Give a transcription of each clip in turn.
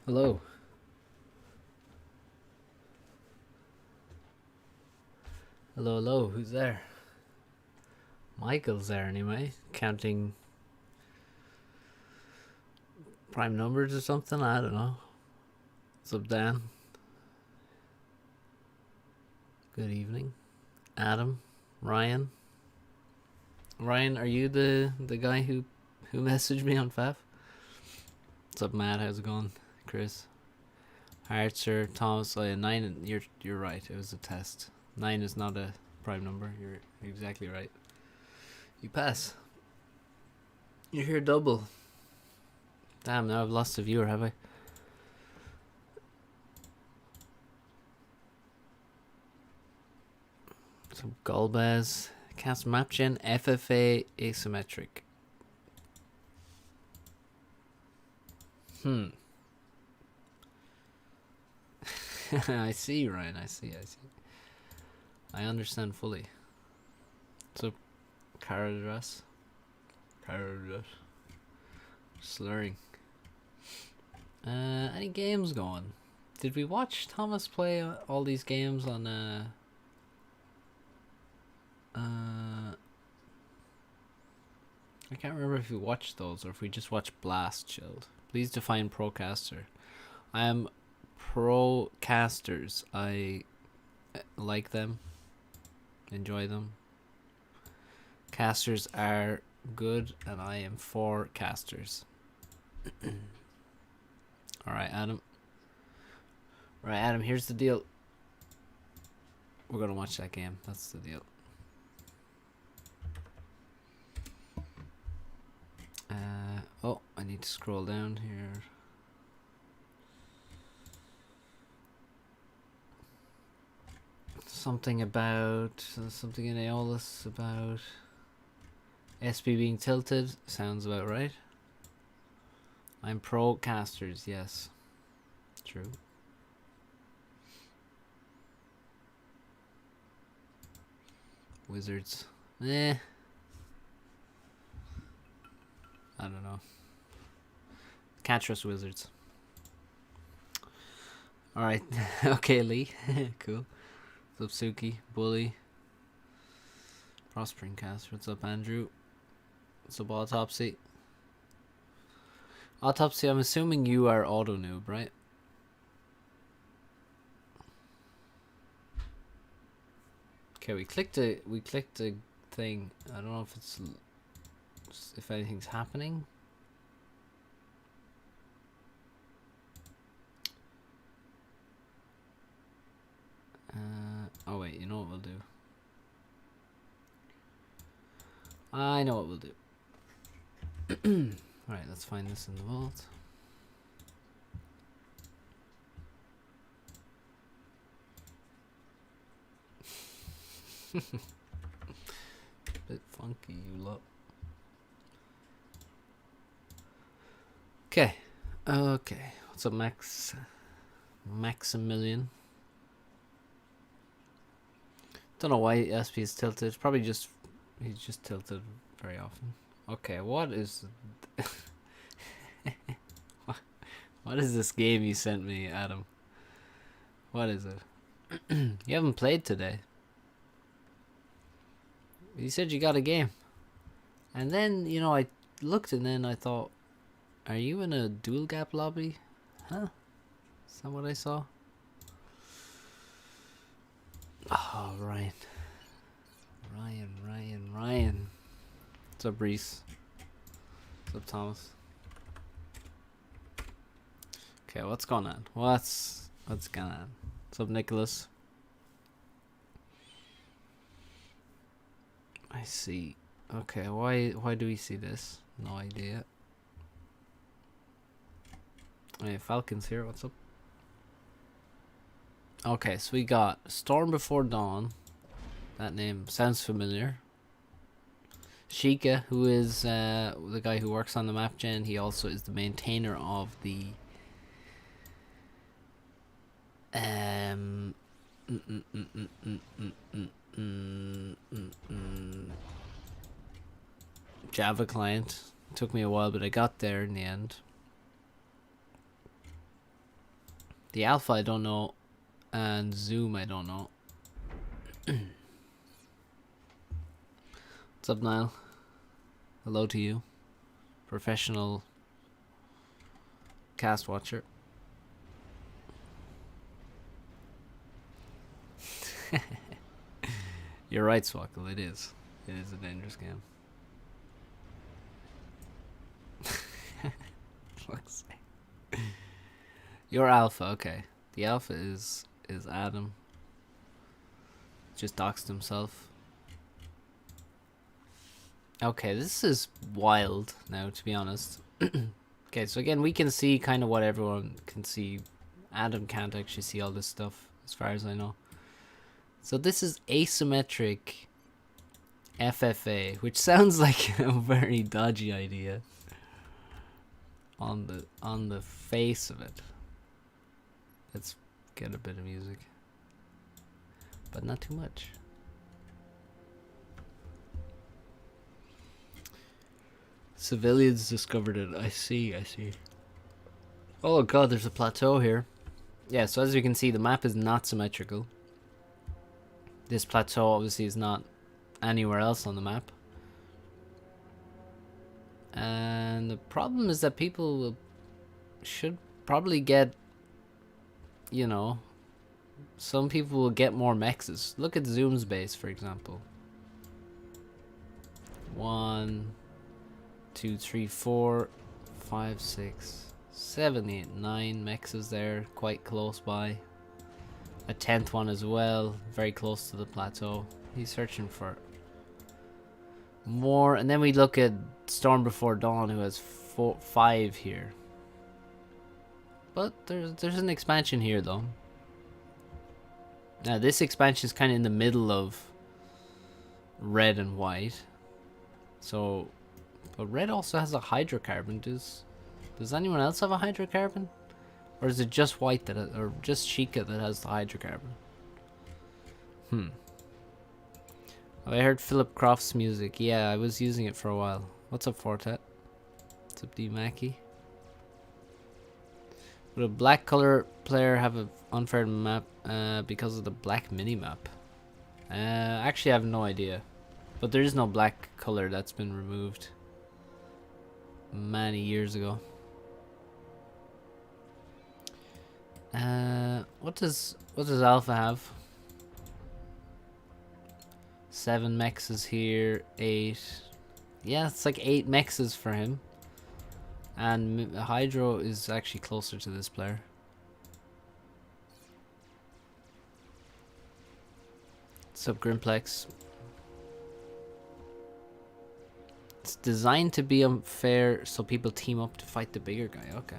Hello. Hello, hello. Who's there? Michael's there anyway. Counting prime numbers or something. I don't know. What's up, Dan? Good evening. Adam. Ryan. Ryan, are you the guy who messaged me on Faf? What's up, Matt? How's it going? Chris. Archer, Thomas. Oh yeah, 9. You're right. It was a test. 9 is not a prime number. You're exactly right. You pass. You're here double. Damn, now I've lost a viewer, have I? Some Golbez. Cast MapGen FFA asymmetric. I see, Ryan. I see. I understand fully. So, Caradras. Slurring. Any games going? Did we watch Thomas play all these games on I can't remember if we watched those or if we just watched Blast Chilled. Please define Procaster. I am Procasters. I like them. Enjoy them. Casters are good and I am for casters. Alright, Adam. Right, Adam, here's the deal. We're gonna watch that game. That's the deal. Oh, I need to scroll down here. Something in Aeolus about SB being tilted. Sounds about right. I'm pro casters, yes. True. Wizards. I don't know. Can't trust wizards. Alright. Okay, Lee. Cool. What's up, Suki? Bully. Prospering Caster. What's up, Andrew? What's up, Autopsy? Autopsy, I'm assuming you are auto noob, right? Okay, we clicked a thing. I don't know if anything's happening. Oh wait, you know what we'll do? I know what we'll do. Alright, let's find this in the vault. Bit funky, you lot. Okay. Okay. What's up, Maximilian? Don't know why SP is tilted. Probably just he's just tilted very often. Okay, what is what is this game you sent me, Adam? What is it? You haven't played today. You said you got a game. And then, I looked and then I thought, are you in a dual gap lobby? Huh? Is that what I saw? Oh, Ryan. Ryan. What's up, Reese? What's up, Thomas? Okay, what's going on? What's going on? What's up, Nicholas? I see. Okay, why do we see this? No idea. Hey, Falcon's here. What's up? Okay, so we got Storm Before Dawn. That name sounds familiar. Sheikah, who is the guy who works on the map gen, he also is the maintainer of the Java client. Took me a while, but I got there in the end. The alpha I don't know, and zoom I don't know. What's up, Niall? Hello to you, professional cast watcher. You're right, Swackle. It is. It is a dangerous game. Fuck's sake. You're alpha, okay. The alpha is Adam. Just doxed himself. Okay, this is wild now, to be honest. Okay, so again, we can see kind of what everyone can see. Adam can't actually see all this stuff, as far as I know. So this is asymmetric FFA, which sounds like a very dodgy idea on the face of it. Let's get a bit of music, but not too much. Civilians discovered it. I see. Oh god, there's a plateau here. Yeah, so as you can see, the map is not symmetrical. This plateau obviously is not anywhere else on the map. And the problem is that people should probably get, you know, some people will get more mexes. Look at Zoom's base, for example. 1, 2, 3, 4, 5, 6, 7, 8, 9 mexes there, quite close by. A 10th one as well, very close to the plateau. He's searching for more. And then we look at Storm Before Dawn, who has 5 here. But there's an expansion here, though. Now this expansion is kind of in the middle of red and white. So, but red also has a hydrocarbon. Does anyone else have a hydrocarbon? Or is it just white that, or just Sheikah that has the hydrocarbon? Oh, I heard Philip Croft's music. Yeah, I was using it for a while. What's up, Fortet? What's up, D Mackie? Would a black color player have an unfair map because of the black mini map? Actually, I have no idea. But there is no black color that's been removed many years ago. What does Alpha have? 7 mexes here, 8. Yeah, it's like 8 mexes for him. And Hydro is actually closer to this player. What's up, Grimplex? It's designed to be unfair so people team up to fight the bigger guy. Okay.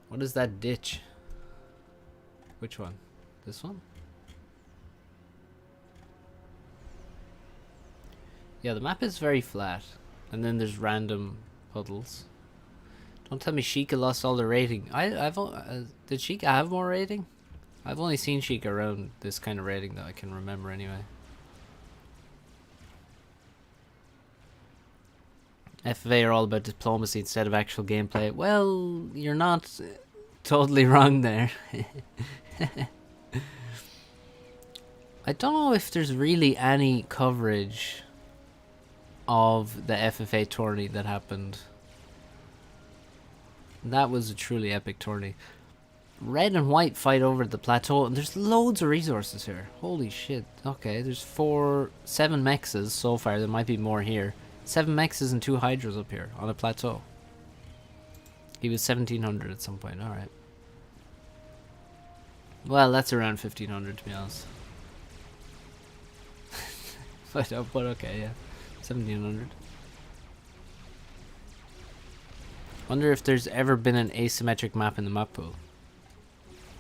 What is that ditch? Which one? This one? Yeah, the map is very flat. And then there's random puddles. Don't tell me Sheikah lost all the rating. Did Sheikah have more rating? I've only seen Sheikah around this kind of rating that I can remember anyway. FFA are all about diplomacy instead of actual gameplay. Well, you're not totally wrong there. I don't know if there's really any coverage of the FFA tourney that happened. That was a truly epic tourney. Red and white fight over the plateau, and there's loads of resources here. Holy shit. Okay, there's 7 mexes so far. There might be more here. 7 mexes and 2 hydros up here on a plateau. He was 1700 at some point. Alright. Well, that's around 1500 to be honest. but okay, yeah. 1700. Wonder if there's ever been an asymmetric map in the map pool.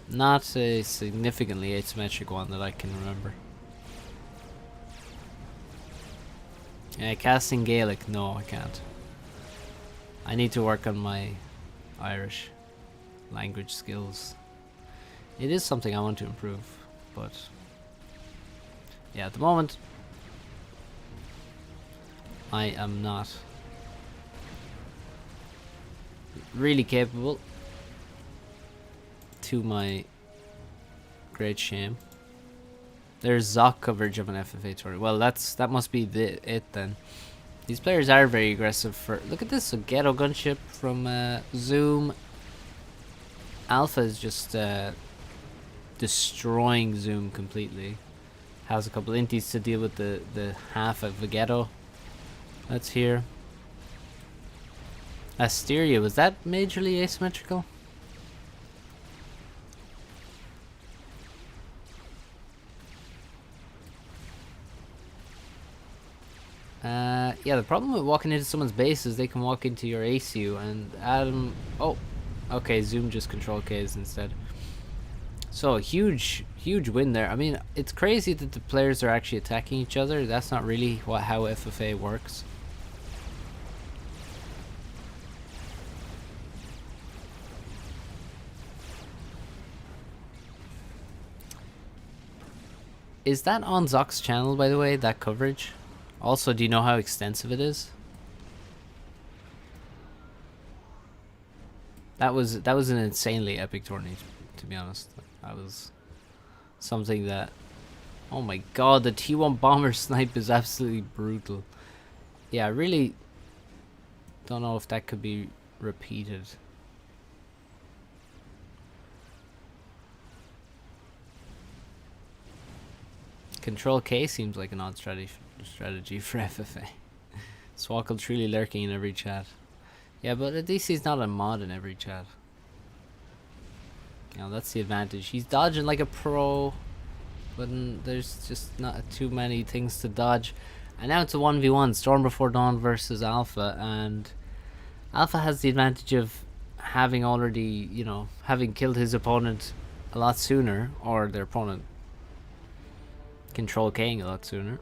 Not a significantly asymmetric one that I can remember. Casting Gaelic, no, I can't. I need to work on my Irish language skills. It is something I want to improve, but yeah, at the moment I am not really capable to my great shame. There's Zoc coverage of an FFA tournament. Well, that must be it then. These players are very aggressive. Look at this, a ghetto gunship from Zoom. Alpha is just destroying Zoom completely. Has a couple inties to deal with the half of the ghetto. That's here. Asteria, was that majorly asymmetrical? Yeah, the problem with walking into someone's base is they can walk into your ACU, and Adam... Oh, okay, Zoom just control Ks instead. So, huge win there. I mean, it's crazy that the players are actually attacking each other. That's not really how FFA works. Is that on Zoc's channel, by the way, that coverage? Also, do you know how extensive it is? That was an insanely epic tourney, to be honest. That was something that... Oh my god, the T1 bomber snipe is absolutely brutal. Yeah, I really don't know if that could be repeated. Control K seems like an odd strategy for FFA. Swackle truly lurking in every chat. Yeah, but at least he's not a mod in every chat. You know, that's the advantage. He's dodging like a pro, but there's just not too many things to dodge. And now it's a 1v1, Storm Before Dawn versus Alpha, and Alpha has the advantage of having already, you know, having killed his opponent a lot sooner, or their opponent Control K'ing a lot sooner.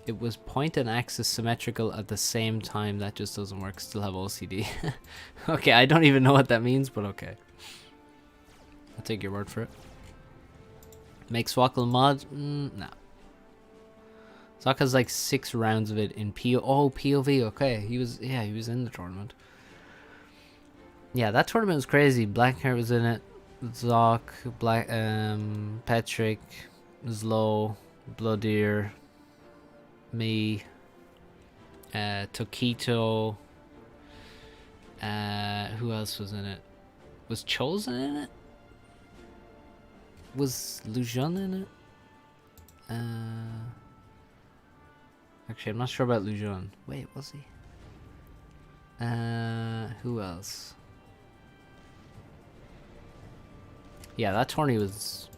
It was point and axis symmetrical at the same time. That just doesn't work. Still have OCD. Okay, I don't even know what that means, but okay. I'll take your word for it. Make Swackle mod? No. Zoc has like 6 rounds of it in POV. Okay, he was in the tournament. Yeah, that tournament was crazy. Blackhair was in it. Zoc, Petrick, Zlo, Bloodier, me, Tokito. Who else was in it? Was Chosen in it? Was Lujan in it? Actually, I'm not sure about Lujan. Wait, was he? Who else? Yeah, that tourney was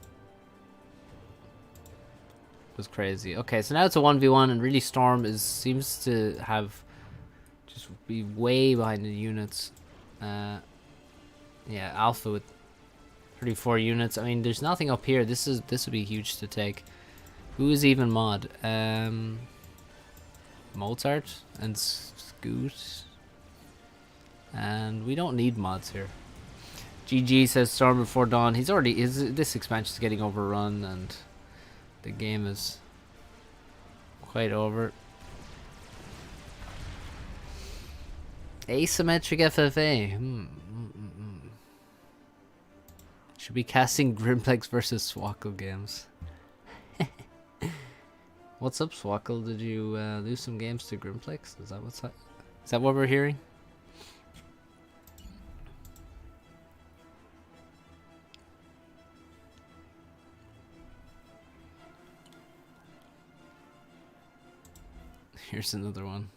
crazy. Okay, so now it's a 1v1, and really Storm seems to have just be way behind the units. Yeah, Alpha with 34 units. I mean, there's nothing up here. This would be huge to take. Who is even mod? Mozart and Scoot. And we don't need mods here. GG says Storm Before Dawn. This expansion is getting overrun, and the game is quite over. Asymmetric FFA. Should be casting Grimplex versus Swackle games. What's up, Swackle? Did you lose some games to Grimplex? Is that what we're hearing? Here's another one.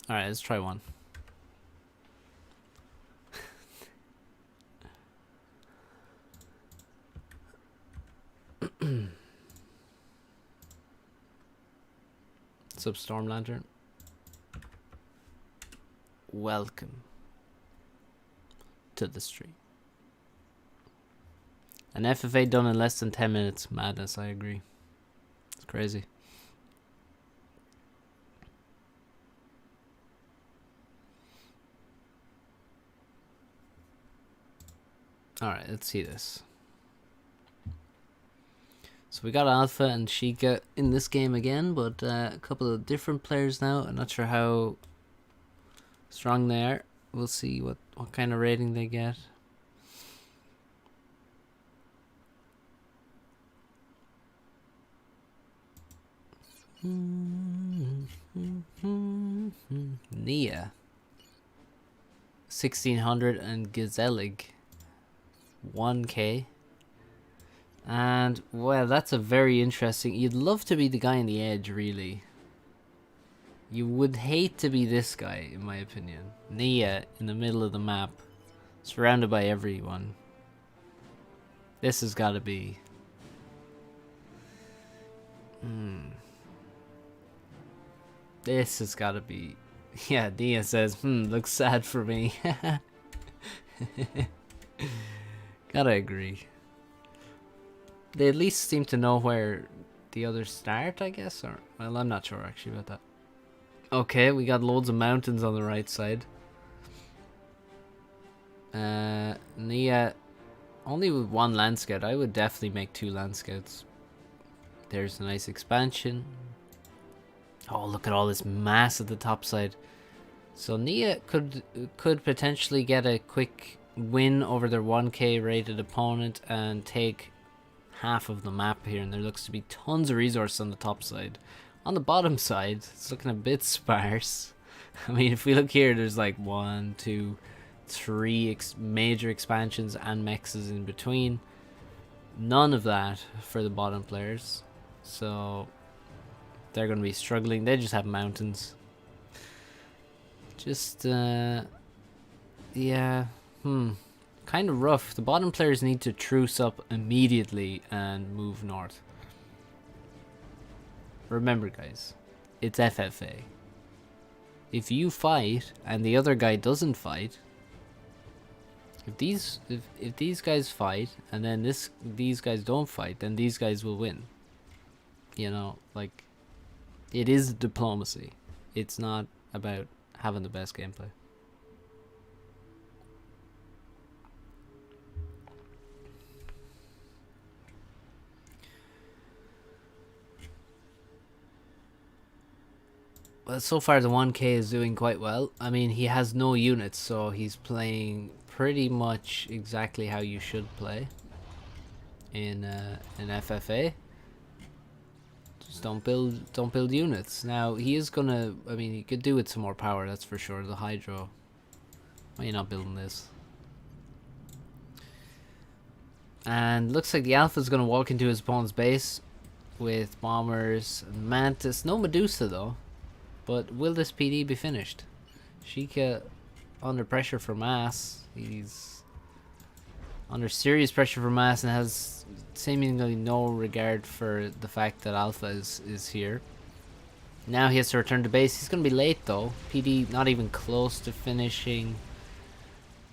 Alright, let's try one. What's up, Storm Lantern? Welcome to the stream. An FFA done in less than 10 minutes. Madness, I agree. It's crazy. Alright, let's see this. So we got Alpha and Sheikah in this game again, but a couple of different players now. I'm not sure how strong they are. We'll see what kind of rating they get. Nia 1600 and Gazelig 1k. And well, that's a very interesting. You'd love to be the guy on the edge, really. You would hate to be this guy, in my opinion. Nia in the middle of the map, surrounded by everyone. This has got to be. This has got to be. Yeah, Nia says, looks sad for me. Gotta agree. They at least seem to know where the others start, I guess, or well, I'm not sure actually about that. Okay, we got loads of mountains on the right side. Nia only with one land scout. I would definitely make 2 land scouts. There's a nice expansion. Oh, look at all this mass at the top side. So Nia could potentially get a quick win over their 1k rated opponent and take half of the map here, and there looks to be tons of resources on the top side. On the bottom side, it's looking a bit sparse. I mean, if we look here, there's like 1, 2, 3 major expansions and mexes in between. None of that for the bottom players, so they're going to be struggling. They just have mountains. Just yeah, kind of rough. The bottom players need to truce up immediately and move north. Remember, guys, it's FFA. If you fight and the other guy doesn't fight, if these guys fight and then these guys don't fight, then these guys will win. You know, like, it is diplomacy. It's not about having the best gameplay. Well, so far the 1k is doing quite well. I mean, he has no units, so he's playing pretty much exactly how you should play in FFA. Just don't build units. Now he is gonna. I mean, he could do with some more power. That's for sure. The hydro. Why are you not building this? And looks like the Alpha's gonna walk into his opponent's base with bombers and Mantis. No Medusa though. But will this PD be finished? Sheikah under pressure for mass. He's under serious pressure for mass and has seemingly no regard for the fact that Alpha is here. Now he has to return to base. He's going to be late though. PD not even close to finishing.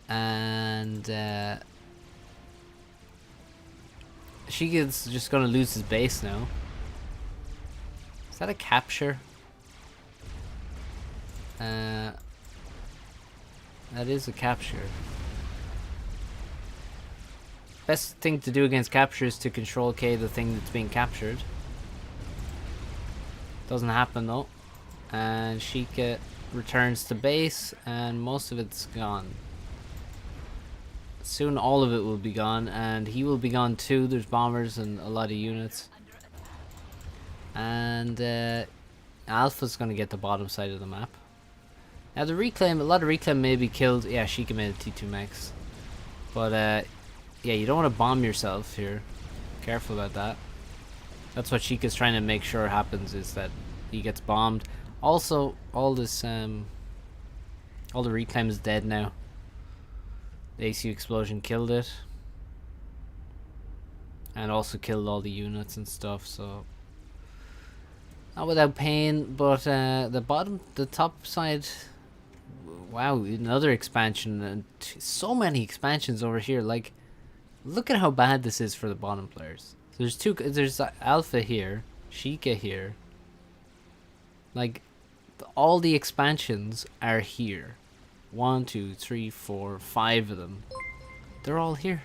And Sheikah's just going to lose his base now. Is that a capture? That is a capture. Best thing to do against capture is to control K the thing that's being captured. Doesn't happen though. And Sheikah returns to base and most of it's gone. Soon all of it will be gone and he will be gone too. There's bombers and a lot of units. And Alpha's gonna get the bottom side of the map. Now the reclaim, a lot of reclaim may be killed. Yeah, Sheikah made a T2 max. But yeah, you don't want to bomb yourself here. Careful about that. That's what Sheikah's trying to make sure happens, is that he gets bombed. Also, all this all the reclaim is dead now. The AC explosion killed it. And also killed all the units and stuff, so not without pain, but the top side. Wow, another expansion, and so many expansions over here. Like, look at how bad this is for the bottom players. So there's Alpha here, Sheikah here. Like, all the expansions are here. 1, 2, 3, 4, 5 of them. They're all here.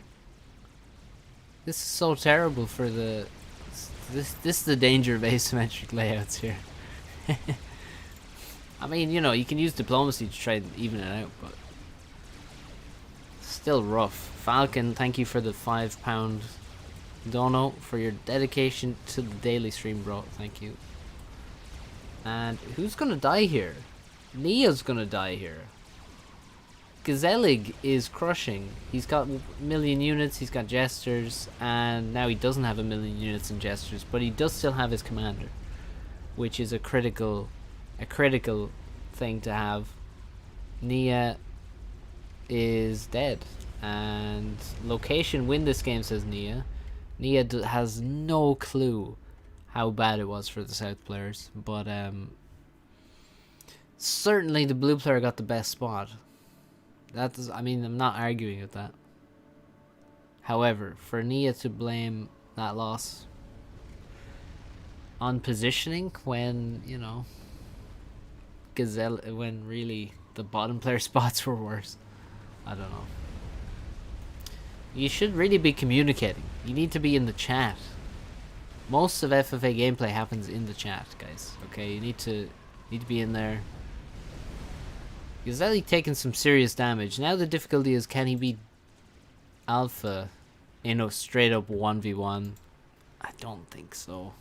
This is so terrible for the... This is the danger of asymmetric layouts here. I mean, you know, you can use diplomacy to try and even it out, but... Still rough. Falcon, thank you for the £5 dono, for your dedication to the daily stream, bro. Thank you. And who's gonna die here? Nia's gonna die here. Gazelig is crushing. He's got a million units, he's got gestures, and now he doesn't have a million units and gestures, but he does still have his commander, which is a critical thing to have. Nia is dead, and location win this game, says Nia. Nia has no clue how bad it was for the South players, but certainly the blue player got the best spot. That is, I mean, I'm not arguing with that. However, for Nia to blame that loss on positioning when, you know, Gazelle, when really the bottom player spots were worse, I don't know. You should really be communicating. You need to be in the chat. Most of FFA gameplay happens in the chat, guys. Okay, you need to be in there. Gazelle taking some serious damage. Now the difficulty is, can he beat Alpha in a straight up 1v1? I don't think so.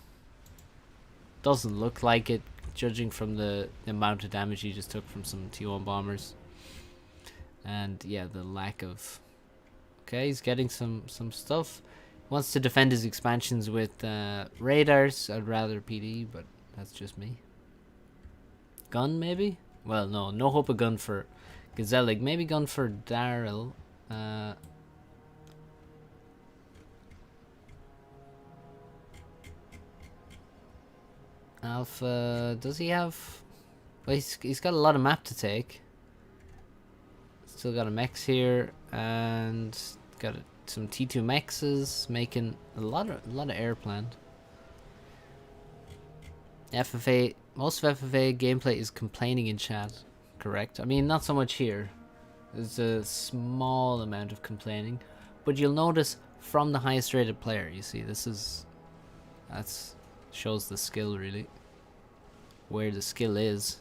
Doesn't look like it, judging from the amount of damage he just took from some T1 bombers. And yeah, the lack of... Okay, he's getting some stuff. Wants to defend his expansions with radars. I'd rather PD, but that's just me. Gun, maybe? Well, no hope of gun for Gazelig. Maybe gun for Daryl. Alpha, does he have... Well, he's got a lot of map to take. Still got a mechs here, and got some T2 mexes, making a lot of air planned. FFA, most of FFA gameplay is complaining in chat, correct? I mean, not so much here. There's a small amount of complaining, but you'll notice from the highest rated player, you see, that's shows the skill really, where the skill is.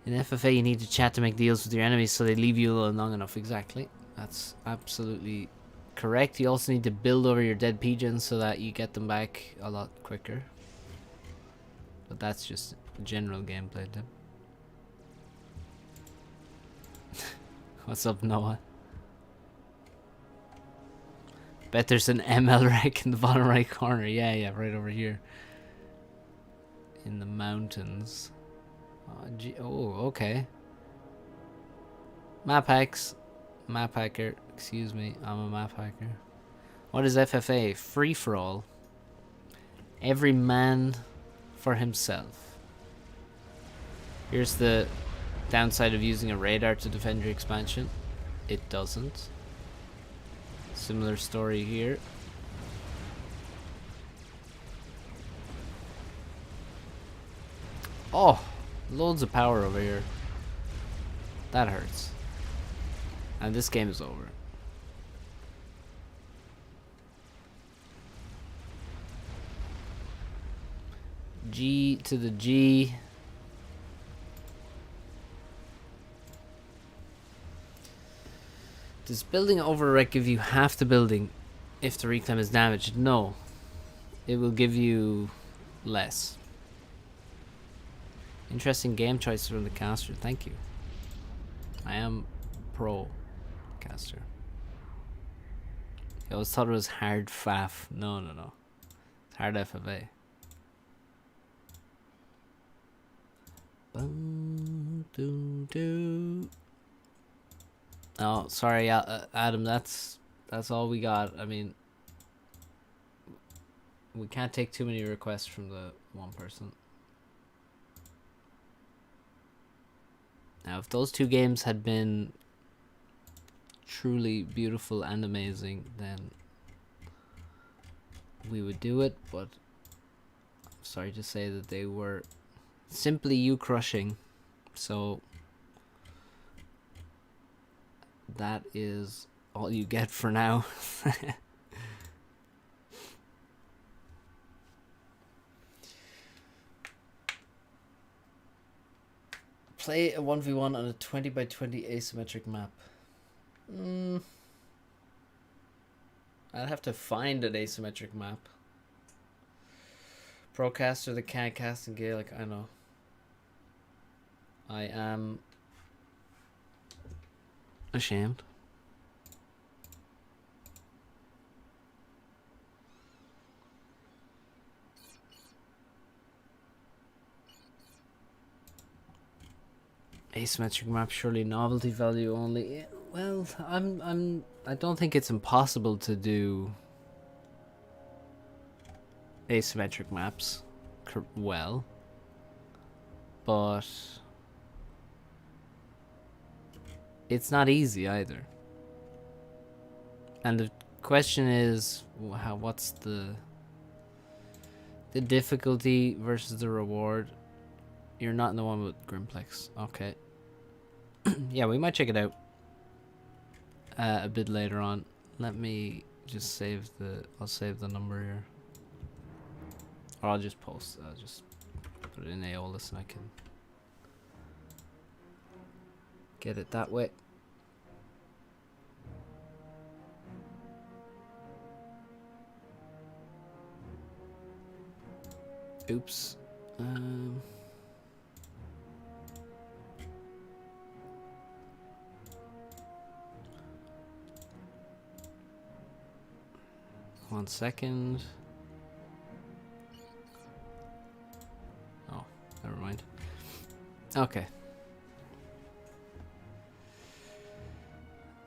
In FFA, you need to chat to make deals with your enemies so they leave you alone long enough. Exactly. That's absolutely correct. You also need to build over your dead pigeons so that you get them back a lot quicker. But that's just general gameplay tip. What's up, Noah? Bet there's an ML wreck in the bottom right corner. Yeah, right over here. In the mountains. Oh, okay. Map hacks. Map hacker. Excuse me, I'm a map hacker. What is FFA? Free for all. Every man for himself. Here's the downside of using a radar to defend your expansion. It doesn't. Similar story here. Oh, loads of power over here. That hurts. And this game is over. G to the G. Does building overwreck give you half the building if the reclaim is damaged? No. It will give you less. Interesting game choice from the caster. Thank you. I am pro caster. I always thought it was hard FAF. No. It's hard FFA. Oh, sorry, Adam. That's all we got. I mean, we can't take too many requests from the one person. Now, if those two games had been truly beautiful and amazing, then we would do it, but I'm sorry to say that they were simply you crushing. So that is all you get for now. Play a 1v1 on a 20 by 20 asymmetric map. I'd have to find an asymmetric map. Procaster that can't cast in Gaelic, I know. I am ashamed. Asymmetric map, surely novelty value only. Well, I don't think it's impossible to do asymmetric maps well, but it's not easy either. And the question is, what's the difficulty versus the reward? You're not in the one with Grimplex. Okay. Yeah, we might check it out a bit later on. Let me just save I'll save the number here. Or I'll just post. I'll just put it in Aeolus and I can get it that way. Oops. 1 second. Oh, never mind. Okay.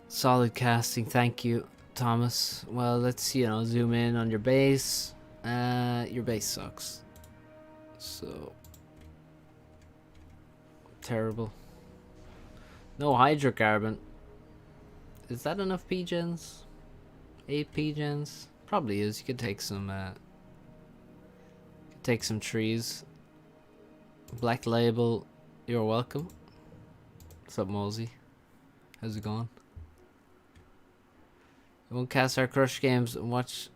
Solid casting, thank you, Thomas. Well, let's zoom in on your base. Your base sucks. So terrible. No hydrocarbon. Is that enough P-gens? 8 P-gens? Probably is. You could take some trees. Black Label, you're welcome. What's up, Mosey? How's it going? We won't cast our crush games and watch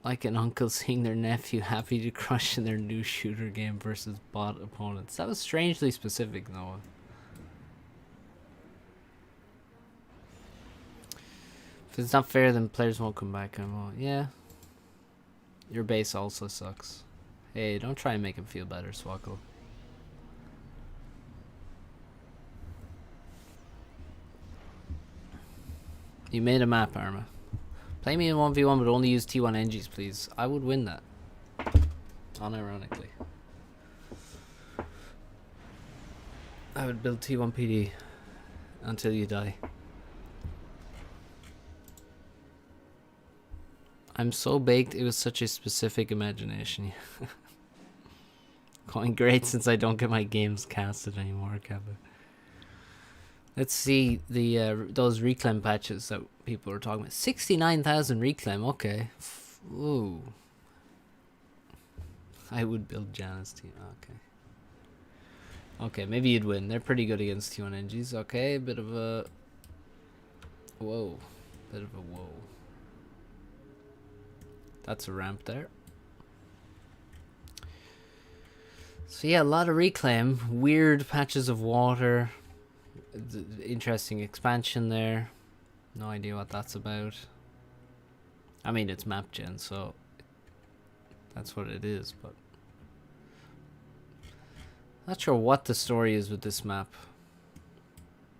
like an uncle seeing their nephew happy to crush in their new shooter game versus bot opponents. That was strangely specific, Noah. If it's not fair, then players won't come back. Yeah. Your base also sucks. Hey, don't try and make him feel better, Swackle. You made a map, Arma. Play me in 1v1, but only use T1 NGs, please. I would win that. Unironically. I would build T1 PD until you die. I'm so baked, it was such a specific imagination. Going great since I don't get my games casted anymore, Kevin. Let's see the those reclaim patches that people are talking about. 69,000 reclaim, okay. Ooh. I would build Janus team, okay. Okay, maybe you'd win. They're pretty good against T1 NGs. Okay, bit of a... Whoa. Bit of a whoa. That's a ramp there. So yeah, a lot of reclaim. Weird patches of water. Interesting expansion there. No idea what that's about. I mean, it's map gen, so that's what it is, but not sure what the story is with this map.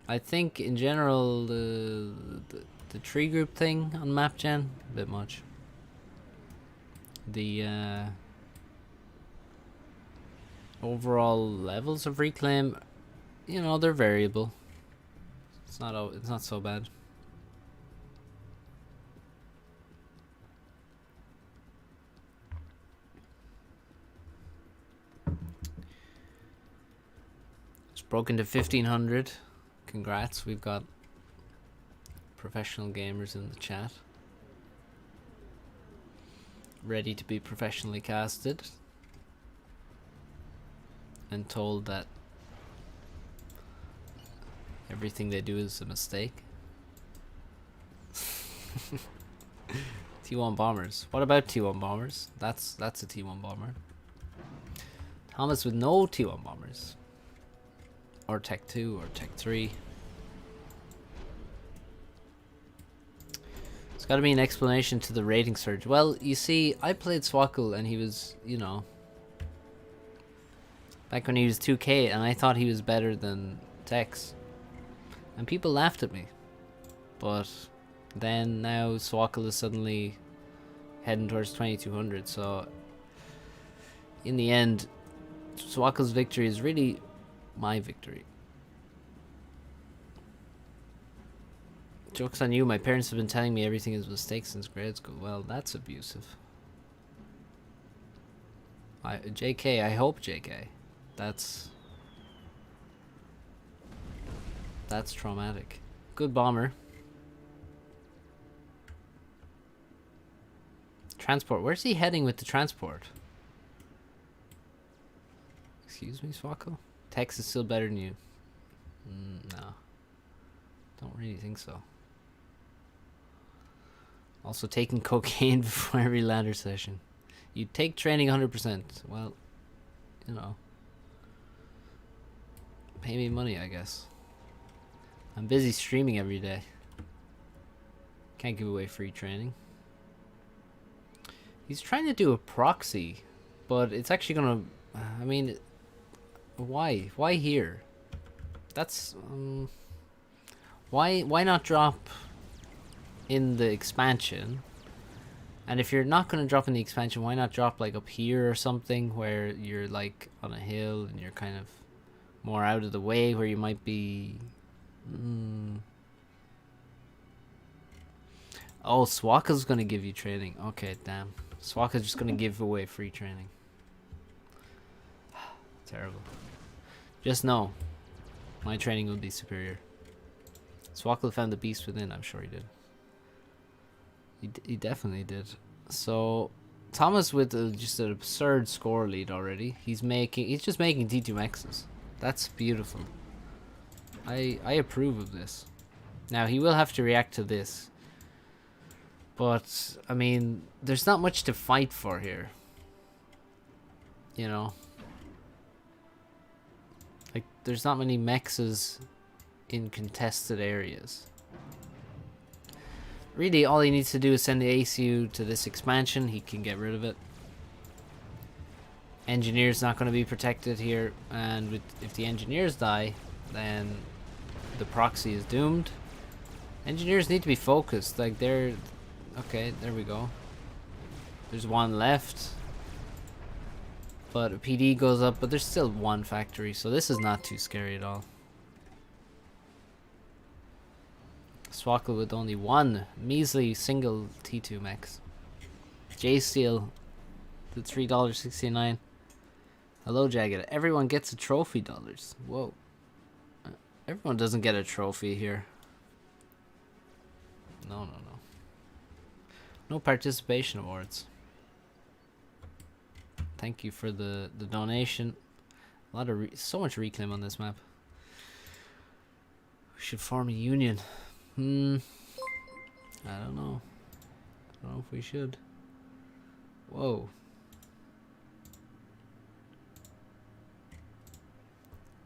I think in general the tree group thing on map gen, a bit much. The overall levels of reclaim, they're variable. It's not so bad. It's broken to 1500. Congrats, we've got professional gamers in the chat. Ready to be professionally casted. And told that everything they do is a mistake. T1 bombers. What about T1 bombers? That's a T1 bomber. Thomas with no T1 bombers. Or Tech 2 or Tech 3. There's got to be an explanation to the rating surge. Well, you see, I played Swackle and he was, you know, back when he was 2K, and I thought he was better than Tex. And people laughed at me. But then now Swackle is suddenly heading towards 2200, so in the end, Swackle's victory is really my victory. Joke's on you, my parents have been telling me everything is mistakes since grade school. Well, that's abusive. JK, I hope JK. That's traumatic. Good bomber. Transport. Where's he heading with the transport? Excuse me, Swackle? Tex is still better than you. No. Don't really think so. Also taking cocaine before every ladder session. You take training 100%. Well, you know. Pay me money, I guess. I'm busy streaming every day. Can't give away free training. He's trying to do a proxy, but it's actually gonna... I mean, why? Why here? That's... why not drop in the expansion? And if you're not gonna drop in the expansion, why not drop like up here or something where you're like on a hill and you're kind of more out of the way, where you might be... Oh, Swackle's gonna give you training. Okay, damn. Swackle's just gonna give away free training. Terrible. Just know, my training will be superior. Swackle found the beast within, I'm sure he did. He definitely did. So, Thomas with just an absurd score lead already. He's just making T2 Maxes. That's beautiful. I approve of this. Now, he will have to react to this. But, I mean, there's not much to fight for here. You know? Like, there's not many mexes in contested areas. Really, all he needs to do is send the ACU to this expansion. He can get rid of it. Engineer's not going to be protected here. And if the engineers die, then the proxy is doomed. Engineers need to be focused. Like, they're... Okay, there we go. There's one left. But a PD goes up, but there's still one factory, so this is not too scary at all. Swackle with only one measly single T2 mech. J-Steel, the $3.69. Hello, Jagged. Everyone gets a trophy dollars. Whoa. Everyone doesn't get a trophy here. No. No participation awards. Thank you for the donation. A lot of so much reclaim on this map. We should form a union. I don't know. I don't know if we should. Whoa.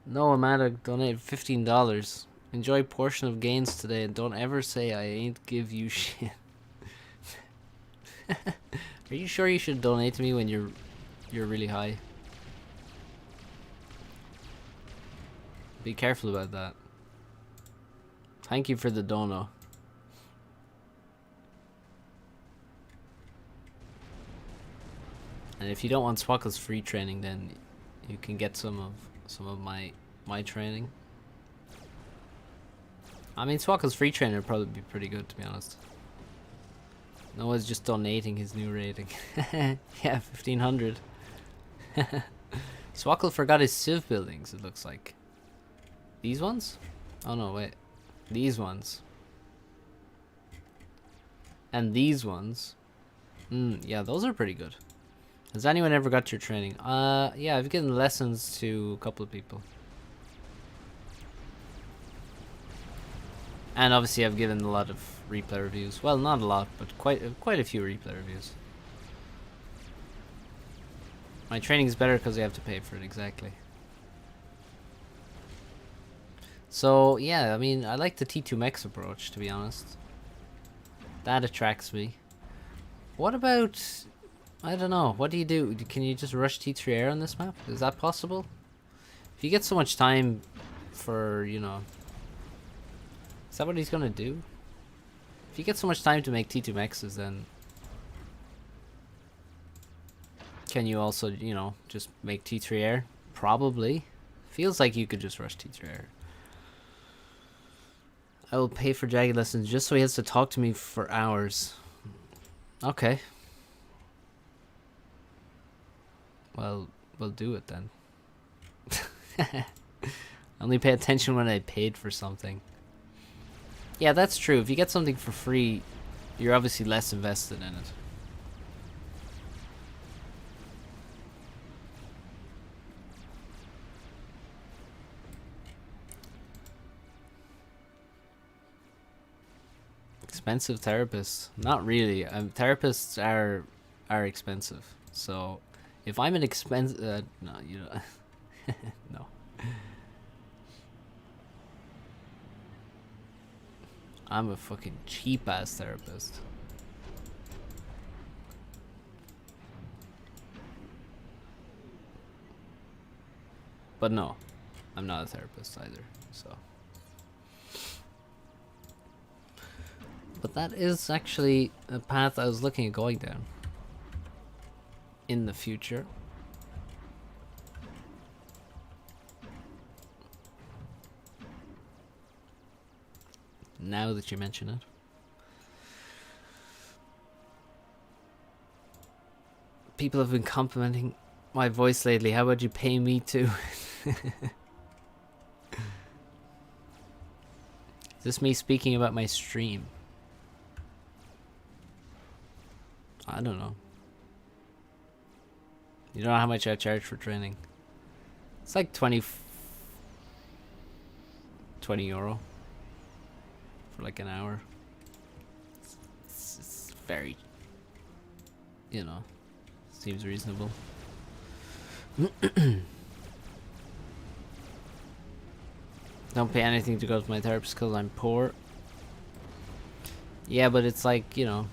Noah Maddock donated $15. Enjoy portion of gains today and don't ever say I ain't give you shit. Are you sure you should donate to me when you're really high? Be careful about that. Thank you for the dono. And if you don't want Swackle's free training, then you can get some of my training. I mean, Swackle's free training would probably be pretty good, to be honest. Noah's just donating his new rating. Yeah, 1500. Swackle forgot his civ buildings, it looks like. These ones? Oh no, wait. These ones. And these ones. Yeah, those are pretty good. Has anyone ever got your training? Yeah, I've given lessons to a couple of people. And obviously I've given a lot of replay reviews. Well, not a lot, but quite a few replay reviews. My training is better because I have to pay for it, exactly. So, yeah, I mean, I like the T2 Mex approach, to be honest. That attracts me. What about... I don't know, what do you do? Can you just rush T3 air on this map? Is that possible? If you get so much time for, you know... Is that what he's gonna do? If you get so much time to make T2 Mexes, then... Can you also, you know, just make T3 air? Probably. Feels like you could just rush T3 air. I will pay for Jagged lessons just so he has to talk to me for hours. Okay. Well, we'll do it then. Only pay attention when I paid for something. Yeah, that's true. If you get something for free, you're obviously less invested in it. Expensive therapists? Not really. Therapists are expensive. So, if I'm an expensive, no, you know, no. I'm a fucking cheap ass therapist. But no, I'm not a therapist either. So. But that is actually a path I was looking at going down in the future. Now that you mention it. People have been complimenting my voice lately. How about you pay me too? Is this me speaking about my stream? I don't know. You don't know how much I charge for training. It's like 20 euro for like an hour. It's very, you know, seems reasonable. Don't pay anything to go to my therapist because I'm poor. Yeah, but it's like, you know,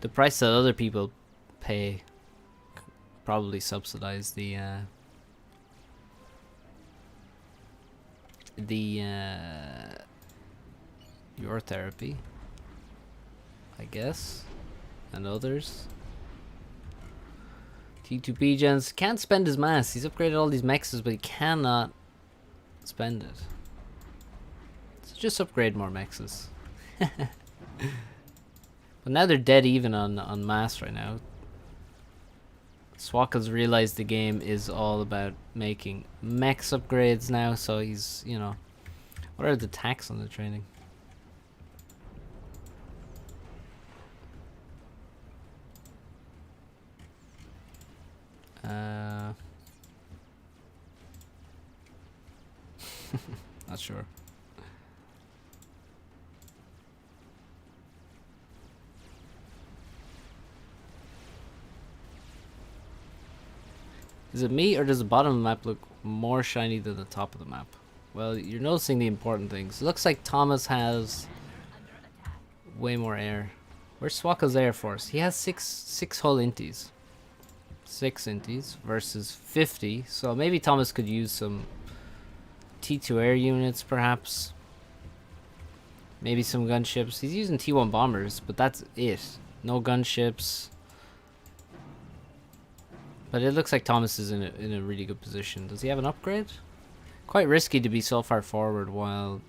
the price that other people pay probably subsidize your therapy, I guess, and others. T2P gens can't spend his mass. He's upgraded all these mexes, but he cannot spend it. So just upgrade more mexes. But now they're dead even on mass right now. Swaka's realized the game is all about making mex upgrades now, so he's, you know... What are the tax on the training? Not sure. Is it me, or does the bottom of the map look more shiny than the top of the map? Well, you're noticing the important things. It looks like Thomas has way more air. Where's Swaka's Air Force? He has six hull inties. 6 inties versus 50. So maybe Thomas could use some T2 air units, perhaps. Maybe some gunships. He's using T1 bombers, but that's it. No gunships. But it looks like Thomas is in a really good position. Does he have an upgrade? Quite risky to be so far forward while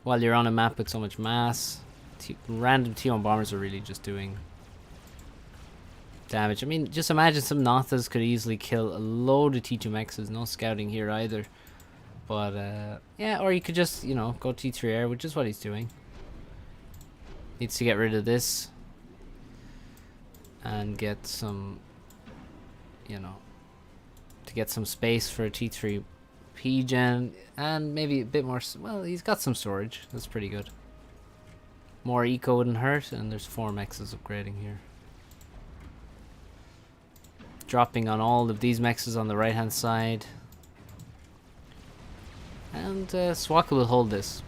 you're on a map with so much mass. Random T1 bombers are really just doing damage. I mean, just imagine some Nothas could easily kill a load of T2 mexes. No scouting here either. But yeah, or you could just, you know, go T3 air, which is what he's doing. Needs to get rid of this and get some, you know, to get some space for a T3 P-Gen, and maybe a bit more. Well, he's got some storage. That's pretty good. More eco wouldn't hurt, and there's 4 mexes upgrading here. Dropping on all of these mexes on the right hand side. And Swaka will hold this.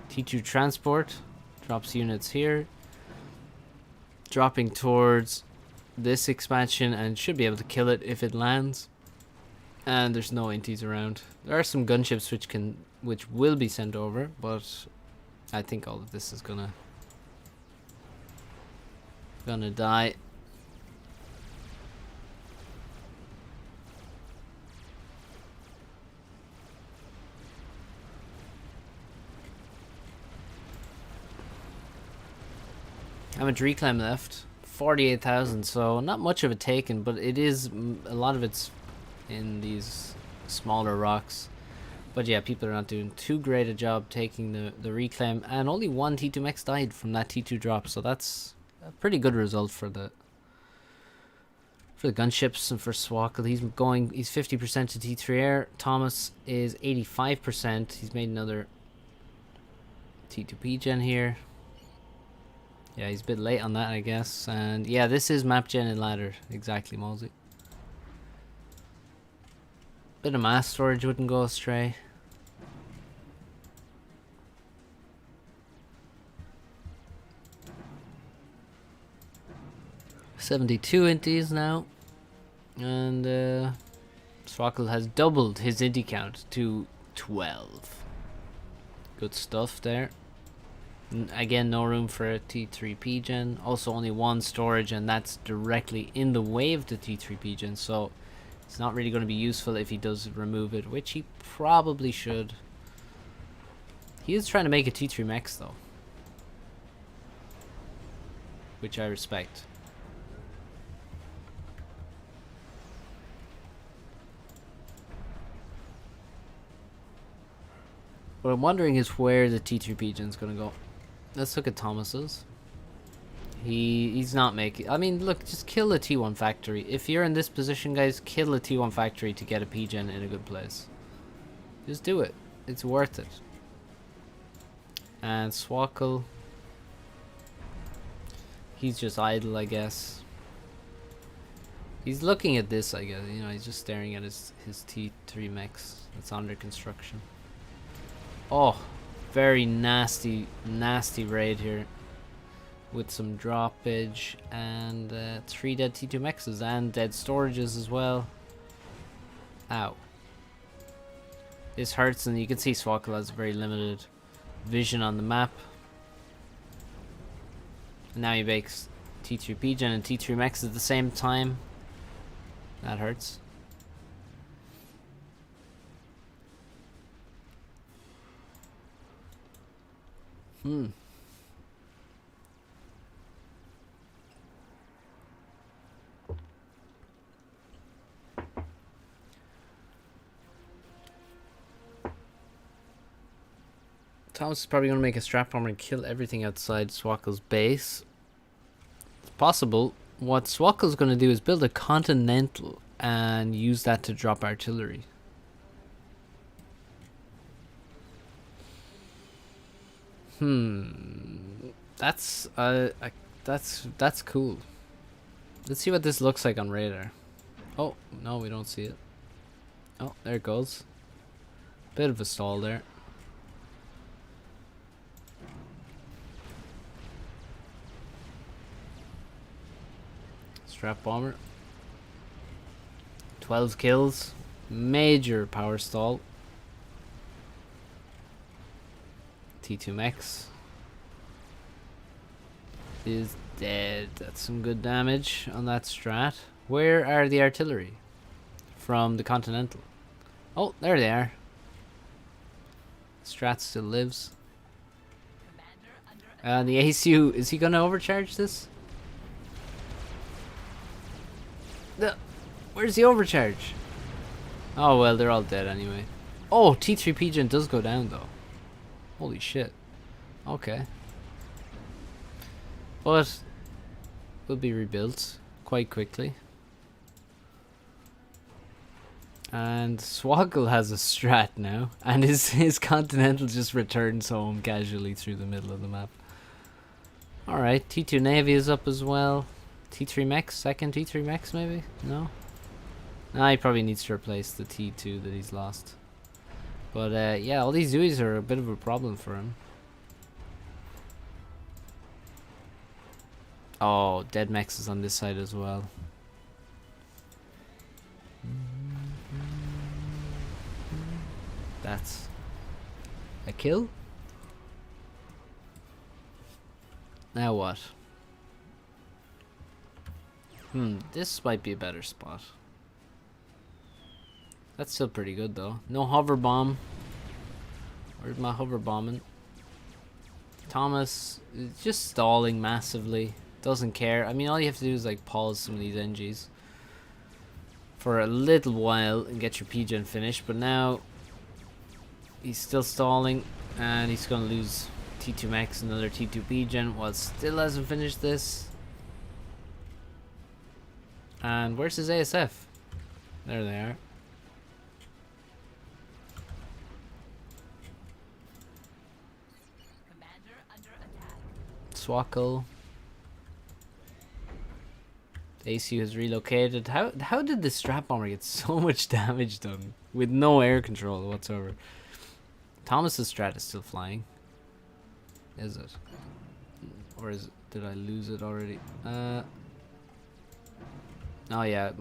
T2 transport drops units here. Dropping towards this expansion and should be able to kill it if it lands. And there's no inties around. There are some gunships which will be sent over, but I think all of this is gonna die. How much reclaim left? 48,000, so not much of it taken, but it is a lot of it's in these smaller rocks. But yeah, people are not doing too great a job taking the reclaim, and only 1 T2 mex died from that T2 drop, so that's a pretty good result for the gunships and for Swakle. He's 50% to T3 air. Thomas is 85%. He's made another T2 P-Gen here. Yeah, he's a bit late on that, I guess. And yeah, this is map gen and ladder. Exactly, Mosey. Bit of mass storage wouldn't go astray. $72 inties now. And Swakle has doubled his inti count to 12. Good stuff there. Again, no room for a T3 P-Gen. Also only 1 storage, and that's directly in the way of the T3 P-Gen, so it's not really going to be useful if he does remove it, which he probably should. He is trying to make a T3 mex though, which I respect. What I'm wondering is where the T3 P-Gen is going to go. Let's look at Thomas's. He's not making... I mean, look, just kill the T1 factory. If you're in this position, guys, kill the T1 factory to get a P-Gen in a good place. Just do it. It's worth it. And Swakle... he's just idle, I guess. He's looking at this, I guess. You know, he's just staring at his T3 mex that's under construction. Oh, very nasty raid here. With some droppage and 3 dead T2 mexes and dead storages as well. Ow. This hurts, and you can see Swakle has very limited vision on the map. And now he makes T3 P-Gen and T3 mex at the same time. That hurts. Thomas is probably going to make a strap armor and kill everything outside Swakle's base. It's possible. What Swakle's going to do is build a Continental and use that to drop artillery. That's cool. Let's see what this looks like on radar. Oh, no, we don't see it. Oh, there it goes. Bit of a stall there. Strap bomber. 12 kills. Major power stall. T2 mex is dead. That's some good damage on that strat. Where are the artillery from the Continental? Oh, there they are. Strat still lives. The ACU, is he gonna overcharge this? Where's the overcharge? Oh well, they're all dead anyway. Oh, T3 P-Gen does go down though. Holy shit. Okay. But will be rebuilt quite quickly. And Swoggle has a strat now, and his Continental just returns home casually through the middle of the map. Alright, T2 Navy is up as well. T3 Mechs, second T3 Mechs maybe? No? Nah, he probably needs to replace the T2 that he's lost. But yeah, all these Zoos are a bit of a problem for him. Oh, Dead Mechs is on this side as well. That's a kill? Now what? This might be a better spot. That's still pretty good though. No hover bomb. Where's my hover bombing? Thomas is just stalling massively. Doesn't care. I mean, all you have to do is like pause some of these NGs for a little while and get your PGen finished. But now he's still stalling, and he's gonna lose T2 Max, another T2 PGen, while still hasn't finished this. And where's his ASF? There they are. Swoggle. ACU has relocated. How did the Strat Bomber get so much damage done with no air control whatsoever? Thomas's Strat is still flying. Is it? Or is it, did I lose it already? Oh yeah,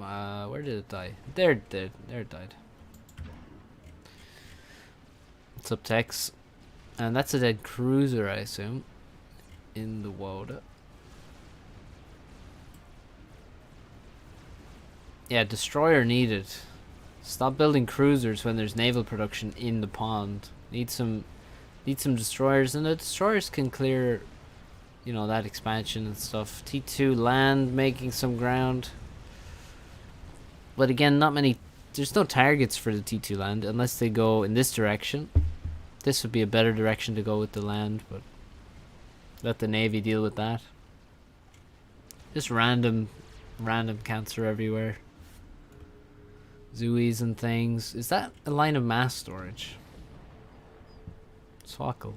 where did it die? There it died. What's up, Tex? And that's a dead cruiser, I assume, in the water. Yeah, destroyer needed. Stop building cruisers when there's naval production in the pond. Need some destroyers, and the destroyers can clear, you know, that expansion and stuff. T2 land, making some ground. But again, not many. There's no targets for the T2 land unless they go in this direction. This would be a better direction to go with the land, but let the Navy deal with that. Just random cancer everywhere. Zooies and things. Is that a line of mass storage? Swoggle.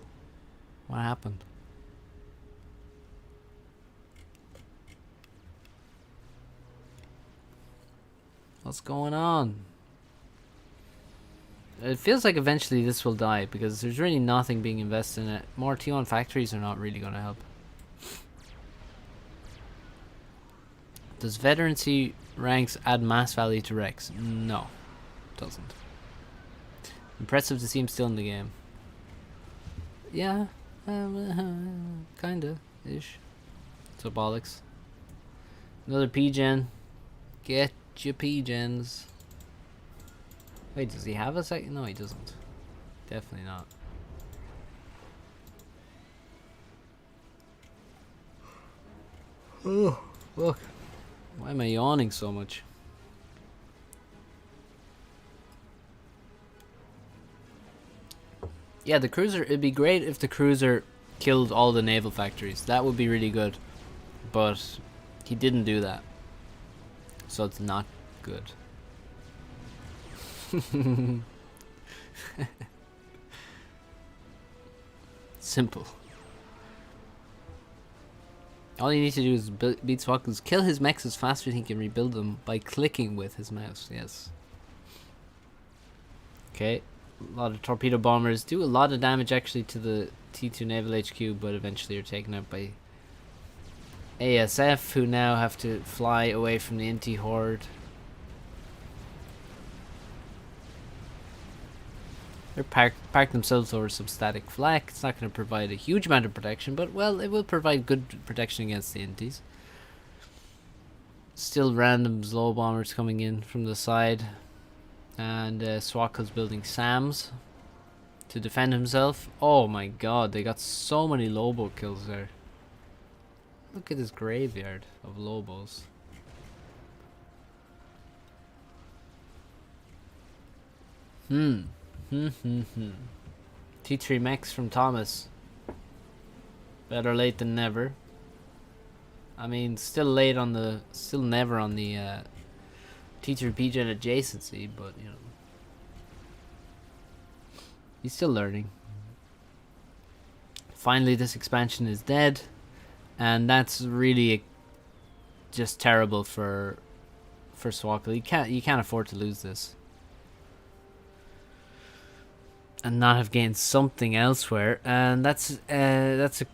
What happened? What's going on? It feels like eventually this will die because there's really nothing being invested in it. More T1 factories are not really going to help. Does veterancy ranks add mass value to Rex? No, doesn't. Impressive to see him still in the game. Yeah, kinda ish. So bollocks. Another PGen. Get your PGens. Wait, does he have a second? No, he doesn't. Definitely not. Oh, look. Why am I yawning so much? Yeah, the cruiser, it'd be great if the cruiser killed all the naval factories. That would be really good. But he didn't do that. So it's not good. Simple. All you need to do is beat Swaggles, kill his mechs as fast as he can rebuild them by clicking with his mouse. Yes. Okay. A lot of torpedo bombers do a lot of damage actually to the T2 Naval HQ, but eventually are taken out by ASF, who now have to fly away from the Inti Horde. They're parked themselves over some static flak. It's not going to provide a huge amount of protection, but well, it will provide good protection against the Intis. Still random slow bombers coming in from the side. And Swaggle's building SAMs to defend himself. Oh my god, they got so many Lobo kills there. Look at this graveyard of Lobos. T3 mechs from Thomas. Better late than never. I mean, still never on the T3PG adjacency, but you know, he's still learning. Finally, this expansion is dead, and that's really just terrible for Swapple. You can't afford to lose this, and not have gained something elsewhere. And that's a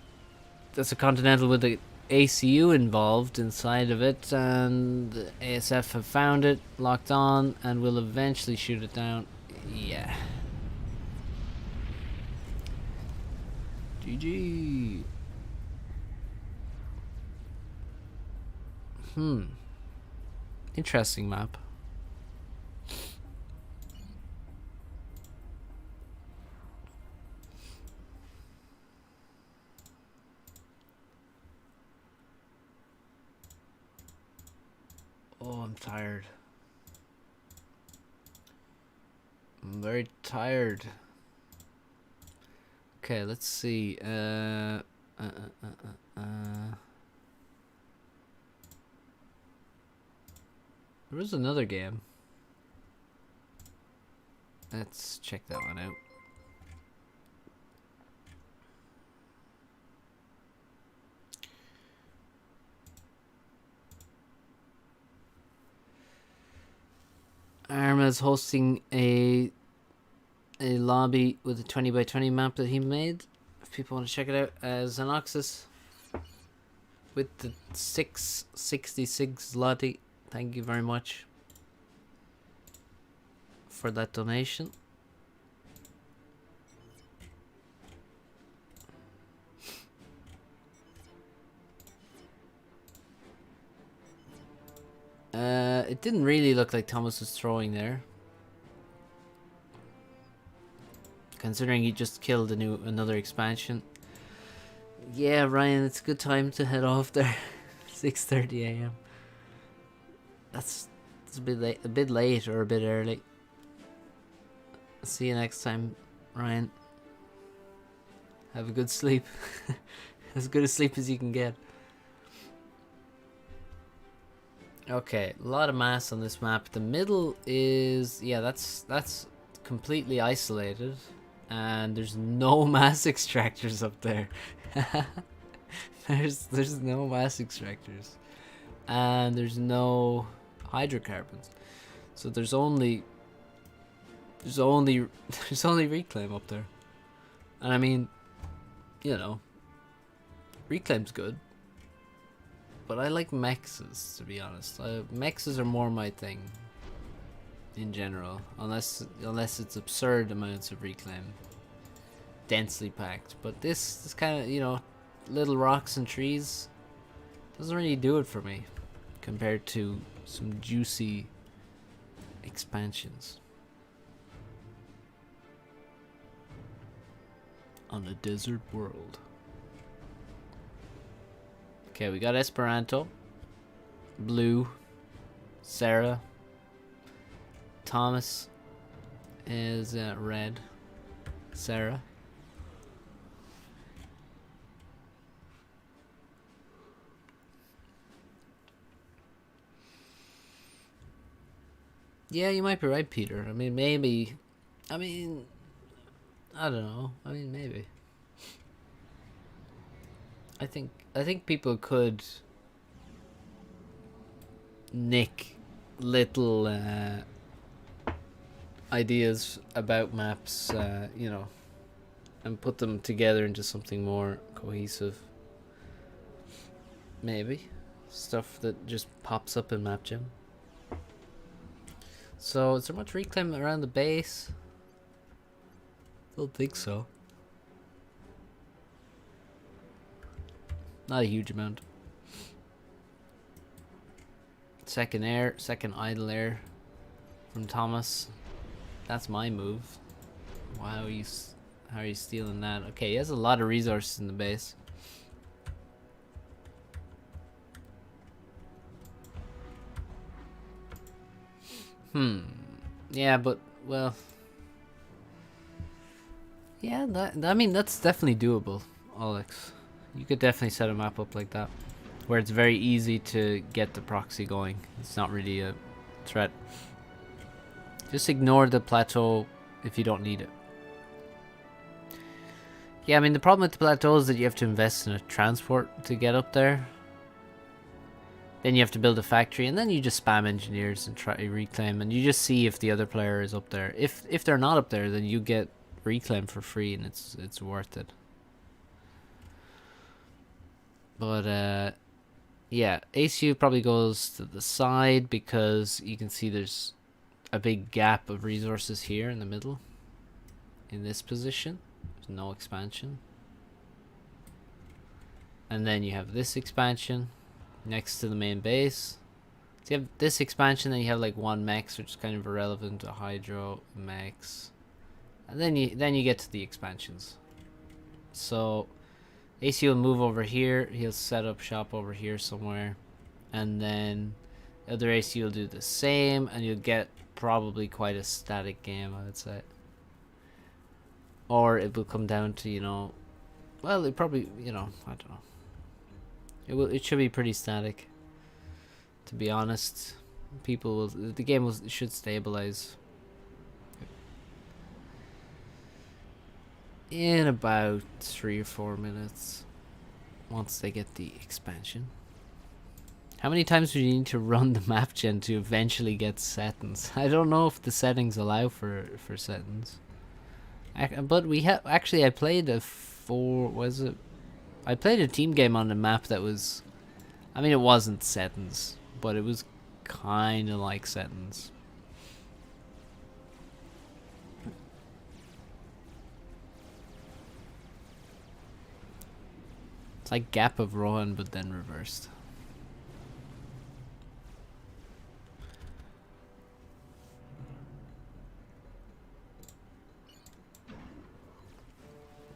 Continental with the ACU involved inside of it, and the ASF have found it, locked on, and will eventually shoot it down. Yeah. GG. Interesting map. Oh, I'm tired. I'm very tired. Okay, let's see. There was another game. Let's check that one out. Arma's hosting a lobby with a 20x20 map that he made. If people want to check it out, Xenoxus with the 666 zloty. Thank you very much for that donation. It didn't really look like Thomas was throwing there, considering he just killed another expansion. Yeah, Ryan, it's a good time to head off there. 6:30 a.m. That's a bit late or a bit early. See you next time, Ryan. Have a good sleep. As good a sleep as you can get. Okay, a lot of mass on this map. The middle is, yeah, that's completely isolated, and there's no mass extractors up there. there's no mass extractors, and there's no hydrocarbons, so there's only reclaim up there. And I mean, you know, reclaim's good, but I like mexes, to be honest. Mexes are more my thing in general, unless it's absurd amounts of reclaim, densely packed. But this kind of, you know, little rocks and trees doesn't really do it for me compared to some juicy expansions on a desert world. Okay, we got Esperanto, Blue, Sarah, Thomas is red, Sarah. Yeah, you might be right, Peter. I mean, maybe. I mean, I don't know. I mean, maybe. I think people could nick little ideas about maps, you know, and put them together into something more cohesive. Maybe. Stuff that just pops up in Map Gem. So, is there much reclaim around the base? Don't think so. Not a huge amount. Second idle air from Thomas. That's my move. Wow, how are you stealing that? Okay, he has a lot of resources in the base. Yeah, but, well, yeah, I mean, that's definitely doable, Alex. You could definitely set a map up like that, where it's very easy to get the proxy going. It's not really a threat. Just ignore the plateau if you don't need it. Yeah, I mean, the problem with the plateau is that you have to invest in a transport to get up there. Then you have to build a factory, and then you just spam engineers and try to reclaim, and you just see if the other player is up there. If they're not up there, then you get reclaim for free, and it's worth it. But yeah, ACU probably goes to the side because you can see there's a big gap of resources here in the middle. In this position, there's no expansion, and then you have this expansion next to the main base. So you have this expansion, then you have like one mechs, which is kind of irrelevant, a hydro mechs, and then you get to the expansions. So AC will move over here, he'll set up shop over here somewhere, and then the other AC will do the same, and you'll get probably quite a static game, I would say. Or it will come down to, you know, well, it probably, you know, I don't know. It should be pretty static, to be honest. The game should stabilize in about 3 or 4 minutes once they get the expansion. How many times do you need to run the map gen to eventually get settings? I don't know if the settings allow for settings. But we have actually, I played I played a team game on the map that was, I mean, it wasn't settings, but it was kind of like settings. It's like Gap of Rohan, but then reversed.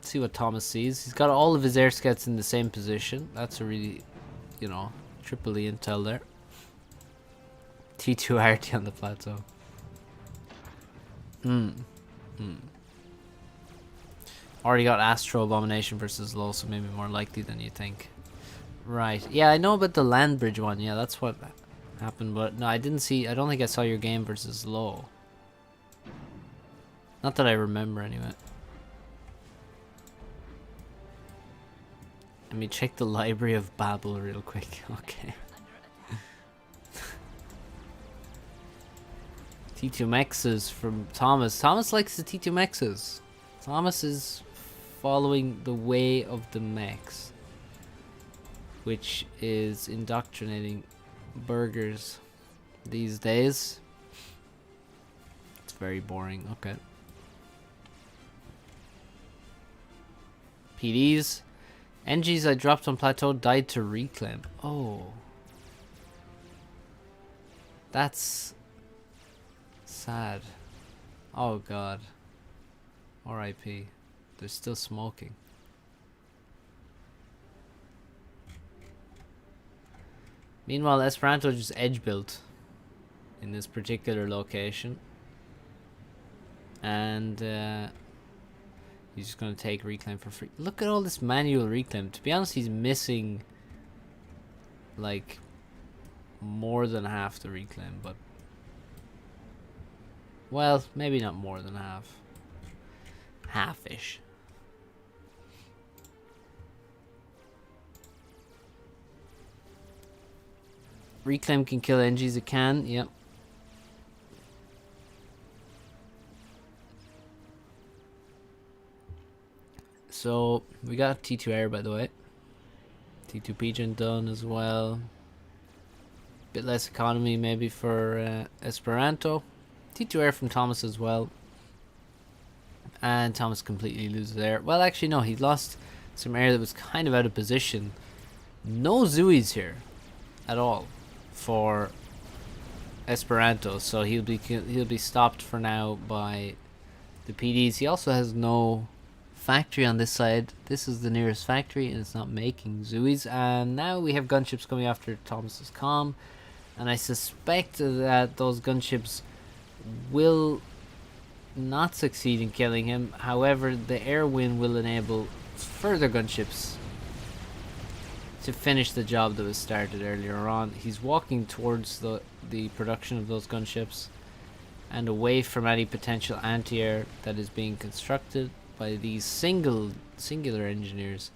See what Thomas sees. He's got all of his air scouts in the same position. That's a really, you know, triple E intel there. T2 RT on the plateau. Already got Astro Abomination versus Low, so maybe more likely than you think. Right. Yeah, I know about the land bridge one. Yeah, that's what happened. But no, I don't think I saw your game versus Low. Not that I remember anyway. Let me check the Library of Babel real quick. Okay. T2 Mexes from Thomas. Thomas likes the T2 Mexes. Thomas is following the way of the mechs, which is indoctrinating burgers these days. It's very boring. Okay. PDs. NGs I dropped on plateau died to reclaim. Oh. That's sad. Oh god. RIP. They're still smoking. Meanwhile, Esperanto just edge built in this particular location. And he's just going to take reclaim for free. Look at all this manual reclaim. To be honest, he's missing like more than half the reclaim, but well, maybe not more than half. Half-ish. Reclaim can kill NGs, it can, yep. So, we got T2 Air, by the way. T2 Pigeon done as well. Bit less economy maybe for Esperanto. T2 Air from Thomas as well. And Thomas completely loses air. Well, actually, no, he lost some air that was kind of out of position. No Zuis here at all for Esperanto, so he'll be stopped for now by the PDs. He also has no factory on this side. This is the nearest factory, and it's not making Zuis. And now we have gunships coming after Thomas's comm, and I suspect that those gunships will not succeed in killing him. However, the air win will enable further gunships to finish the job that was started earlier on. He's walking towards the production of those gunships and away from any potential anti-air that is being constructed by these singular engineers.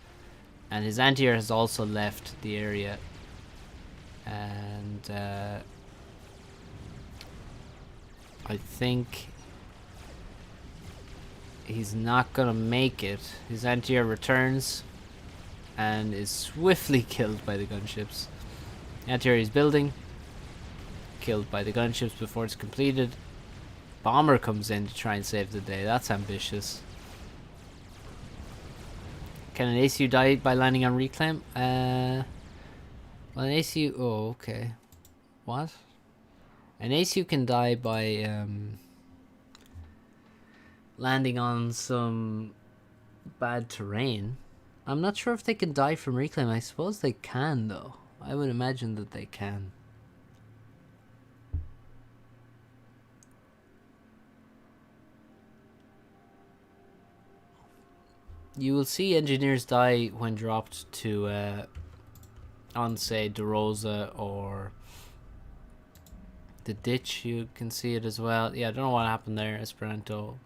And his anti-air has also left the area, and I think he's not gonna make it. His anti-air returns and is swiftly killed by the gunships. Anti-air he's building, killed by the gunships before it's completed. Bomber comes in to try and save the day. That's ambitious. Can an ACU die by landing on reclaim? Well, an ACU... Oh, okay. What? An ACU can die by landing on some bad terrain. I'm not sure if they can die from reclaim. I suppose they can, though. I would imagine that they can. You will see engineers die when dropped to on, say, De Rosa or the ditch. You can see it as well. Yeah, I don't know what happened there, Esperanto.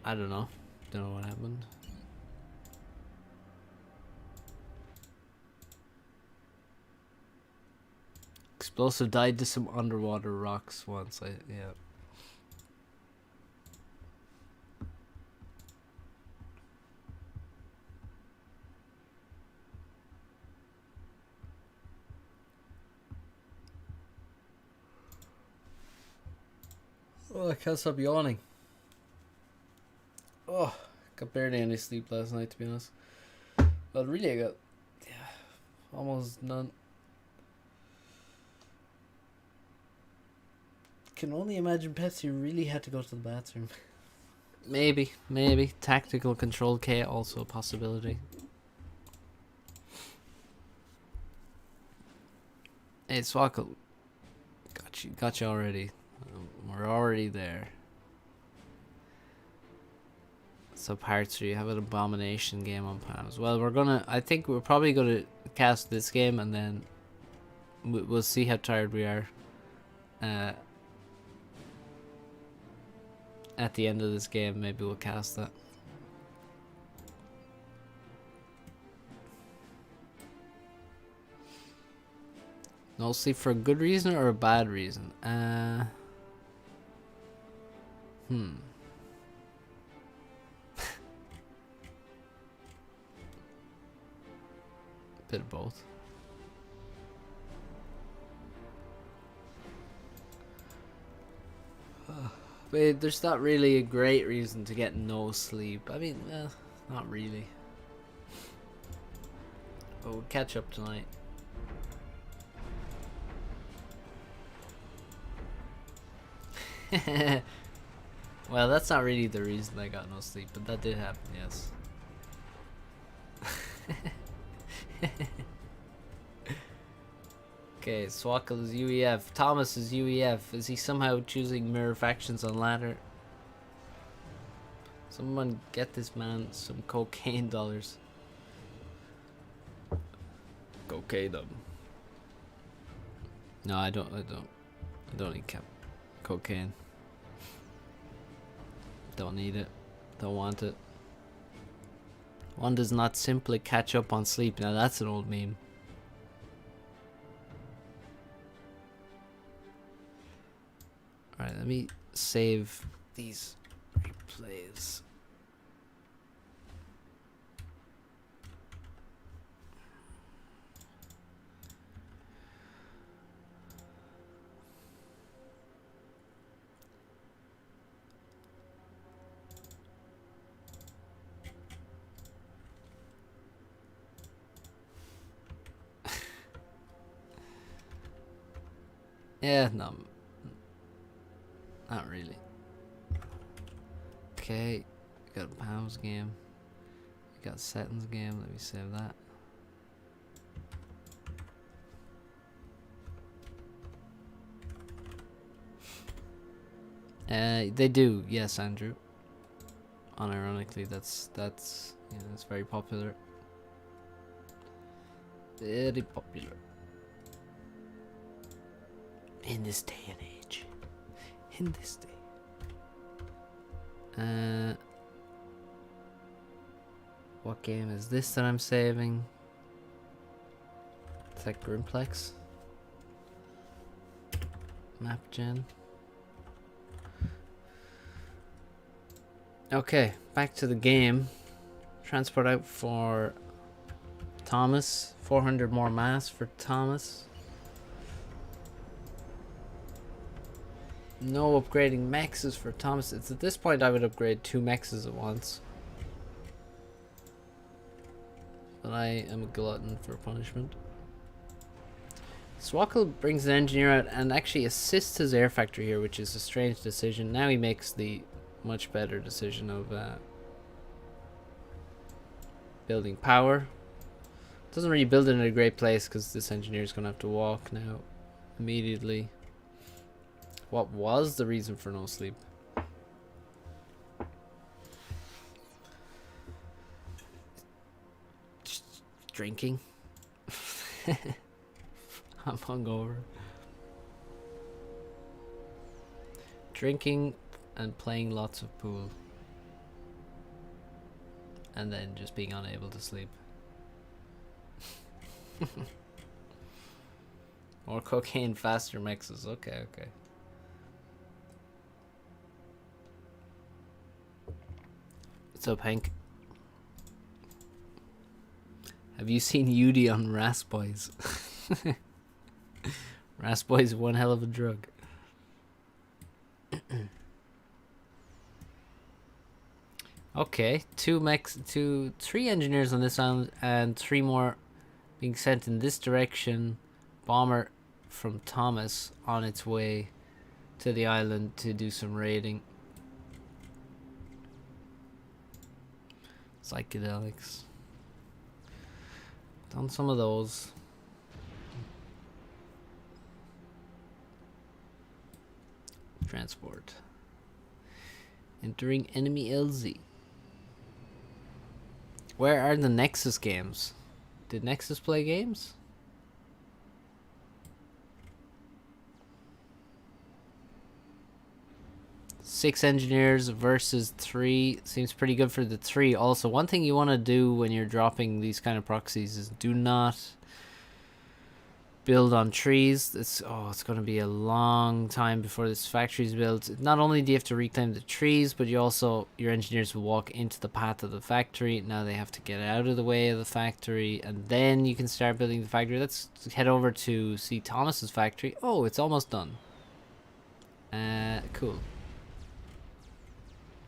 I don't know. Don't know what happened. Explosive died to some underwater rocks once. Yeah. Oh, I can't stop yawning. Oh, got barely any sleep last night, to be honest. Well, really, I got almost none. Can only imagine Pepsi really had to go to the bathroom. Maybe. Tactical control K also a possibility. Hey, Swackle. Got you already. We're already there. So part 3, have an abomination game on Palms. Well, I think we're probably gonna cast this game and then we'll see how tired we are at the end of this game. Maybe we'll cast that. No sleep for a good reason or a bad reason? Bit of both. But there's not really a great reason to get no sleep. I mean, not really. But we'll catch up tonight. Well, that's not really the reason I got no sleep, but that did happen, yes. Okay, Swackle is UEF. Thomas is UEF. Is he somehow choosing mirror factions on ladder? Someone get this man some cocaine dollars. Cocaine them. No, I don't need cocaine. Don't need it. Don't want it. One does not simply catch up on sleep. Now that's an old meme. Alright, let me save these replays. Yeah, no. Not really. Okay, got a Palms game. Got Settings game, let me save that. They do, yes, Andrew. Unironically, that's it's very popular. Very popular. In this day and age. In this day. What game is this that I'm saving? It's like Grimplex. Map gen. Okay, back to the game. Transport out for Thomas. 400 more mass for Thomas. No upgrading mexes for Thomas. It's at this point I would upgrade 2 mexes at once. But I am a glutton for punishment. Swackle brings an engineer out and actually assists his air factory here, which is a strange decision. Now he makes the much better decision of building power. Doesn't really build it in a great place because this engineer is going to have to walk now immediately. What was the reason for no sleep? Just drinking. I'm hungover. Drinking and playing lots of pool. And then just being unable to sleep. More cocaine, faster mixes. Okay, okay. What's up, Hank? Have you seen Yudi on Rasboys? Rasboys is one hell of a drug. Okay, 3 engineers on this island and 3 more being sent in this direction. Bomber from Thomas on its way to the island to do some raiding. Psychedelics. Done some of those. Transport. Entering enemy LZ. Where are the Nexus games? Did Nexus play games? Six engineers versus 3 seems pretty good for the 3. Also, one thing you want to do when you're dropping these kind of proxies is do not build on trees. It's going to be a long time before this factory is built. Not only do you have to reclaim the trees, but your engineers will walk into the path of the factory. Now they have to get out of the way of the factory, and then you can start building the factory. Let's head over to see Thomas's factory. Oh, it's almost done. Cool.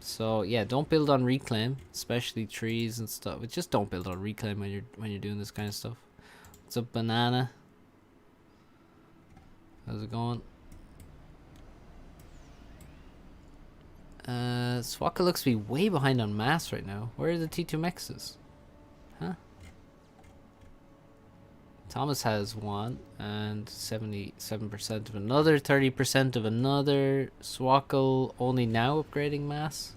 So yeah, don't build on reclaim, especially trees and stuff. But just don't build on reclaim when you're doing this kind of stuff. What's up, Banana? How's it going? Swaka looks to be way behind on mass right now. Where are the T2 mexes? Huh? Thomas has 1 and 77% of another, 30% of another. Swackle only now upgrading mass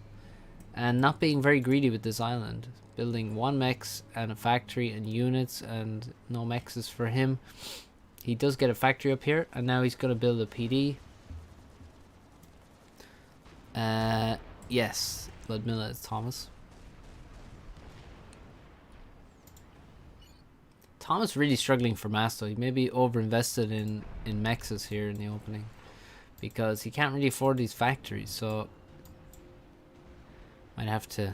and not being very greedy with this island. Building 1 mex and a factory and units, and no mexes for him. He does get a factory up here, and now he's going to build a PD. Yes, Ludmilla is Thomas. Thomas really struggling for mass though. He may be overinvested in mexes here in the opening, because he can't really afford these factories, so might have to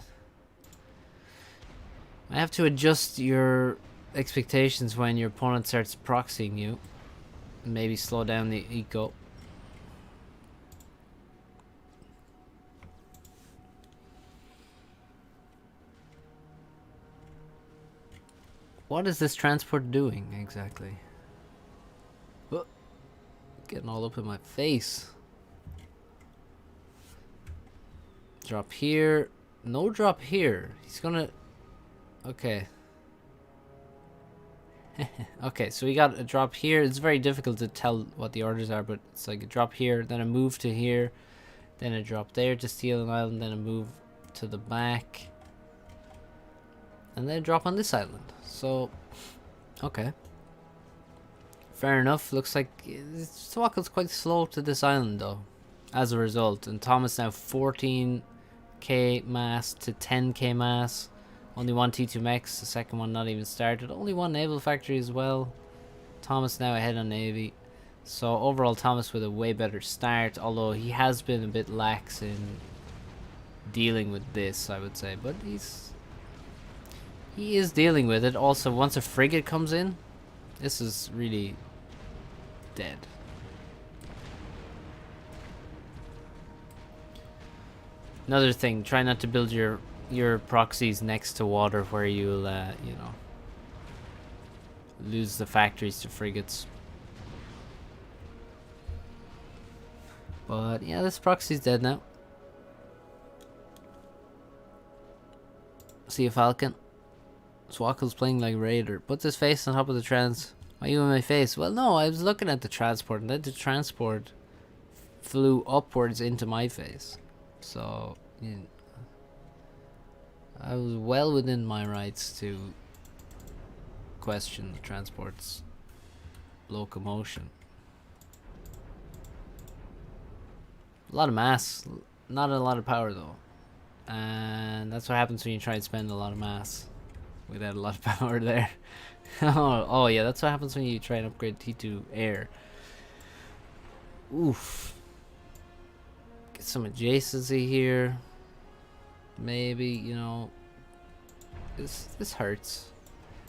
adjust your expectations when your opponent starts proxying you, and maybe slow down the eco. What is this transport doing exactly? Oh, getting all up in my face. Drop here. No drop here. He's gonna... Okay. Okay, so we got a drop here. It's very difficult to tell what the orders are, but it's like a drop here, then a move to here, then a drop there to steal an island, then a move to the back. And then drop on this island. So, okay. Fair enough. Looks like Swackle's quite slow to this island though, as a result. And Thomas now 14k mass to 10k mass. Only one T2 mechs, the second one not even started. Only one naval factory as well. Thomas now ahead on Navy. So overall Thomas with a way better start, although he has been a bit lax in dealing with this, I would say. But he is dealing with it. Also, once a frigate comes in, this is really dead. Another thing, try not to build your proxies next to water where you'll, you know, lose the factories to frigates. But yeah, this proxy's dead now. See a Falcon. Swackle's playing like Raider. Put his face on top of the trans. Why are you in my face? Well, no, I was looking at the transport, and then the transport flew upwards into my face. So, yeah, I was well within my rights to question the transport's locomotion. A lot of mass, not a lot of power though. And that's what happens when you try and spend a lot of mass without a lot of power there. Oh yeah, that's what happens when you try and upgrade T2 air. Oof. Get some adjacency here. Maybe, you know, this hurts.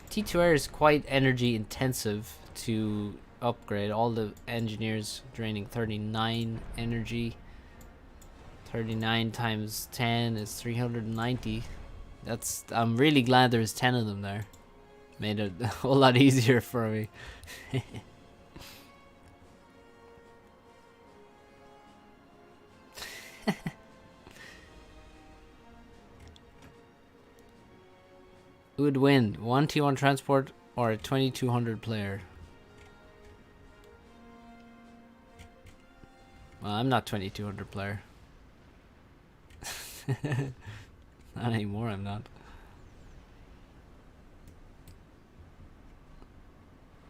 T2 air is quite energy intensive to upgrade. All the engineers draining 39 energy. 39 times 10 is 390. I'm really glad there's 10 of them there. Made it a whole lot easier for me. Who would win? 1 T1 transport or a 2200 player? Well, I'm not 2200 player. Not anymore, I'm not.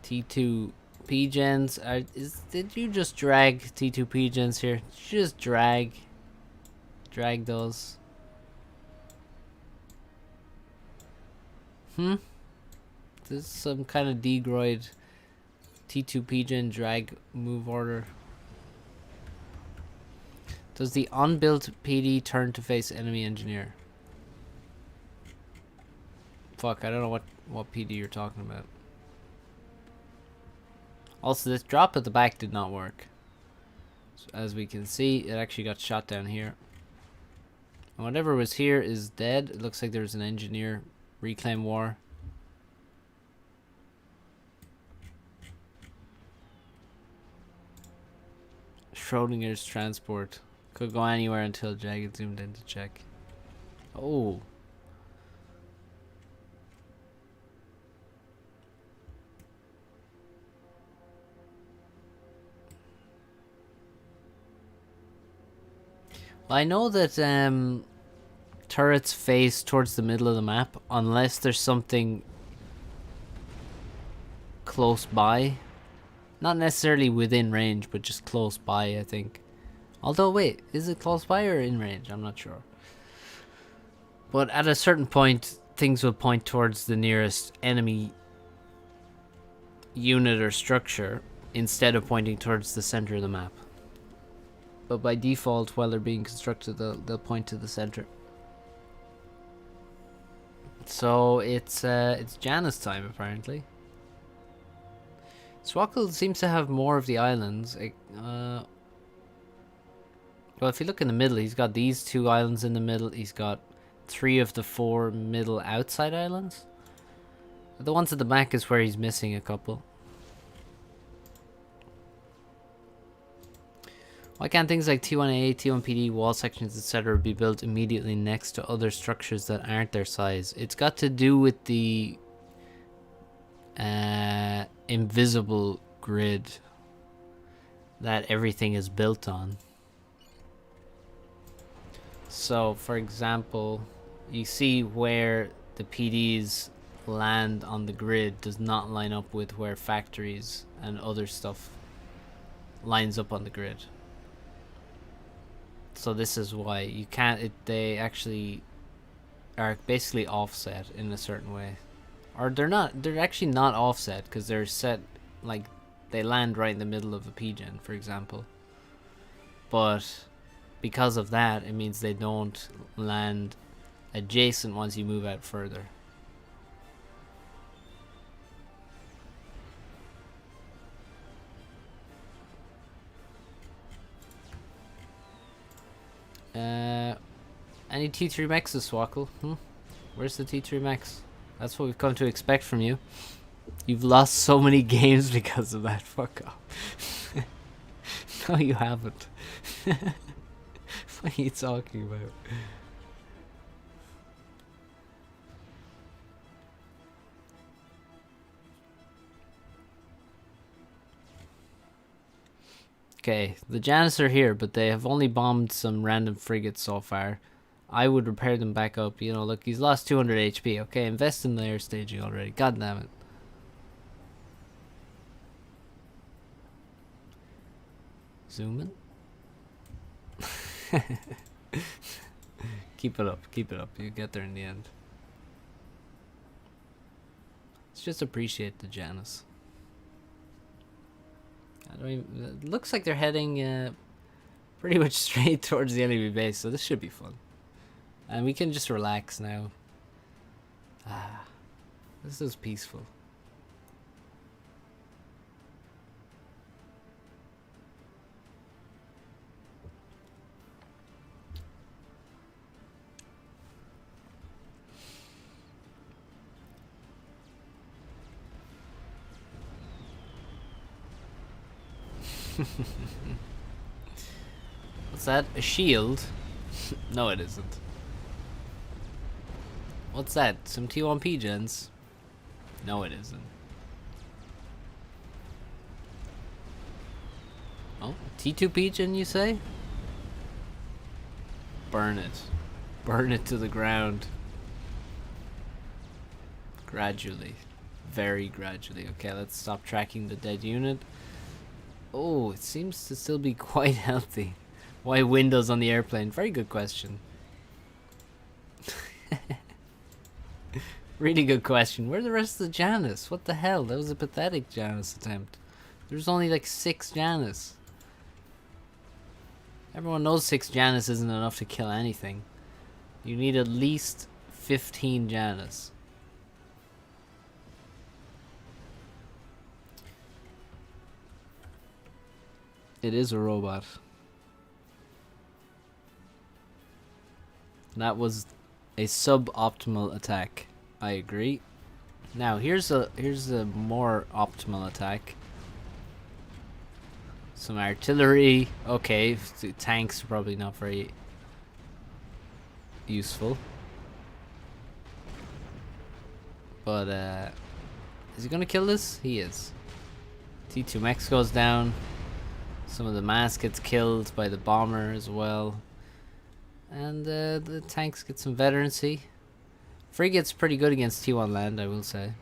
T2 P-gens. Did you just drag T2 P-gens here? Did you just drag those? This is some kind of degroid T2 P-gen drag move order. Does the unbuilt PD turn to face enemy engineer? Fuck, I don't know what PD you're talking about. Also, this drop at the back did not work. So as we can see, it actually got shot down here. And whatever was here is dead. It looks like there's an engineer reclaim war. Schrodinger's transport. Could go anywhere until Jagged zoomed in to check. Oh. Well, I know that turrets face towards the middle of the map unless there's something close by. Not necessarily within range, but just close by, I think. Although, wait, is it close by or in range? I'm not sure. But at a certain point, things will point towards the nearest enemy unit or structure instead of pointing towards the center of the map. But by default, while they're being constructed, they'll point to the center. So it's Janus time, apparently. Swackle seems to have more of the islands. Well, if you look in the middle, he's got these 2 islands in the middle. He's got 3 of the 4 middle outside islands. The ones at the back is where he's missing a couple. Why can't things like T1A, T1PD, wall sections, etc. be built immediately next to other structures that aren't their size? It's got to do with the invisible grid that everything is built on. So, for example, you see where the PDs land on the grid does not line up with where factories and other stuff lines up on the grid. So this is why you can't. They actually are basically offset in a certain way, or they're not. They're actually not offset because they're set like they land right in the middle of a PGen, for example. But because of that, it means they don't land adjacent once you move out further. Any T3 Maxes, Swackle? Where's the T3 Max? That's what we've come to expect from you. You've lost so many games because of that. Fuck off. No, you haven't. What are you talking about? Okay, the Janus are here, but they have only bombed some random frigates so far. I would repair them back up. You know, look, he's lost 200 HP. Okay, invest in the air staging already. God damn it. Zoom in. Keep it up. Keep it up. You get there in the end. Let's just appreciate the Janus. I don't even, it looks like they're heading pretty much straight towards the enemy base, so this should be fun. And we can just relax now. This is peaceful. What's that? A shield? No, it isn't. What's that? Some T1P gens? No, it isn't. Oh, T2P gen, you say? Burn it. Burn it to the ground. Gradually. Very gradually. Okay, let's stop tracking the dead unit. Oh, it seems to still be quite healthy. Why windows on the airplane? Very good question. Really good question. Where's the rest of the Janus? What the hell? That was a pathetic Janus attempt. There's only like 6 Janus. Everyone knows 6 Janus isn't enough to kill anything. You need at least 15 Janus. It is a robot. That was a suboptimal attack. I agree. Now here's a more optimal attack. Some artillery. Okay, tanks are probably not very useful. But is he gonna kill this? He is. T2 Max goes down. Some of the mass gets killed by the bomber as well. And the tanks get some veterancy. Frigate's pretty good against T1 land, I will say.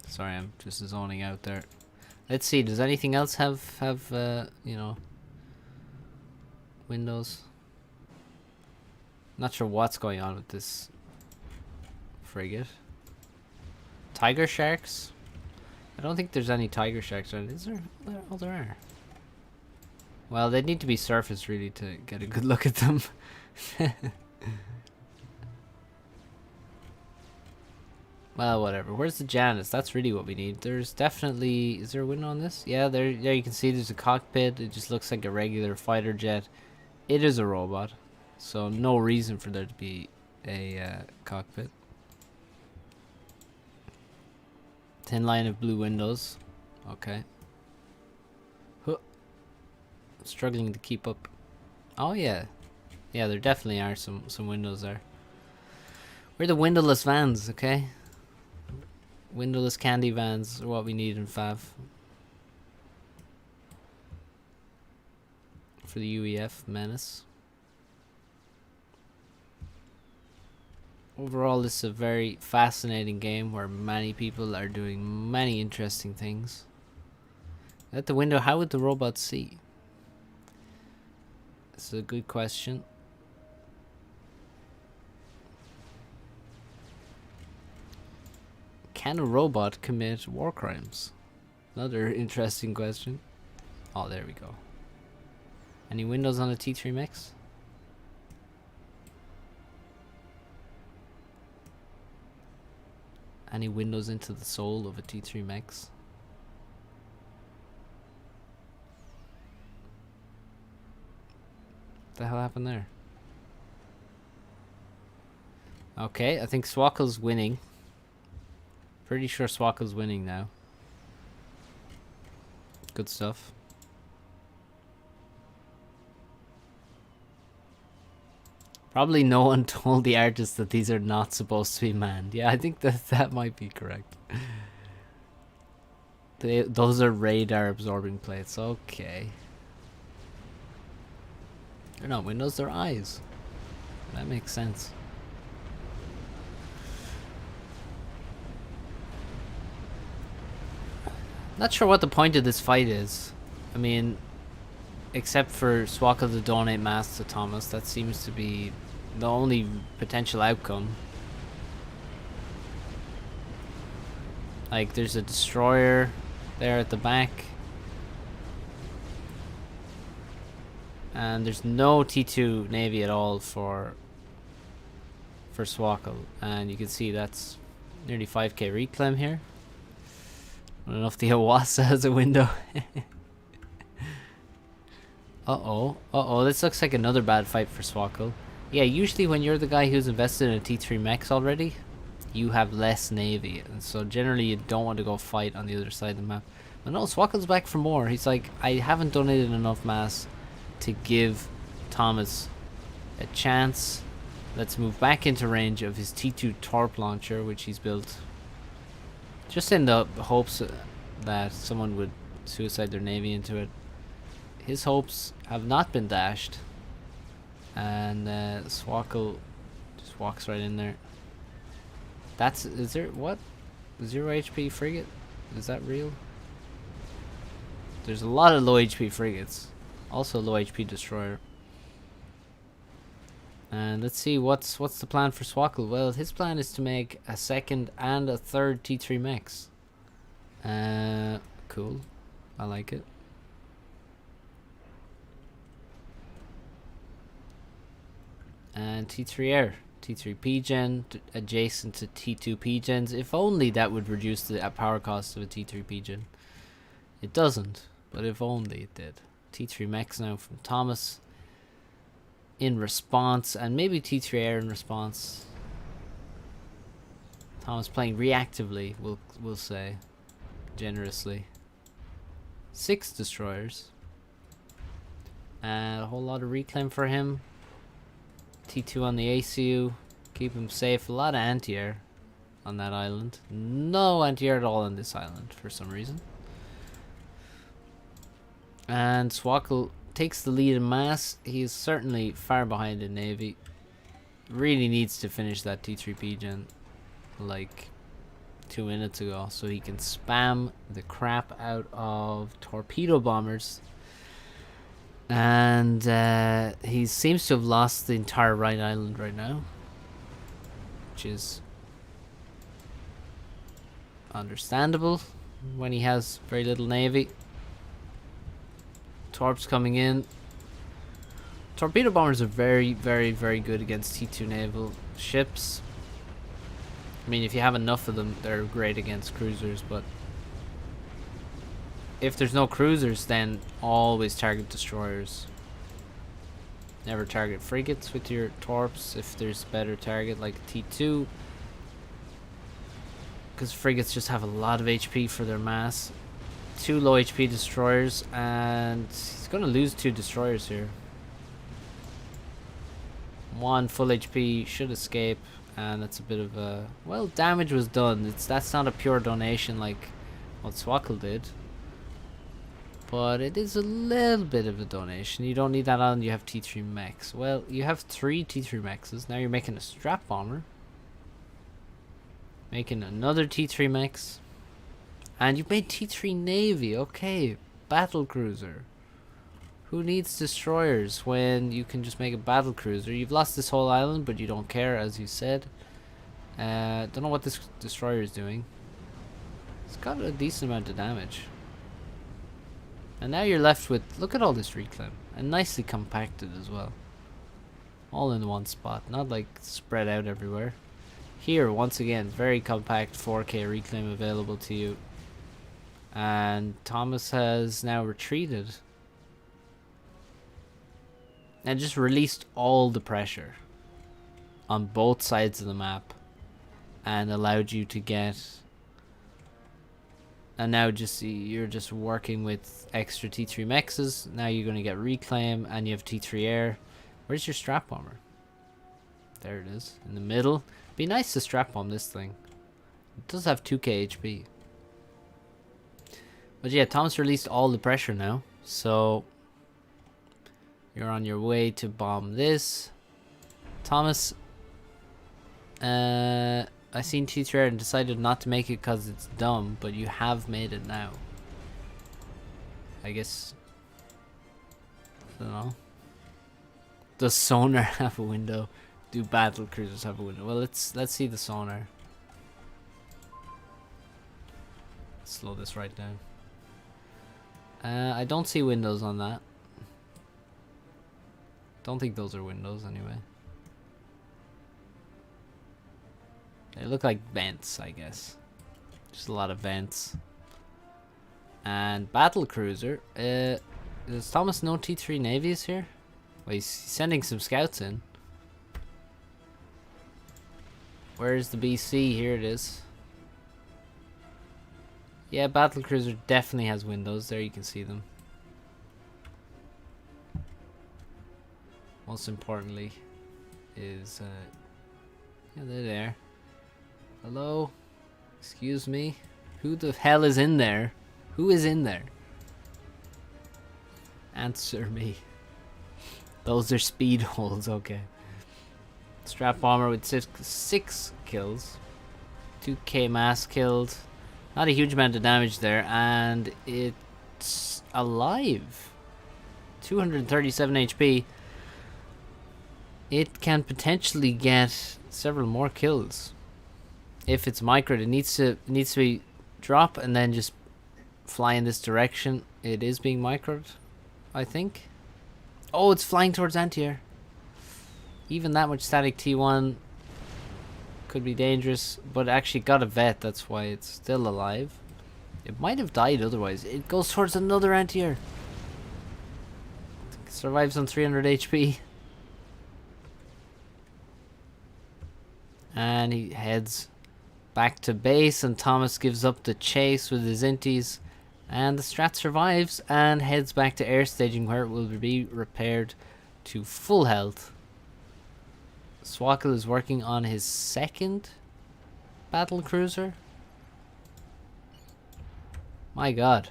Sorry, I'm just zoning out there. Let's see, does anything else have you know, windows? Not sure what's going on with this frigate. Tiger sharks? I don't think there's any tiger sharks around. Is there? Oh, there are. Well, they need to be surfaced really to get a good look at them. Well, whatever. Where's the Janus? That's really what we need. There's definitely... Is there a window on this? Yeah, there you can see there's a cockpit. It just looks like a regular fighter jet. It is a robot. So no reason for there to be a cockpit. Thin line of blue windows. Okay. Huh. Struggling to keep up. Oh yeah. Yeah, there definitely are some windows there. We're the windowless vans, okay? Windowless candy vans are what we need in Fav. For the UEF menace. Overall, this is a very fascinating game where many people are doing many interesting things. At the window, how would the robot see? This is a good question. Can a robot commit war crimes? Another interesting question. Oh, there we go. Any windows on the T3 Mech? Any windows into the soul of a T3 Mech? What the hell happened there? Okay, I think Swackle's winning. Pretty sure Swackle's winning now. Good stuff. Probably no one told the artist that these are not supposed to be manned. Yeah, I think that might be correct. Those are radar absorbing plates. Okay. They're not windows, they're eyes. That makes sense. Not sure what the point of this fight is. I mean, except for Swackle to donate mass to Thomas, that seems to be the only potential outcome. Like, there's a destroyer there at the back. And there's no T2 Navy at all for Swackle. And you can see that's nearly 5k reclaim here. I don't know if the Awasa has a window. Uh-oh, this looks like another bad fight for Swackle. Yeah, usually when you're the guy who's invested in a T3 Mech already, you have less Navy. And so generally you don't want to go fight on the other side of the map. But no, Swackle's back for more. He's like, I haven't donated enough mass to give Thomas a chance. Let's move back into range of his T2 Torp launcher, which he's built. Just in the hopes that someone would suicide their Navy into it. His hopes have not been dashed. And Swackle just walks right in there. Is there, what? 0 HP frigate? Is that real? There's a lot of low HP frigates. Also low HP destroyer. And let's see, what's the plan for Swackle? Well, his plan is to make a second and a third T3 Mechs. Cool. I like it. And T3 Air. T3 P-Gen adjacent to T2 P-Gens. If only that would reduce the power cost of a T3 P-Gen. It doesn't, but if only it did. T3 Mechs now from Thomas. In response, and maybe T3 Air in response. Thomas playing reactively, we'll say, generously. 6 destroyers. And a whole lot of reclaim for him. T2 on the ACU, keep him safe. A lot of anti-air on that island. No anti-air at all on this island for some reason. And Swackle takes the lead in mass. He is certainly far behind in Navy. Really needs to finish that T3 P-Gen like 2 minutes ago so he can spam the crap out of torpedo bombers. And he seems to have lost the entire right island right now, which is understandable when he has very little Navy. Torps coming in. Torpedo bombers are very, very, very good against T2 naval ships. I mean, if you have enough of them, they're great against cruisers, but if there's no cruisers, then always target destroyers. Never target frigates with your torps if there's a better target like T2. Because frigates just have a lot of HP for their mass. 2 low HP destroyers, and he's going to lose 2 destroyers here. 1 full HP should escape, And that's a bit of a... Well, damage was done. That's not a pure donation like what Swackle did. But it is a little bit of a donation. You don't need that on. You have T3 mechs. Well, you have 3 T3 mechs. Now you're making a strap bomber. Making another T3 mechs. And you've made T3 Navy. Okay. Battle cruiser. Who needs destroyers when you can just make a battle cruiser? You've lost this whole island, but you don't care, as you said. Don't know what this destroyer is doing. It's got a decent amount of damage. And now you're left with... Look at all this reclaim. And nicely compacted as well. All in one spot. Not like spread out everywhere. Here, once again, very compact 4K reclaim available to you. And Thomas has now retreated. And just released all the pressure on both sides of the map. And allowed you to get... And now you're just working with extra T3 mexes. Now you're going to get reclaim and you have T3 air. Where's your strap bomber? There it is, in the middle. Be nice to strap bomb this thing. It does have 2k HP. But yeah, Thomas released all the pressure now. So you're on your way to bomb this. Thomas, I seen T3 air and decided not to make it because it's dumb, but you have made it now. I guess. I don't know. Does sonar have a window? Do battle cruisers have a window? Well, let's see the sonar. Slow this right down. I don't see windows on that. Don't think those are windows anyway. They look like vents, I guess. Just a lot of vents. And battle cruiser. Does Thomas know T3 navies here? Well, he's sending some scouts in. Where's the BC? Here it is. Yeah, battle cruiser definitely has windows. There you can see them. Most importantly is yeah, they're there. Hello? Excuse me? Who the hell is in there? Who is in there? Answer me. Those are speed holes, okay. Strap bomber with 6 kills. 2k mass killed. Not a huge amount of damage there. And it's alive. 237 HP. It can potentially get several more kills. If it's microed, it needs to be drop and then just fly in this direction. It is being microed, I think. Oh, it's flying towards anti-air. Even that much static T1 could be dangerous, but actually got a vet, that's why it's still alive. It might have died otherwise. It goes towards another anti-air. Survives on 300 HP. And he heads back to base, and Thomas gives up the chase with his inties. And the strat survives and heads back to air staging, where it will be repaired to full health. Swackle is working on his second battle cruiser. My god.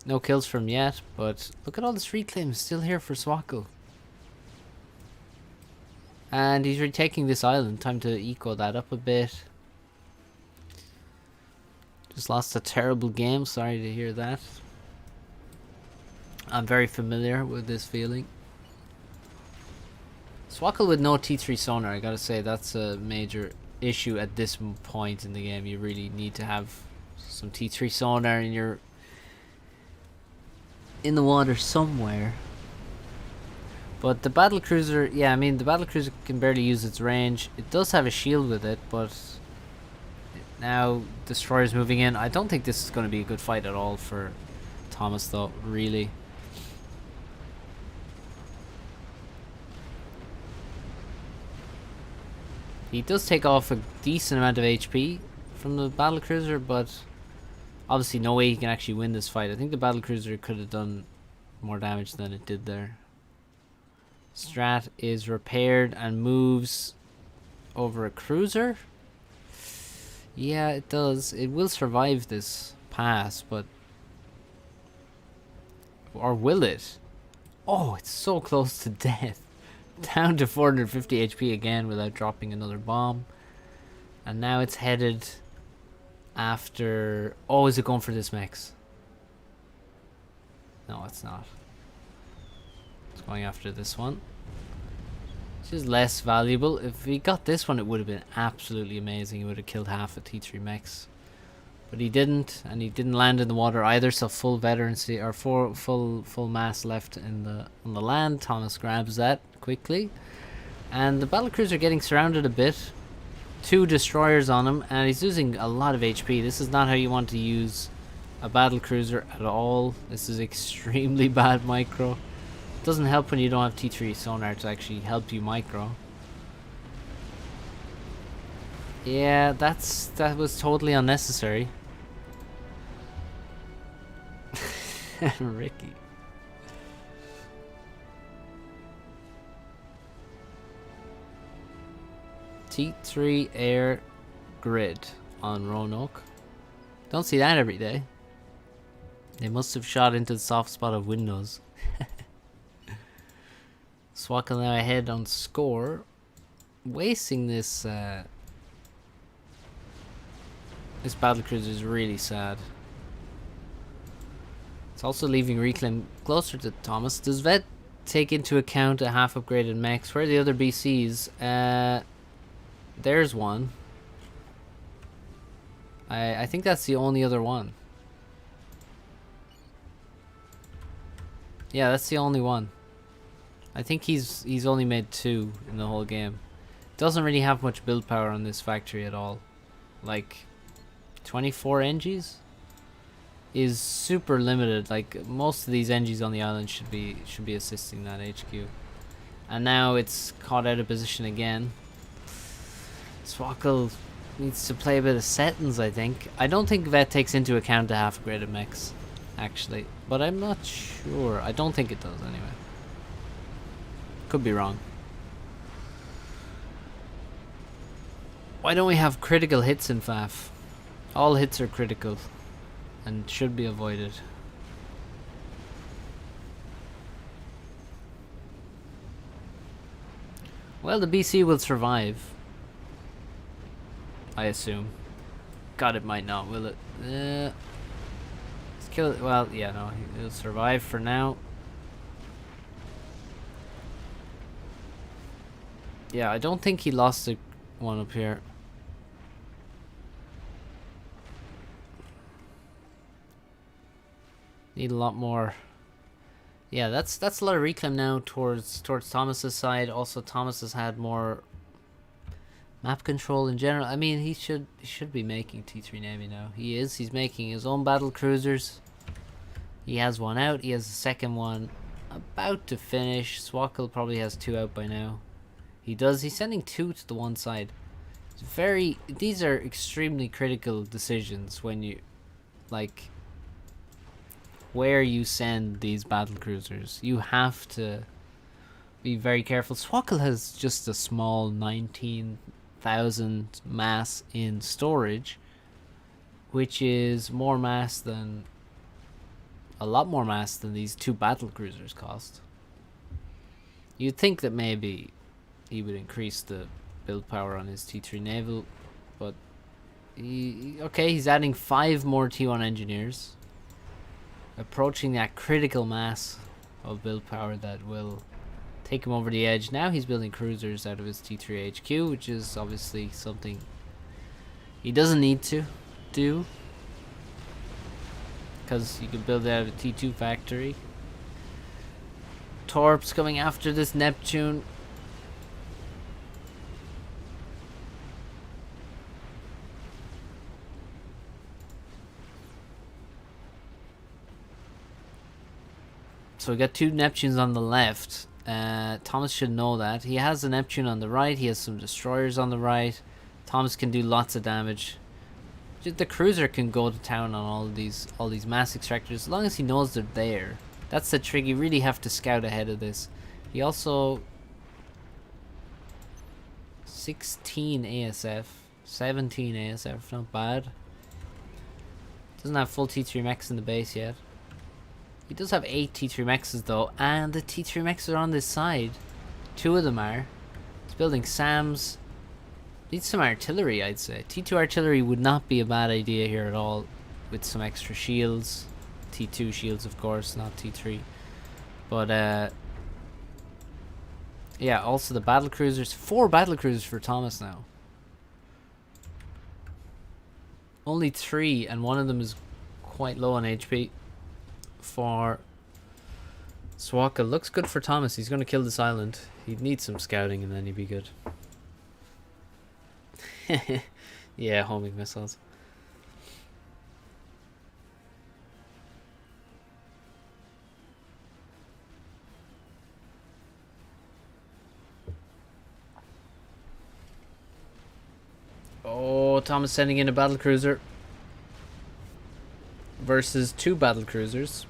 No kills from yet, but look at all this reclaim still here for Swackle. And he's retaking this island. Time to eco that up a bit. Just lost a terrible game. Sorry to hear that. I'm very familiar with this feeling. Swackle with no T3 sonar, I gotta say, that's a major issue at this point in the game. You really need to have some T3 sonar in the water somewhere. But the battle cruiser, yeah, I mean, the battle cruiser can barely use its range. It does have a shield with it, but now destroyers moving in. I don't think this is going to be a good fight at all for Thomas, though, really. He does take off a decent amount of HP from the battle cruiser, but obviously no way he can actually win this fight. I think the battle cruiser could have done more damage than it did there. Strat is repaired and moves over a cruiser. Yeah, it does. It will survive this pass, but... Or will it? Oh, it's so close to death. Down to 450 HP again without dropping another bomb. And now it's headed after... Oh, is it going for this mechs? No, it's not. It's going after this one. Which is less valuable. If he got this one, it would have been absolutely amazing. He would have killed half of T3 mechs. But he didn't, and he didn't land in the water either, so full veterancy, or full mass left in on the land. Thomas grabs that quickly. And the battlecruiser getting surrounded a bit. 2 destroyers on him, and he's losing a lot of HP. This is not how you want to use a battlecruiser at all. This is extremely bad micro. Doesn't help when you don't have T3 sonar to actually help you micro. Yeah, that was totally unnecessary. Ricky. T3 air grid on Roanoke. Don't see that every day. They must have shot into the soft spot of Windows. Swakal now ahead on score. Wasting this this battlecruiser is really sad. It's also leaving Reclaim closer to Thomas. Does Vet take into account a half upgraded mechs? Where are the other BCs? There's one. I think that's the only other one. Yeah, that's the only one. I think he's only made 2 in the whole game. Doesn't really have much build power on this factory at all. Like 24 NGs is super limited. Like most of these NGs on the island should be assisting that HQ. And now it's caught out of position again. Swakal needs to play a bit of settings, I think. I don't think Vet takes into account the half upgraded mechs, actually. But I'm not sure. I don't think it does anyway. Could be wrong. Why don't we have critical hits in FAF? All hits are critical and should be avoided. Well, the BC will survive, I assume. God, it might not, will it? Let's kill it. Well, yeah, no, he'll survive for now. Yeah, I don't think he lost the one up here. Need a lot more. Yeah, that's a lot of reclaim now towards Thomas's side. Also, Thomas has had more map control in general. I mean, he should be making T3 Navy now. He is. He's making his own battle cruisers. He has one out. He has a second one about to finish. Swakal probably has 2 out by now. He does. He's sending 2 to the one side. It's very. These are extremely critical decisions when you, like, where you send these battle cruisers. You have to be very careful. Swakal has just a small 19,000 mass in storage, which is more mass than a lot more mass than these 2 battle cruisers cost. You'd think that maybe he would increase the build power on his T3 naval, but he's adding 5 more T1 engineers, approaching that critical mass of build power that will take him over the edge. Now he's building cruisers out of his T3 HQ, which is obviously something he doesn't need to do, because you can build it out of a T2 factory. Torps coming after this Neptune. So we got 2 Neptunes on the left. Thomas should know that. He has a Neptune on the right. He has some destroyers on the right. Thomas can do lots of damage. The cruiser can go to town on all these mass extractors as long as he knows they're there. That's the trick. You really have to scout ahead of this. He also 16 ASF, 17 ASF, not bad. Doesn't have full T3 mechs in the base yet. He does have 8 T3 mechs though, and the T3 mechs are on this side. 2 of them are. He's building SAMs. Needs some artillery, I'd say. T2 artillery would not be a bad idea here at all, with some extra shields. T2 shields, of course, not T3. But yeah, also the battle cruisers. 4 battle cruisers for Thomas now. Only 3, and one of them is quite low on HP. For Swaka, looks good for Thomas. He's going to kill this island. He'd need some scouting and then he'd be good. Yeah, homing missiles. Oh, Thomas sending in a battle cruiser versus 2 battle cruisers.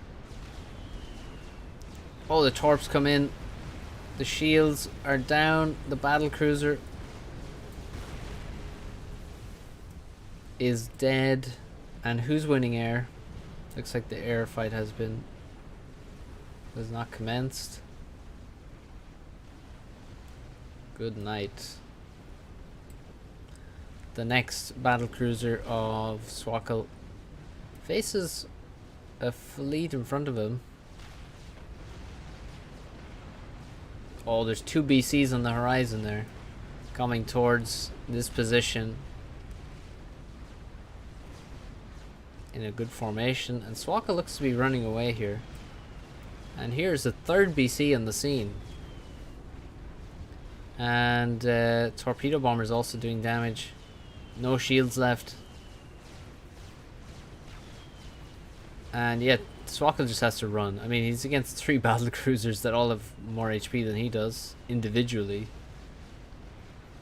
Oh, the torps come in. The shields are down. The battle cruiser is dead. And who's winning air? Looks like the air fight has not commenced. Good night. The next battle cruiser of Swakal faces a fleet in front of him. Oh, there's 2 BCs on the horizon there, coming towards this position in a good formation, and Swaka looks to be running away here. And here's the 3rd BC on the scene, and torpedo bombers also doing damage. No shields left, and yet Swaka just has to run. I mean, he's against 3 battle cruisers that all have more HP than he does individually,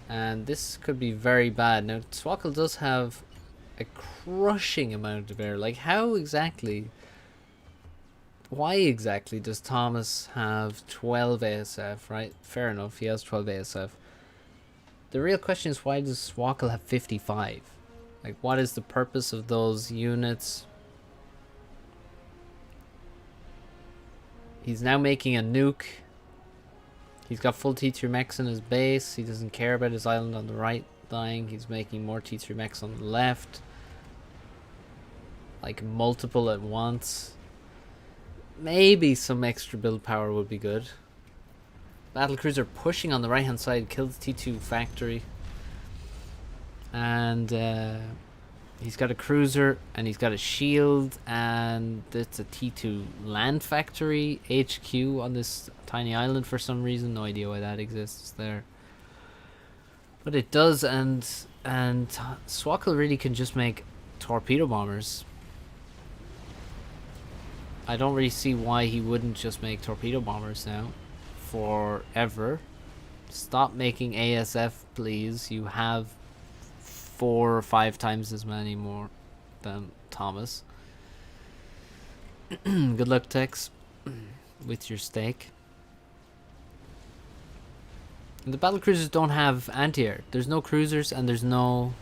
and this could be very bad. Now Swaka does have a crushing amount of air. Like, how exactly, why exactly does Thomas have 12 ASF, right? Fair enough, he has 12 ASF. The real question is, why does Swakal have 55? Like, what is the purpose of those units? He's now making a nuke. He's got full T3 mechs in his base. He doesn't care about his island on the right dying. He's making more T3 mechs on the left. Like, multiple at once. Maybe some extra build power would be good. Battlecruiser pushing on the right hand side kills T2 factory. And he's got a cruiser and he's got a shield, and it's a T2 land factory HQ on this tiny island for some reason. No idea why that exists there, but it does. And Swakal really can just make torpedo bombers. I don't really see why he wouldn't just make torpedo bombers now forever. Stop making ASF, please. You have 4 or 5 times as many more than Thomas. Good luck, Tex, with your steak. And the battle cruisers don't have anti-air. There's no cruisers and there's no...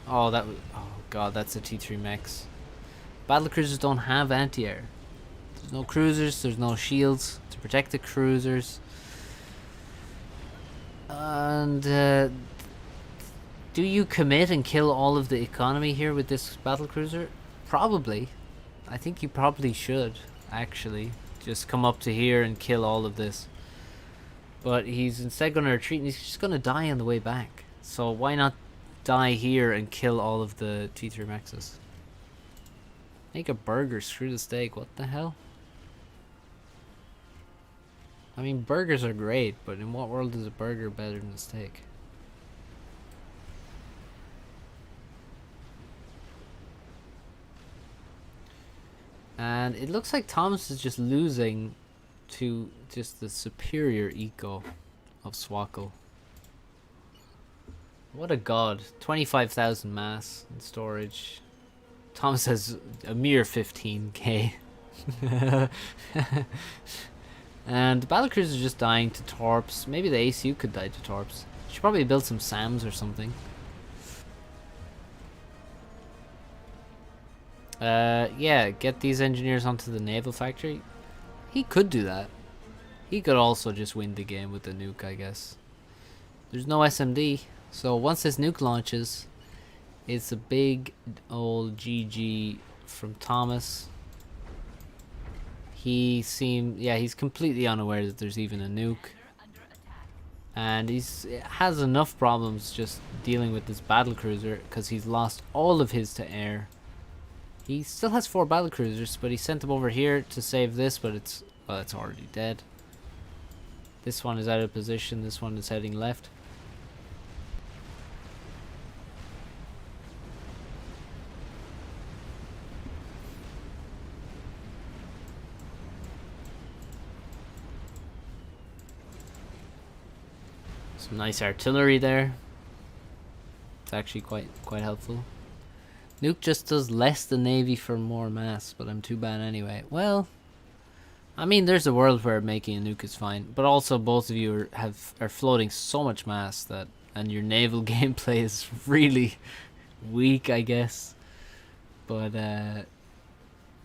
Oh, oh god, that's a T3 mechs. Battle cruisers don't have anti-air. There's no cruisers, there's no shields to protect the cruisers. And do you commit and kill all of the economy here with this battle cruiser? Probably. I think you probably should, actually. Just come up to here and kill all of this. But he's instead going to retreat, and he's just going to die on the way back. So why not die here and kill all of the T3 mexes? Make a burger, screw the steak, what the hell? I mean, burgers are great, but in what world is a burger better than a steak? And it looks like Thomas is just losing to just the superior eco of Swakal. What a god. 25,000 mass in storage. Thomas has a mere 15k. And the battlecruisers are just dying to torps. Maybe the ACU could die to torps. Should probably build some SAMs or something. Yeah, get these engineers onto the naval factory. He could do that. He could also just win the game with the nuke, I guess. There's no SMD, so once this nuke launches, it's a big old GG from Thomas. He's completely unaware that there's even a nuke. And has enough problems just dealing with this battlecruiser because he's lost all of his to air. He still has 4 battlecruisers, but he sent them over here to save this, but it's already dead. This one is out of position, this one is heading left. Some nice artillery there. It's actually quite helpful. Nuke just does less than Navy for more mass, but I'm too bad anyway. Well, I mean, there's a world where making a nuke is fine, but also both of you are floating so much mass that, and your naval gameplay is really weak, I guess. But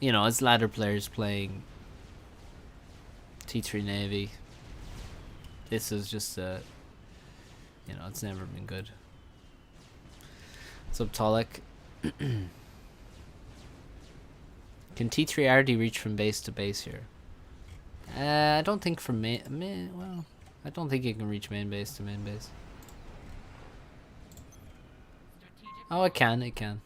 you know, as ladder players playing T3 Navy, this is just you know, it's never been good. What's up, Tolek? Can T3RD reach from base to base here? I don't think from well, I don't think it can reach main base to main base. Oh, it can.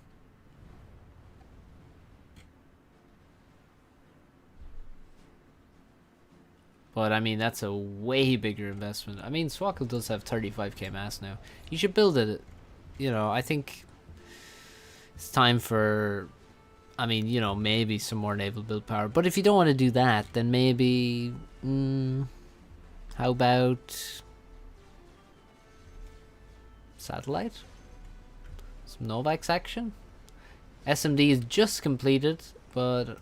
But I mean, that's a way bigger investment. I mean, Swackle does have 35k mass now. You should build it. You know, I think it's time for, I mean, you know, maybe some more naval build power. But if you don't want to do that, then maybe, how about satellite? Some Novax action? SMD is just completed, but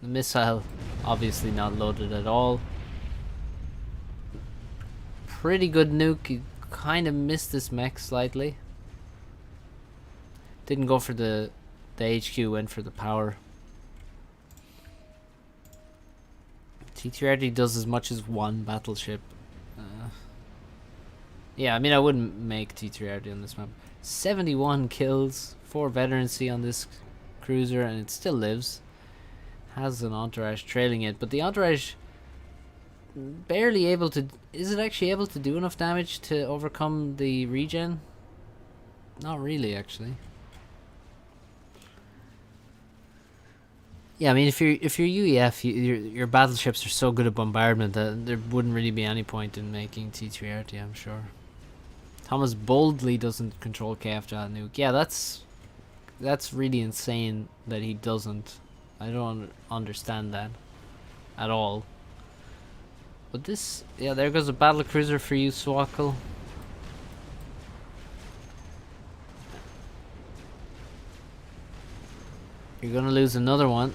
the missile obviously not loaded at all. Pretty good nuke. You kind of missed this mech slightly. Didn't go for the HQ, went for the power. T3RD does as much as one battleship. Yeah, I mean, I wouldn't make T3RD on this map. 71 kills, 4 veterancy on this cruiser, and it still lives. Has an entourage trailing it, but the entourage barely able to. Is it actually able to do enough damage to overcome the regen? Not really, actually. Yeah, I mean, if you're UEF, your battleships are so good at bombardment that there wouldn't really be any point in making T3RT, I'm sure. Thomas boldly doesn't control K after that nuke. Yeah, that's really insane that he doesn't. I don't understand that at all. But this, yeah, there goes a battle cruiser for you, Swackle. You're gonna lose another one.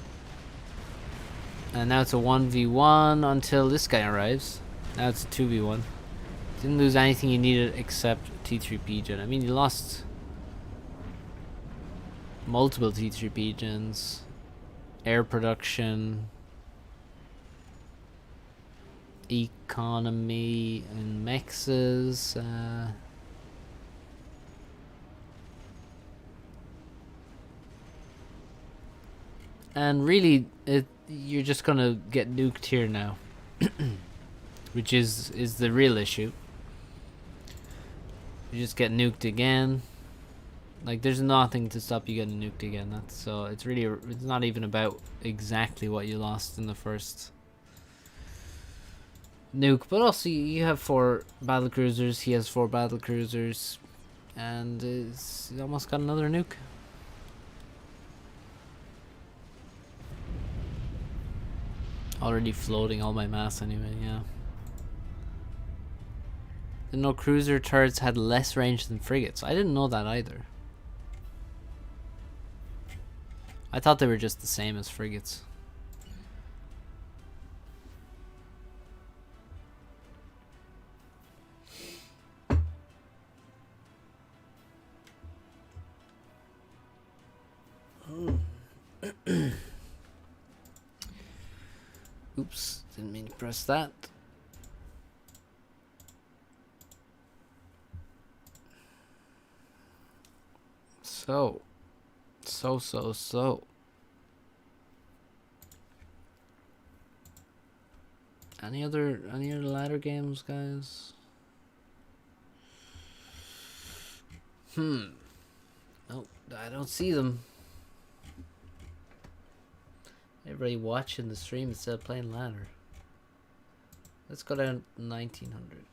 And now it's a 1v1 until this guy arrives. Now it's a 2v1. Didn't lose anything you needed except T3P gen. I mean, you lost multiple T3P gens, air production, economy, and mexes. And really, you're just gonna get nuked here now, which is the real issue. You just get nuked again. Like, there's nothing to stop you getting nuked again. So it's really, it's not even about exactly what you lost in the first nuke. But also, you have 4 battle cruisers. He has 4 battle cruisers, and he's almost got another nuke. Already floating all my mass anyway, yeah. Didn't know cruiser turrets had less range than frigates. I didn't know that either. I thought they were just the same as frigates. Oops, didn't mean to press that. So. Any other ladder games, guys? Nope, I don't see them. Everybody watching the stream instead of playing ladder. Let's go down 1900.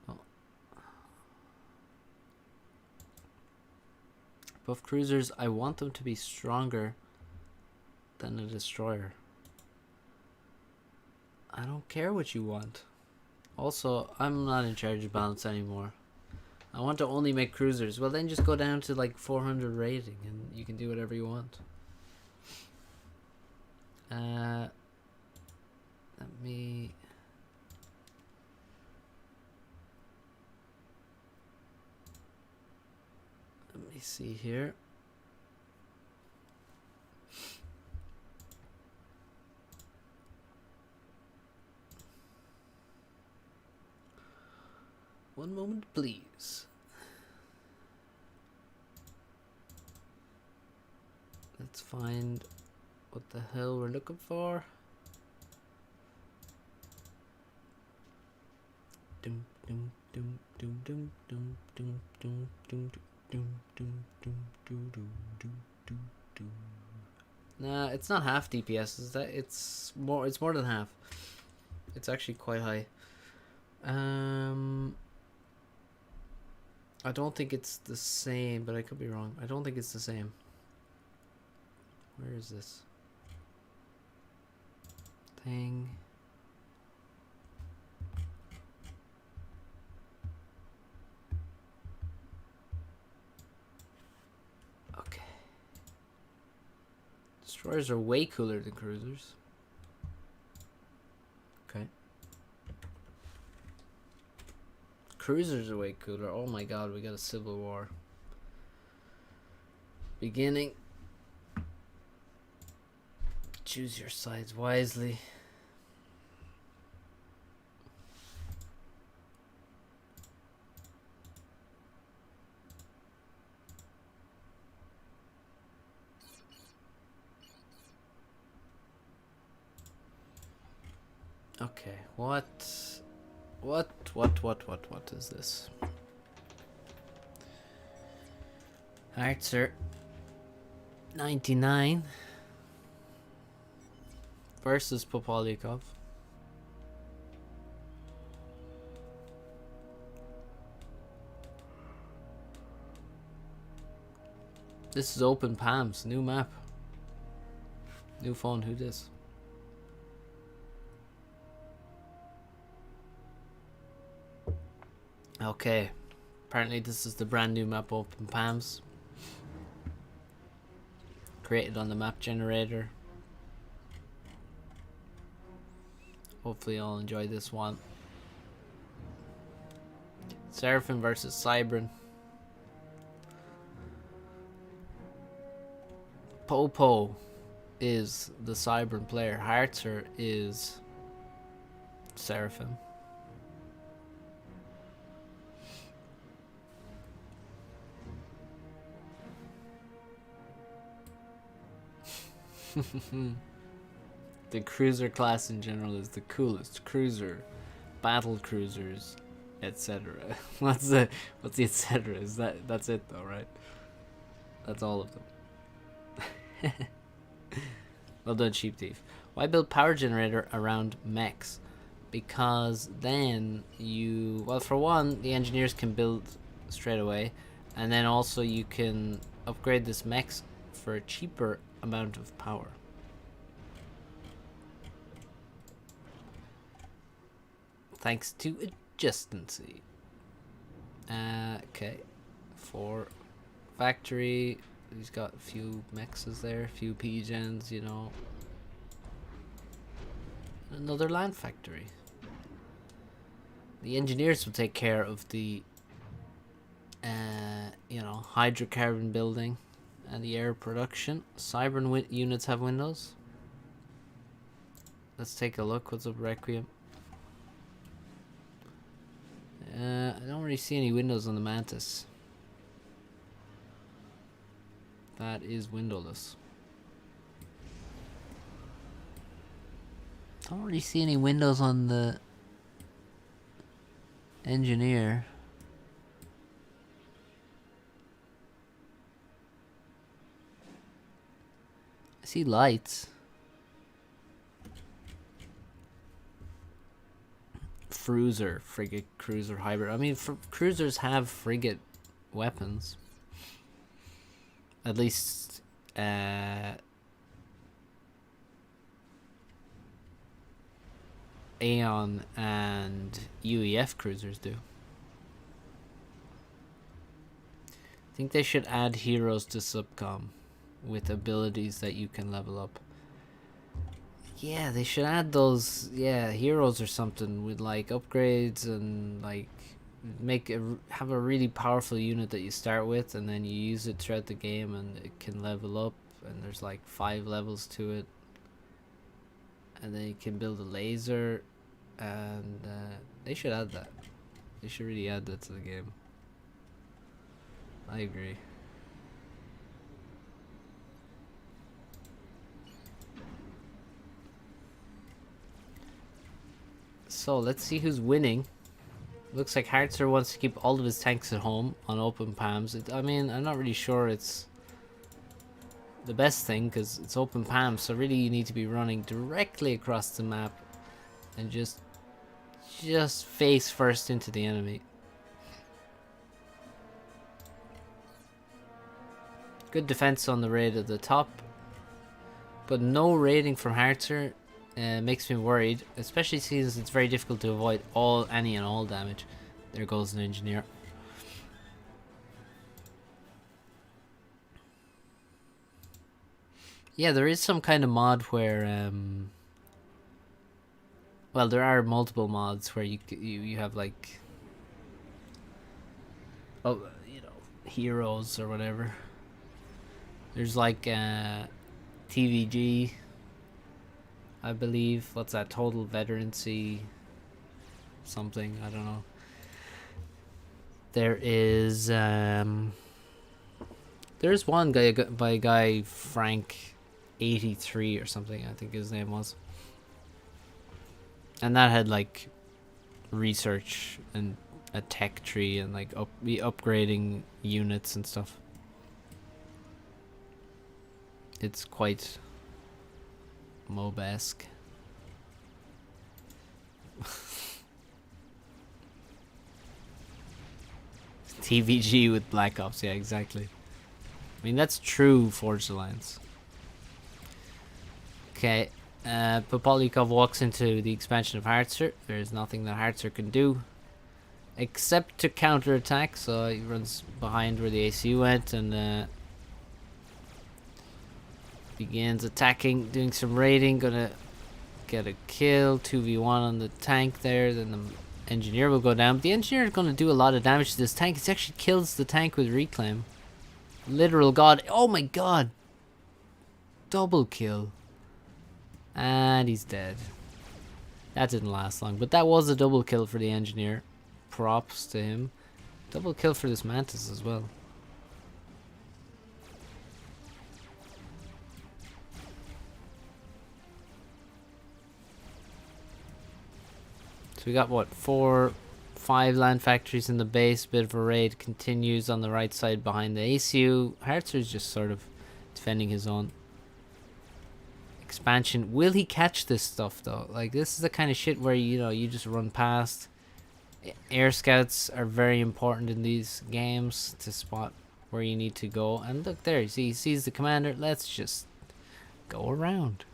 Oh. Buff cruisers, I want them to be stronger than a destroyer. I don't care what you want. Also, I'm not in charge of balance anymore. I want to only make cruisers. Well, then just go down to like 400 rating and you can do whatever you want. Let me see here. One moment, please. Let's find what the hell we're looking for. Dum dum dum dum dum dum dum dum dum dum dum dum dum dum. Nah, it's not half DPS. Is that? It's more. It's more than half. It's actually quite high. I don't think it's the same, but I could be wrong. I don't think it's the same. Where is this thing? Okay. Destroyers are way cooler than cruisers. Okay. Cruisers are way cooler. Oh my god, we got a civil war. Beginning. Choose your sides wisely. Okay, what is this? Heartser 99 versus Popolikov. This is Open Palms, new map. New phone, who this? Okay, apparently this is the brand new map, Open Palms. Created on the map generator. Hopefully I'll enjoy this one. Seraphim versus Cybran. Popo is the Cybran player. Heartser is Seraphim. The cruiser class in general is the coolest. Cruiser, battle cruisers, etc. What's the etc? Is that's it though, right? That's all of them. Well done, Sheep Thief. Why build power generator around mechs? Because then you, well, for one, the engineers can build straight away, and then also you can upgrade this mechs for a cheaper amount of power. Thanks to adjacency. Okay. For factory, he's got a few mexes there, a few PGens, you know. Another land factory. The engineers will take care of the, you know, hydrocarbon building and the air production. Cybern units have windows. Let's take a look. What's up, Requiem? I don't really see any windows on the Mantis. That is windowless. Don't really see any windows on the Engineer. I see lights. Cruiser, frigate, cruiser, hybrid. I mean, cruisers have frigate weapons. At least, Aeon and UEF cruisers do. I think they should add heroes to Subcom with abilities that you can level up. Yeah, they should add those, heroes or something with like upgrades and like have a really powerful unit that you start with, and then you use it throughout the game and it can level up, and there's like 5 levels to it, and then you can build a laser, and they should add that. They should really add that to the game. I agree. So let's see who's winning. Looks like Harzer wants to keep all of his tanks at home on open palms. I mean, I'm not really sure it's the best thing because it's open palms, so really you need to be running directly across the map and just face first into the enemy. Good defense on the raid at the top, but no raiding from Harzer. Makes me worried, especially since it's very difficult to avoid any and all damage. There goes an engineer. Yeah, there is some kind of mod where, well, there are multiple mods where you have like, heroes or whatever. There's like TVG. I believe. What's that? Total veterancy something. I don't know. There is there's one guy by a guy Frank 83 or something, I think his name was. And that had like research and a tech tree and like upgrading units and stuff. It's quite MOBA-esque. TVG with Black Ops, yeah, exactly. I mean, that's true Forged Alliance. Okay, Popolikov walks into the expansion of Harzer. There's nothing that Harzer can do except to counterattack, so he runs behind where the ACU went and begins attacking, doing some raiding, gonna get a kill, 2v1 on the tank there, then the engineer will go down. But the engineer is gonna do a lot of damage to this tank. It actually kills the tank with reclaim. Literal god. Oh my god. Double kill. And he's dead. That didn't last long, but that was a double kill for the engineer. Props to him. Double kill for this Mantis as well. We got what, 4, 5 land factories in the base. Bit of a raid continues on the right side behind the ACU. Harzer's just sort of defending his own expansion. Will he catch this stuff though? Like, this is the kind of shit where you just run past. Air scouts are very important in these games to spot where you need to go. And look there, you see, he sees the commander. Let's just go around.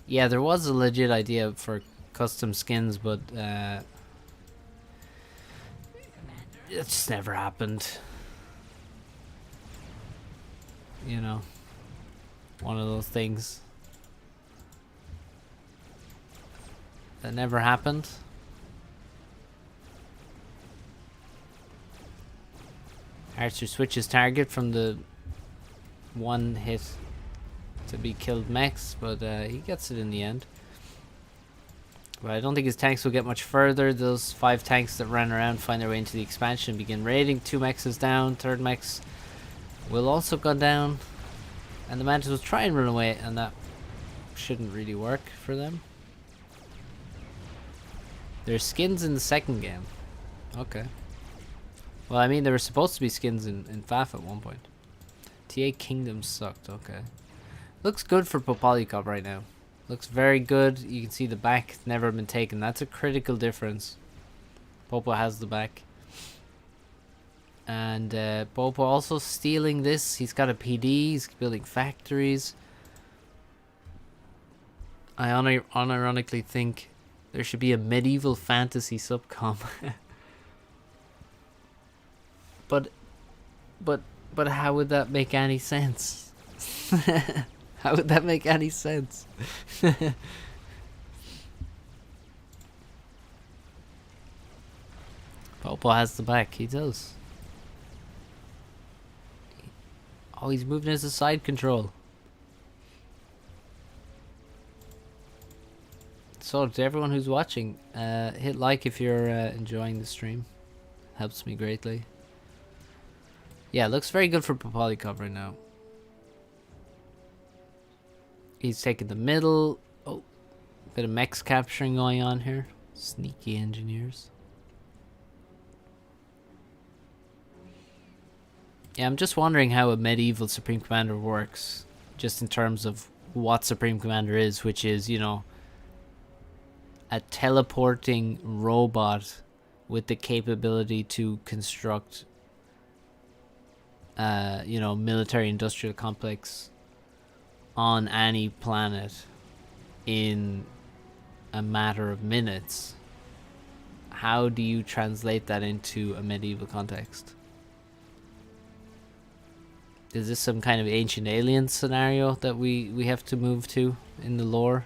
Yeah, there was a legit idea for custom skins, but it just never happened. You know, one of those things that never happened. Archer switches target from the one hit to be killed mechs, but he gets it in the end. But I don't think his tanks will get much further. Those 5 tanks that ran around find their way into the expansion, begin raiding. 2 mechs is down. 3rd mechs will also go down. And the Mantis will try and run away, and that shouldn't really work for them. There's skins in the 2nd game. Okay. Well, I mean, there were supposed to be skins in FAF at one point. TA Kingdom sucked. Okay. Looks good for Popolikov right now. Looks very good. You can see the back never been taken. That's a critical difference. Popo has the back. And Popo also stealing this. He's got a PD. He's building factories. I unironically think there should be a medieval fantasy subcom. But how would that make any sense? How would that make any sense? Popo has the back. He does. Oh, he's moving as a side control. So, to everyone who's watching, hit like if you're enjoying the stream. Helps me greatly. Yeah, looks very good for Popolikov right now. He's taking the middle. Oh, bit of mechs capturing going on here. Sneaky engineers. Yeah, I'm just wondering how a medieval Supreme Commander works. Just in terms of what Supreme Commander is, which is, you know, a teleporting robot with the capability to construct, you know, military industrial complex on any planet in a matter of minutes. How do you translate that into a medieval context? Is this some kind of ancient alien scenario that we have to move to in the lore?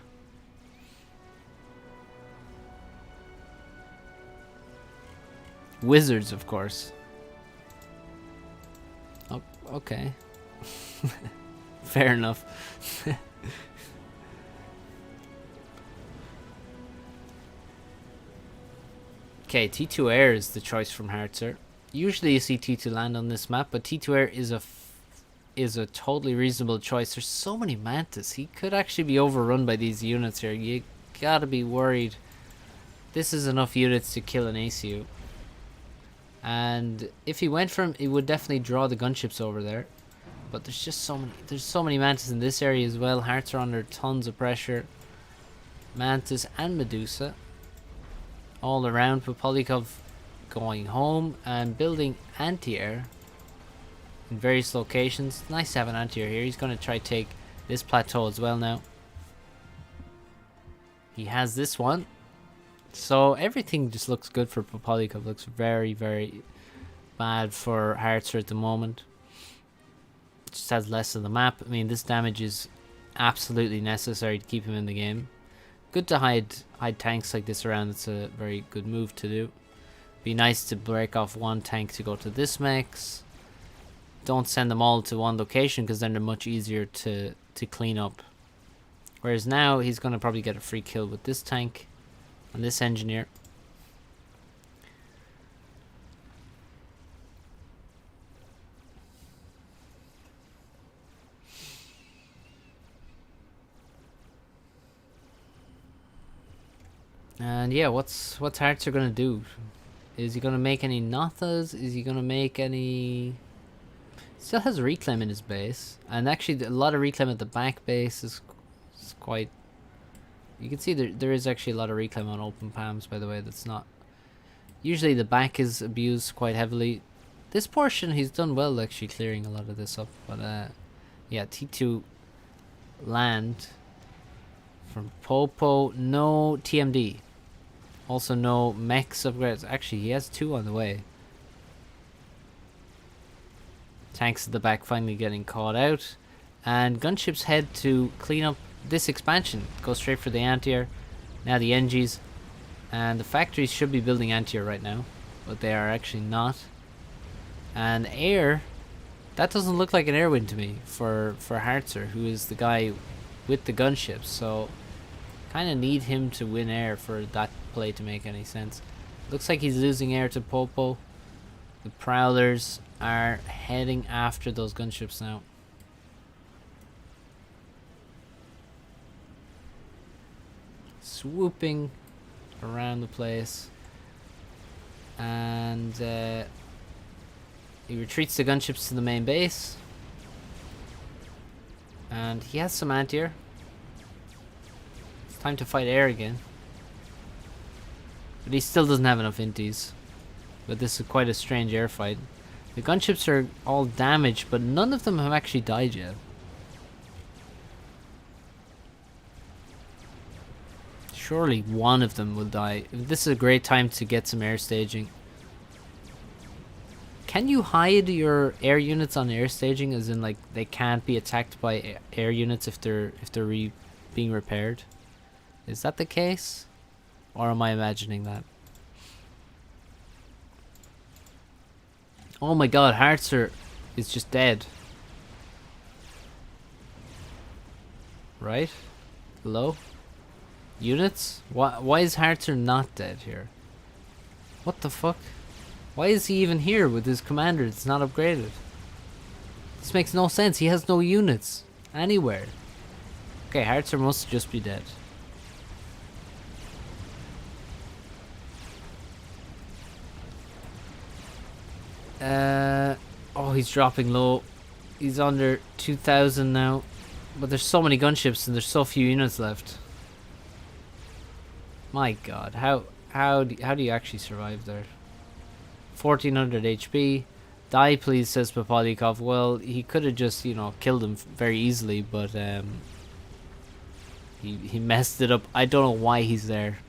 Wizards, of course. Oh, okay. Fair enough. Okay, T2 Air is the choice from Hartzer. Usually you see T2 land on this map, but T2 Air is a totally reasonable choice. There's so many Mantis. He could actually be overrun by these units here. You gotta be worried. This is enough units to kill an ACU. And if he went for him, he would definitely draw the gunships over there. But there's just so many Mantis in this area as well. Hearts are under tons of pressure. Mantis and Medusa all around. Popolikov going home and building anti-air in various locations. Nice to have an anti-air here. He's going to try to take this plateau as well now. He has this one. So everything just looks good for Popolikov. Looks very, very bad for Hartzer at the moment. Just has less of the map. I mean, this damage is absolutely necessary to keep him in the game. Good to hide tanks like this around. It's a very good move to do. Be nice to break off one tank to go to this mechs. Don't send them all to one location because then they're much easier to clean up. Whereas now he's going to probably get a free kill with this tank and this engineer. And yeah, what's Hartzer gonna do? Is he gonna make any Nothas? Is he gonna make any... Still has reclaim in his base, and actually a lot of reclaim at the back base is quite... You can see there is actually a lot of reclaim on open palms, by the way. That's not... Usually the back is abused quite heavily. This portion he's done well actually clearing a lot of this up, but yeah, T2 land from Popo. No TMD. Also no mechs upgrades. Actually, he has 2 on the way. Tanks at the back finally getting caught out. And gunships head to clean up this expansion. Go straight for the anti-air. Now the NGs. And the factories should be building anti-air right now. But they are actually not. And air, that doesn't look like an air win to me for Hartzer, who is the guy with the gunships. So kind of need him to win air for that play to make any sense. Looks like he's losing air to Popo. The Prowlers are heading after those gunships now. Swooping around the place. And he retreats the gunships to the main base. And he has some anti-air. It's time to fight air again. But he still doesn't have enough inties. But this is quite a strange air fight. The gunships are all damaged, but none of them have actually died yet. Surely one of them will die. This is a great time to get some air staging. Can you hide your air units on air staging, as in like they can't be attacked by air units if they're being repaired? Is that the case? Or am I imagining that? Oh my god, Hartzer is just dead. Right? Hello? Units? Why is Hartzer not dead here? What the fuck? Why is he even here with his commander? It's not upgraded. This makes no sense. He has no units anywhere. Okay, Hartzer must just be dead. Oh, he's dropping low. He's under 2,000 now. But there's so many gunships and there's so few units left. My god, how do you actually survive there? 1400 HP. Die please, says Papalikov. Well, he could have just, you know, killed him very easily, but he messed it up. I don't know why he's there.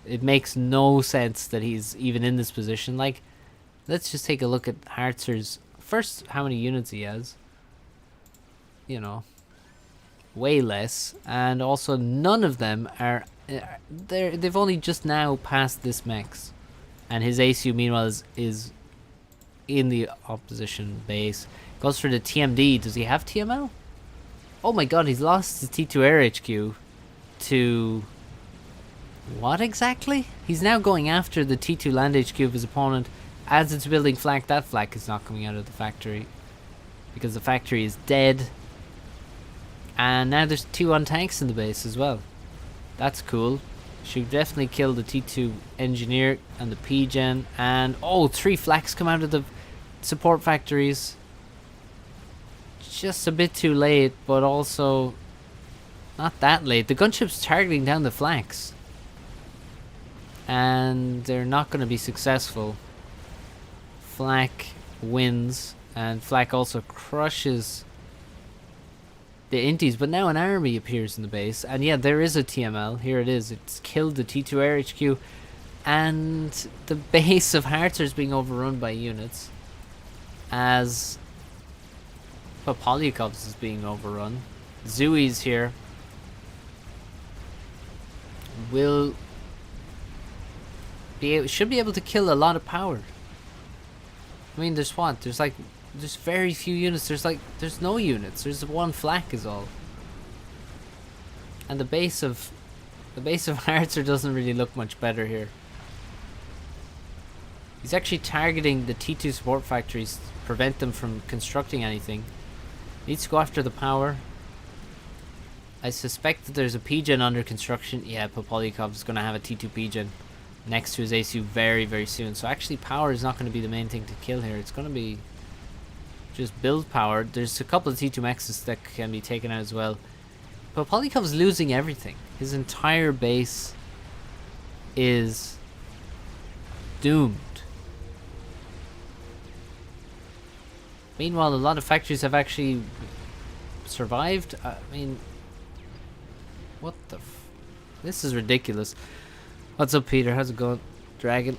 It makes no sense that he's even in this position. Like, let's just take a look at Hartzer's first, how many units he has. You know, way less, and also none of them are they've only just now passed this max, and his ACU meanwhile is in the opposition base. Goes for the TMD. Does he have TML? Oh my god, he's lost his T2 Air HQ to what exactly? He's now going after the T2 Land HQ of his opponent. As it's building flak, that flak is not coming out of the factory because the factory is dead. And now there's 2 on tanks in the base as well. That's cool. Should definitely kill the T2 engineer and the P-Gen. And oh, 3 flaks come out of the support factories. Just a bit too late, but also not that late. The gunship's targeting down the flanks, and they're not going to be successful. Flak wins, and Flak also crushes the inties, but now an army appears in the base, and yeah, there is a TML. Here it is. It's killed the T2 Air HQ, and the base of Hartzer is being overrun by units, as Papalyakov's is being overrun. Zui's here. Should be able to kill a lot of power. I mean, there's what? There's very few units. There's no units. There's 1 flak is all. And the base of Hartzer doesn't really look much better here. He's actually targeting the T2 support factories to prevent them from constructing anything. Needs to go after the power. I suspect that there's a P-Gen under construction. Yeah, Papalyakov's going to have a T2 P-Gen next to his ACU very, very soon. So actually power is not going to be the main thing to kill here. It's going to be just build power. There's a couple of T2 Mexes that can be taken out as well. Papalyakov's losing everything. His entire base is doomed. Meanwhile, a lot of factories have actually survived. I mean, what the this is ridiculous. What's up, Peter? How's it going? Dragon.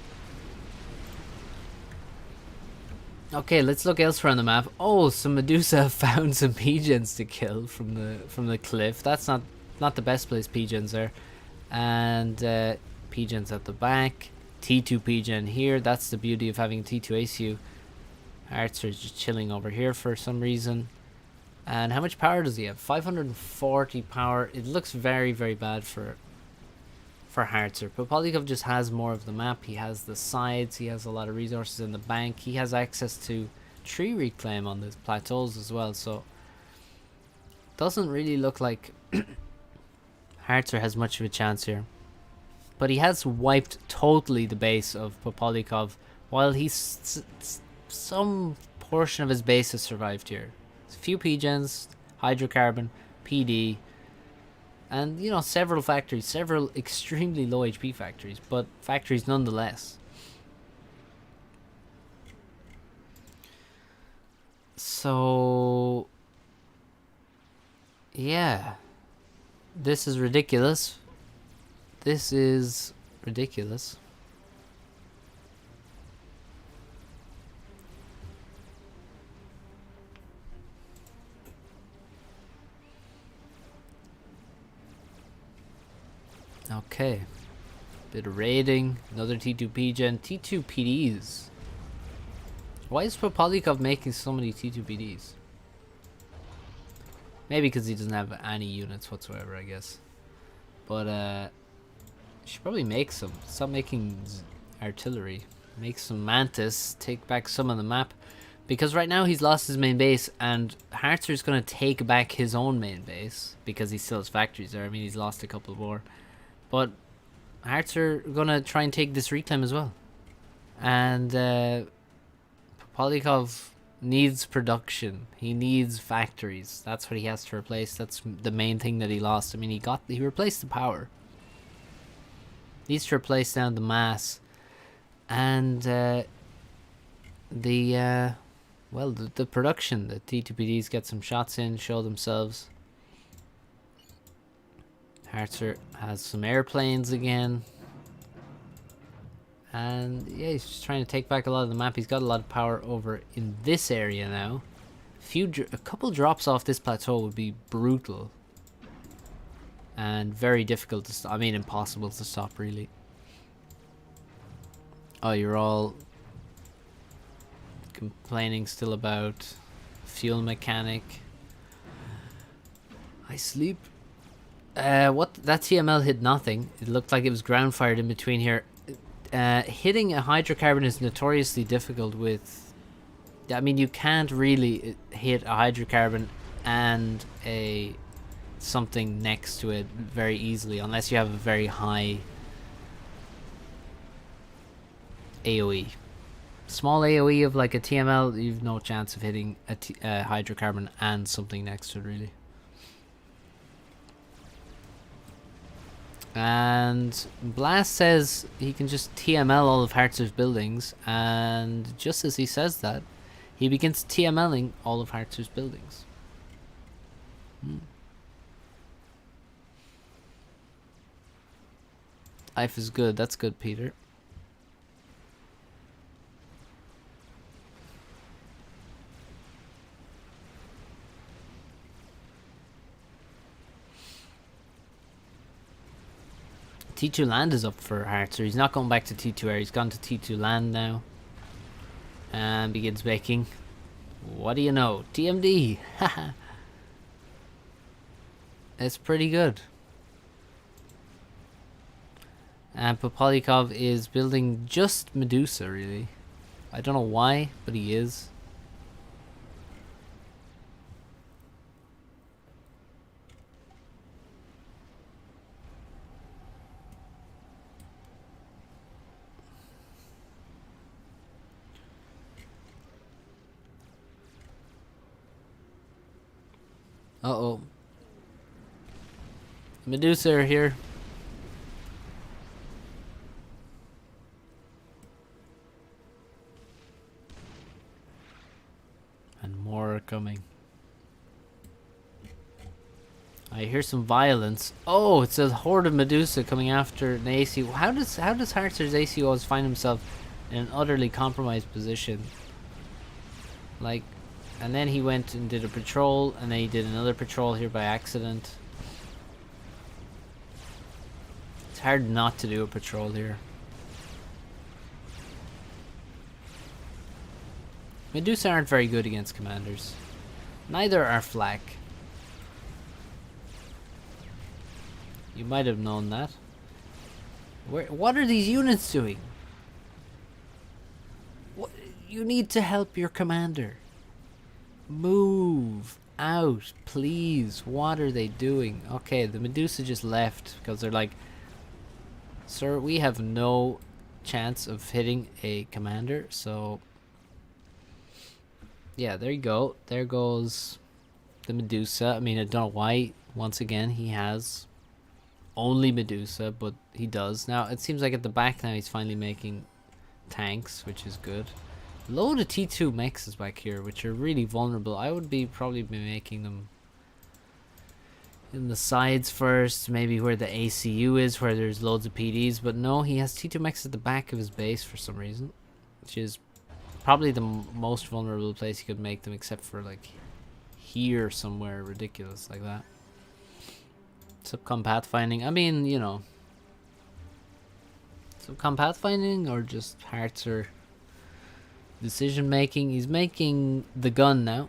Okay, let's look elsewhere on the map. Oh, some Medusa found some P-Gens to kill from the cliff. That's not the best place P-Gens are. And P-Gens at the back. T2 P-Gen here. That's the beauty of having T2 ACU. Hearts are just chilling over here for some reason. And how much power does he have? 540 power. It looks very, very bad for Harzer. But Polyakov just has more of the map. He has the sides. He has a lot of resources in the bank. He has access to tree reclaim on the plateaus as well. So doesn't really look like Harzer has much of a chance here. But he has wiped totally the base of Popolikov, while some portion of his base has survived here. A few P-gens, hydrocarbon, PD, and you know, several factories, several extremely low HP factories, but factories nonetheless. So yeah, this is ridiculous. This is ridiculous. Okay. Bit of raiding. Another T2P gen. T2 PDs. Why is Popolikov making so many T2 PDs? Maybe because he doesn't have any units whatsoever, I guess. But, should probably make some. Stop making artillery. Make some Mantis. Take back some of the map. Because right now he's lost his main base, and Harzer's going to take back his own main base. Because he still has factories there. I mean, he's lost a couple more. But Harzer going to try and take this reclaim as well. And Polyakov needs production. He needs factories. That's what he has to replace. That's the main thing that he lost. I mean, he replaced the power. Needs to replace now the mass, and the production. The T2PDs get some shots in, show themselves. Harzer has some airplanes again, and yeah, he's just trying to take back a lot of the map. He's got a lot of power over in this area now. A couple drops off this plateau would be brutal. And very difficult to stop. I mean, impossible to stop, really. Oh, you're all complaining still about fuel mechanic. I sleep. What? That TML hit nothing. It looked like it was ground fired in between here. Hitting a hydrocarbon is notoriously difficult with... I mean, you can't really hit a hydrocarbon and something next to it very easily unless you have a very high AoE. Small AoE of like a TML, you've no chance of hitting a hydrocarbon and something next to it, really. And Blast says he can just TML all of Harzer's buildings, and just as he says that, he begins TMLing all of Harzer's buildings. Life is good. That's good, Peter. T2 land is up for Harzer. He's not going back to T2 air. He's gone to T2 land now. And begins making... What do you know? TMD! Haha. It's pretty good. And Popolikov is building just Medusa, really. I don't know why, but he is. Uh-oh. Medusa are here. And more are coming. I hear some violence. Oh, it's a horde of Medusa coming after an AC. How does Harzer's AC always find himself in an utterly compromised position? Like, and then he went and did a patrol, and then he did another patrol here by accident. It's hard not to do a patrol here. Medusa aren't very good against commanders. Neither are flak. You might have known that. What are these units doing? What, you need to help your commander. Move out, please. What are they doing? Okay, the Medusa just left because they're like, sir, we have no chance of hitting a commander, so yeah, there you go. There goes the Medusa. I mean, I don't know why, once again, he has only Medusa, but he does. Now, it seems like at the back now he's finally making tanks, which is good. Load of T2 mechs is back here, which are really vulnerable. I would probably be making them in the sides first, maybe where the ACU is, where there's loads of PDs. But no, he has T2 mechs at the back of his base for some reason, which is probably the most vulnerable place he could make them, except for like here somewhere ridiculous like that. Subcom pathfinding. I mean, you know, subcom pathfinding or just hearts or decision making. He's making the gun now.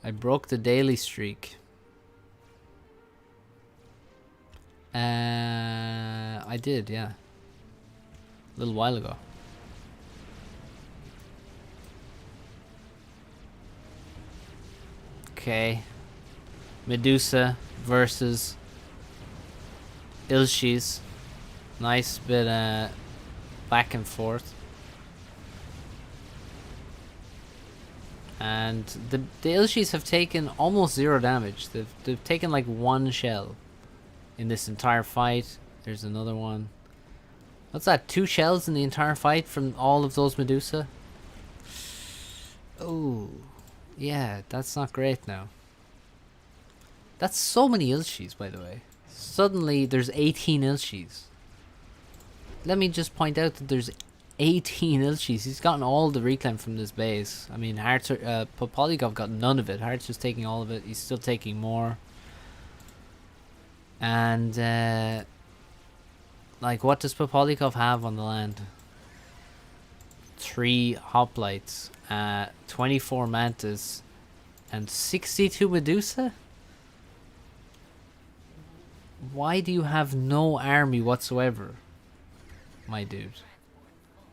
I broke the daily streak. I did, yeah. A little while ago. Okay. Medusa versus Ilshis. Nice bit back and forth. And the Ilshis have taken almost 0 damage. They've taken like 1 shell in this entire fight. There's another one. What's that? 2 shells in the entire fight from all of those Medusa? Oh, yeah, that's not great now. That's so many Ilshis, by the way. Suddenly, there's 18 Ilshis. Let me just point out that there's 18 Ilshis. He's gotten all the reclaim from this base. I mean, Hearts Popolikov got none of it. Hearts was taking all of it. He's still taking more. And, like, what does Popolikov have on the land? 3 hoplites, 24 mantis, and 62 Medusa? Why do you have no army whatsoever, my dude?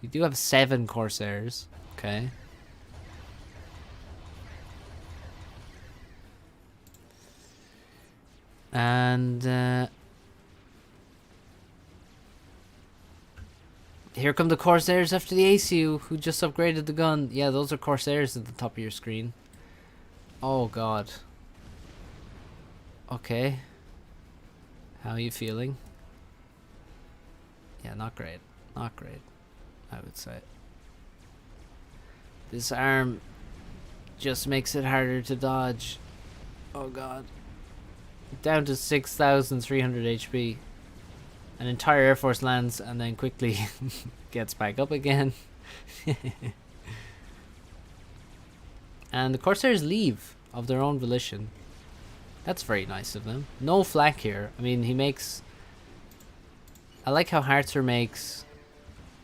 You do have 7 Corsairs, okay. And here come the Corsairs after the ACU, who just upgraded the gun. Yeah, those are Corsairs at the top of your screen. Oh god. Okay. How are you feeling? Yeah, not great. Not great, I would say. This arm just makes it harder to dodge. Oh god. Down to 6,300 HP. An entire Air Force lands and then quickly gets back up again. And the Corsairs leave of their own volition. That's very nice of them. No flak here. I mean, he makes... I like how Harzer makes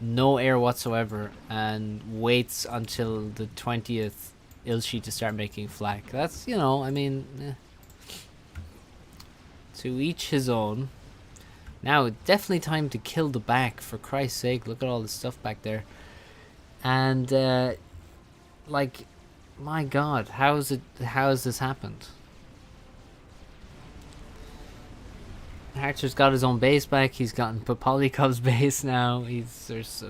no air whatsoever and waits until the 20th Ilshi to start making flak. That's, you know, I mean... To each his own. Now, definitely time to kill the back, for Christ's sake. Look at all the stuff back there. And, like, my god, how has this happened? Hartzer's got his own base back. He's gotten Popolikov's base now. There's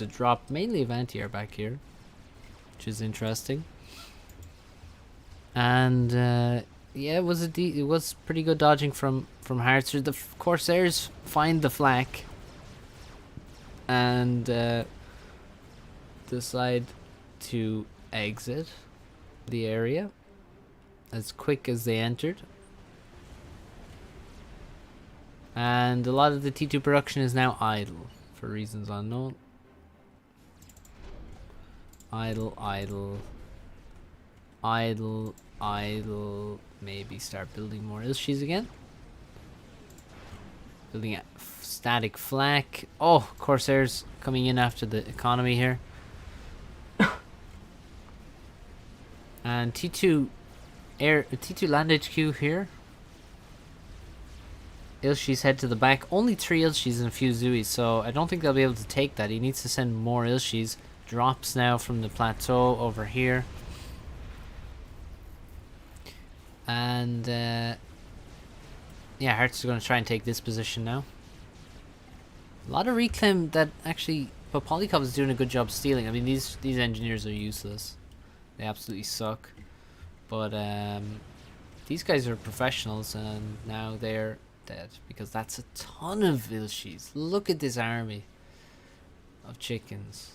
a drop, mainly of anti-air back here, which is interesting. And yeah, it was pretty good dodging from Hartzer. The Corsairs find the flak and decide to exit the area as quick as they entered. And a lot of the T2 production is now idle for reasons unknown. Idle, idle, idle, idle. Maybe start building more Ilshis again. Building a static flak. Oh, Corsairs coming in after the economy here. And T2 land HQ here. Ilshis head to the back. Only 3 Ilshis and a few Zuis, so I don't think they'll be able to take that. He needs to send more Ilshis. Drops now from the plateau over here. And yeah, Hearts are going to try and take this position now. A lot of reclaim that actually Popolikov is doing a good job stealing. I mean, these engineers are useless. They absolutely suck. But these guys are professionals, and now they're dead because that's a ton of Ilshis. Look at this army of chickens.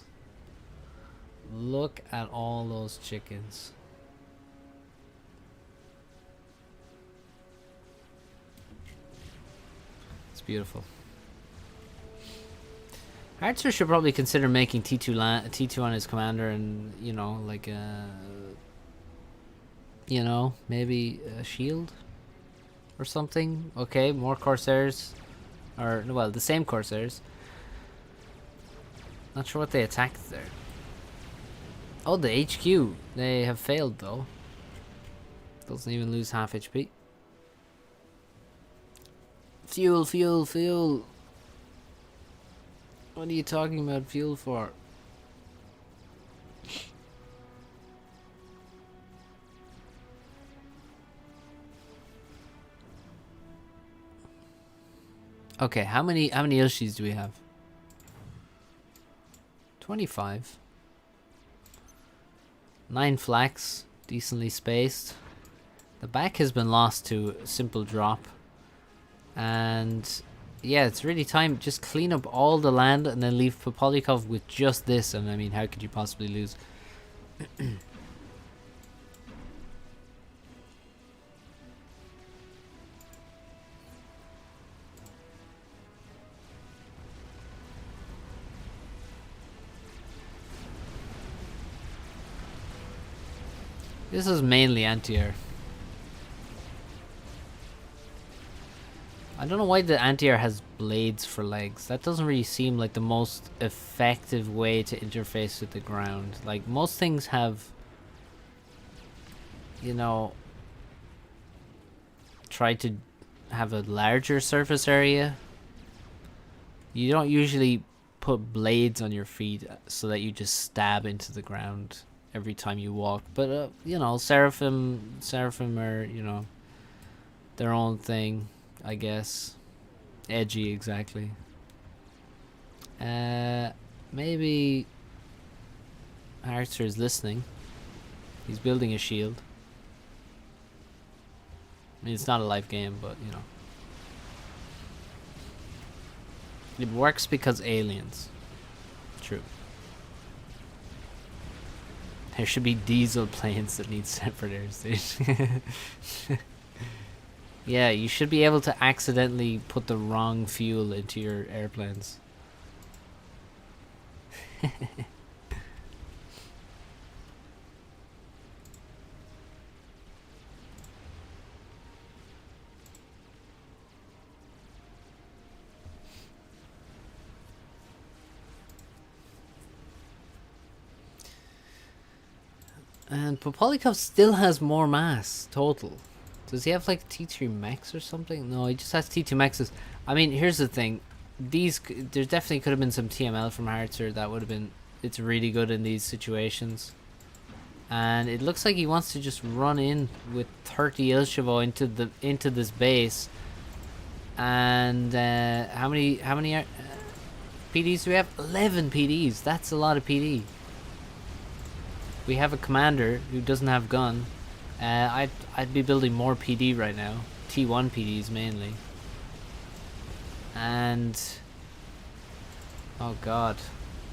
Look at all those chickens. It's beautiful. Archer should probably consider making T2 on his commander, and you know, like you know, maybe a shield or something. Okay, more Corsairs, or well, the same Corsairs. Not sure what they attacked there. Oh, the HQ. They have failed though. Doesn't even lose half HP. Fuel, fuel, fuel. What are you talking about fuel for? Okay, how many Ilshis do we have? 25. 9 flax, decently spaced. The back has been lost to simple drop. And yeah, it's really time. Just clean up all the land and then leave Popolikov with just this. And I mean, how could you possibly lose? This is mainly anti-air. I don't know why the anti-air has blades for legs. That doesn't really seem like the most effective way to interface with the ground. Like, most things have, you know, tried to have a larger surface area. You don't usually put blades on your feet so that you just stab into the ground every time you walk. But, you know, Seraphim are, you know, their own thing, I guess. Edgy, exactly. Maybe Archer is listening. He's building a shield. I mean, it's not a live game, but, you know. It works because aliens. True. There should be diesel planes that need separate air stations. Yeah, you should be able to accidentally put the wrong fuel into your airplanes. And Popolikov still has more mass total. Does he have like T3 mechs or something? No, he just has T2 mechs. I mean, here's the thing. There definitely could have been some TML from Hartzer that would have been... It's really good in these situations. And it looks like he wants to just run in with 30 Ilshevo into this base. And how many PDs do we have? 11 PDs. That's a lot of PD. We have a commander who doesn't have gun. I'd be building more PD right now. T1 PDs mainly. And oh god,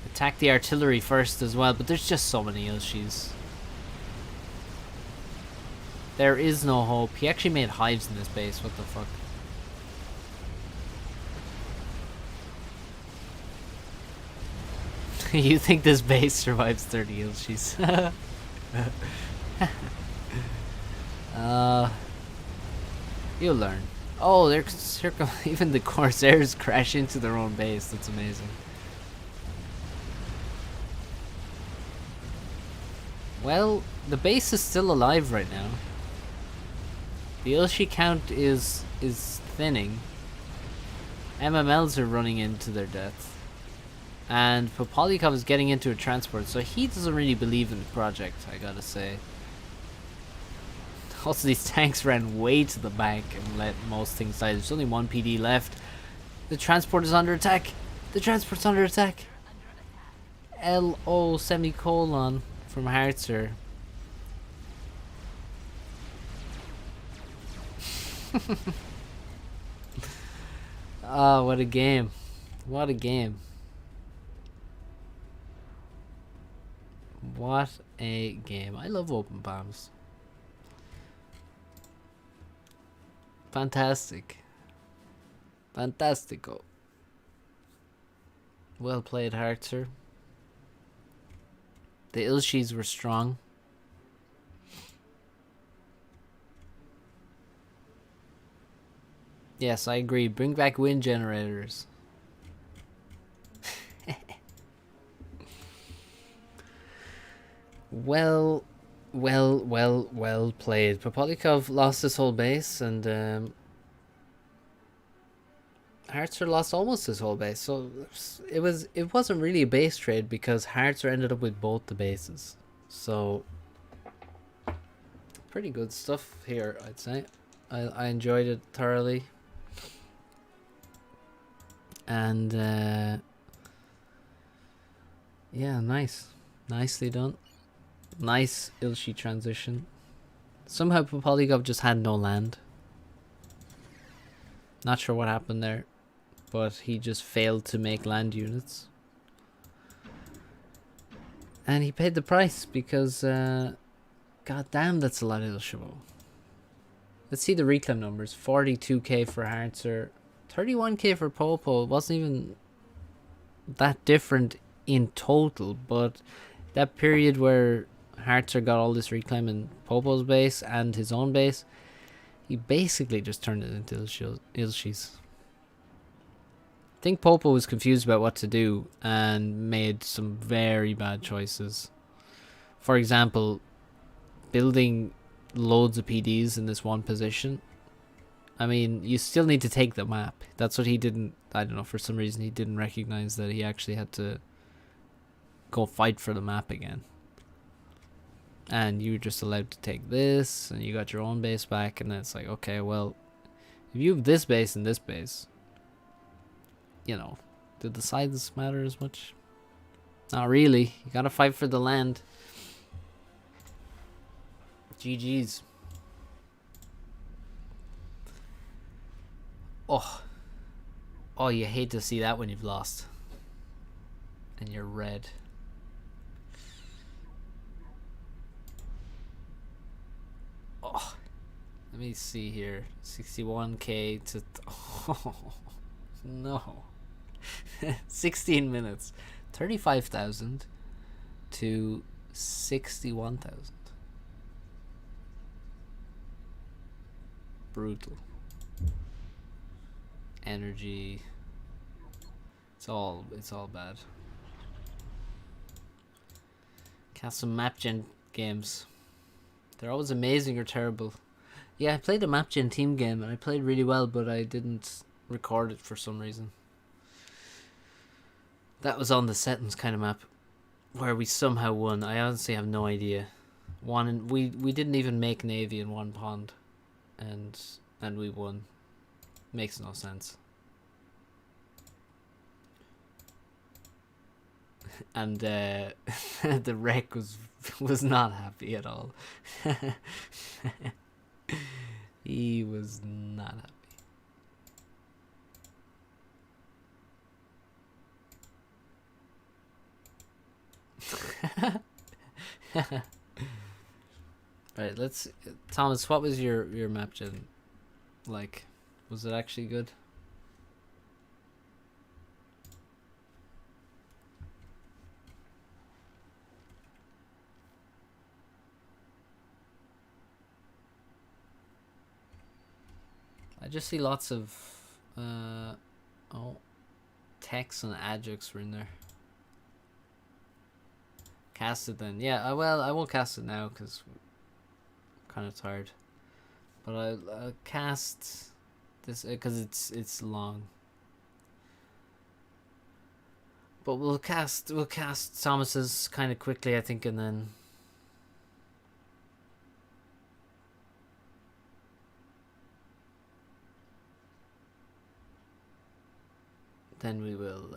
attack the artillery first as well. But there's just so many Ilshis. There is no hope. He actually made hives in this base. What the fuck? You think this base survives 30 Ilshis? You'll learn. Oh, here come even the Corsairs crash into their own base. That's amazing. Well, the base is still alive right now. The Ilshi count is thinning. MMLs are running into their death. And Popolikov is getting into a transport, so he doesn't really believe in the project, I gotta say. Also, these tanks ran way to the back and let most things die. There's only one PD left. The transport is under attack. The transport's under attack. LO semicolon from Harzer. Oh, what a game. What a game. What a game. I love open bombs. Fantastic. Fantastico. Well played, Harzer. The Ilshis were strong. Yes, I agree. Bring back wind generators. Well played. Popolikov lost his whole base, and Harzer lost almost his whole base. So it wasn't really a base trade because Harzer ended up with both the bases. So pretty good stuff here, I'd say. I enjoyed it thoroughly. And yeah, nicely done. Nice Ilshi transition. Somehow Popolikov just had no land. Not sure what happened there, but he just failed to make land units. And he paid the price because god damn, that's a lot of Ilshabo. Let's see the reclaim numbers. 42k for Harzer, 31k for Popo. It wasn't even that different in total, but that period where Harzer got all this reclaim in Popo's base and his own base, he basically just turned it into Ilshis. I think Popo was confused about what to do and made some very bad choices. For example, building loads of PDs in this one position. I mean, you still need to take the map. That's what he didn't, I don't know, for some reason he didn't recognize that he actually had to go fight for the map again. And you were just allowed to take this, and you got your own base back, and then it's like, okay, well, if you have this base and this base, you know, did the sides matter as much? Not really. You gotta fight for the land. GG's. Oh, you hate to see that when you've lost. And you're red. Oh, let me see here. 61k to... Oh, no. 16 minutes. 35,000 to 61,000. Brutal. Energy. It's all bad. Cast some map gen games. They're always amazing or terrible. Yeah, I played a map gen team game and I played really well, but I didn't record it for some reason. That was on the settings kind of map where we somehow won. I honestly have no idea. We didn't even make navy in one pond, and we won. Makes no sense. And the wreck was not happy at all. He was not happy. Right, let's... Thomas, what was your map gen like? Was it actually good? I just see lots of oh, Tex and Ajax were in there. Cast it then. Yeah, well, I won't cast it now because I'm kind of tired. But I'll cast this because it's long. But we'll cast Thomas's kind of quickly, I think, and then we will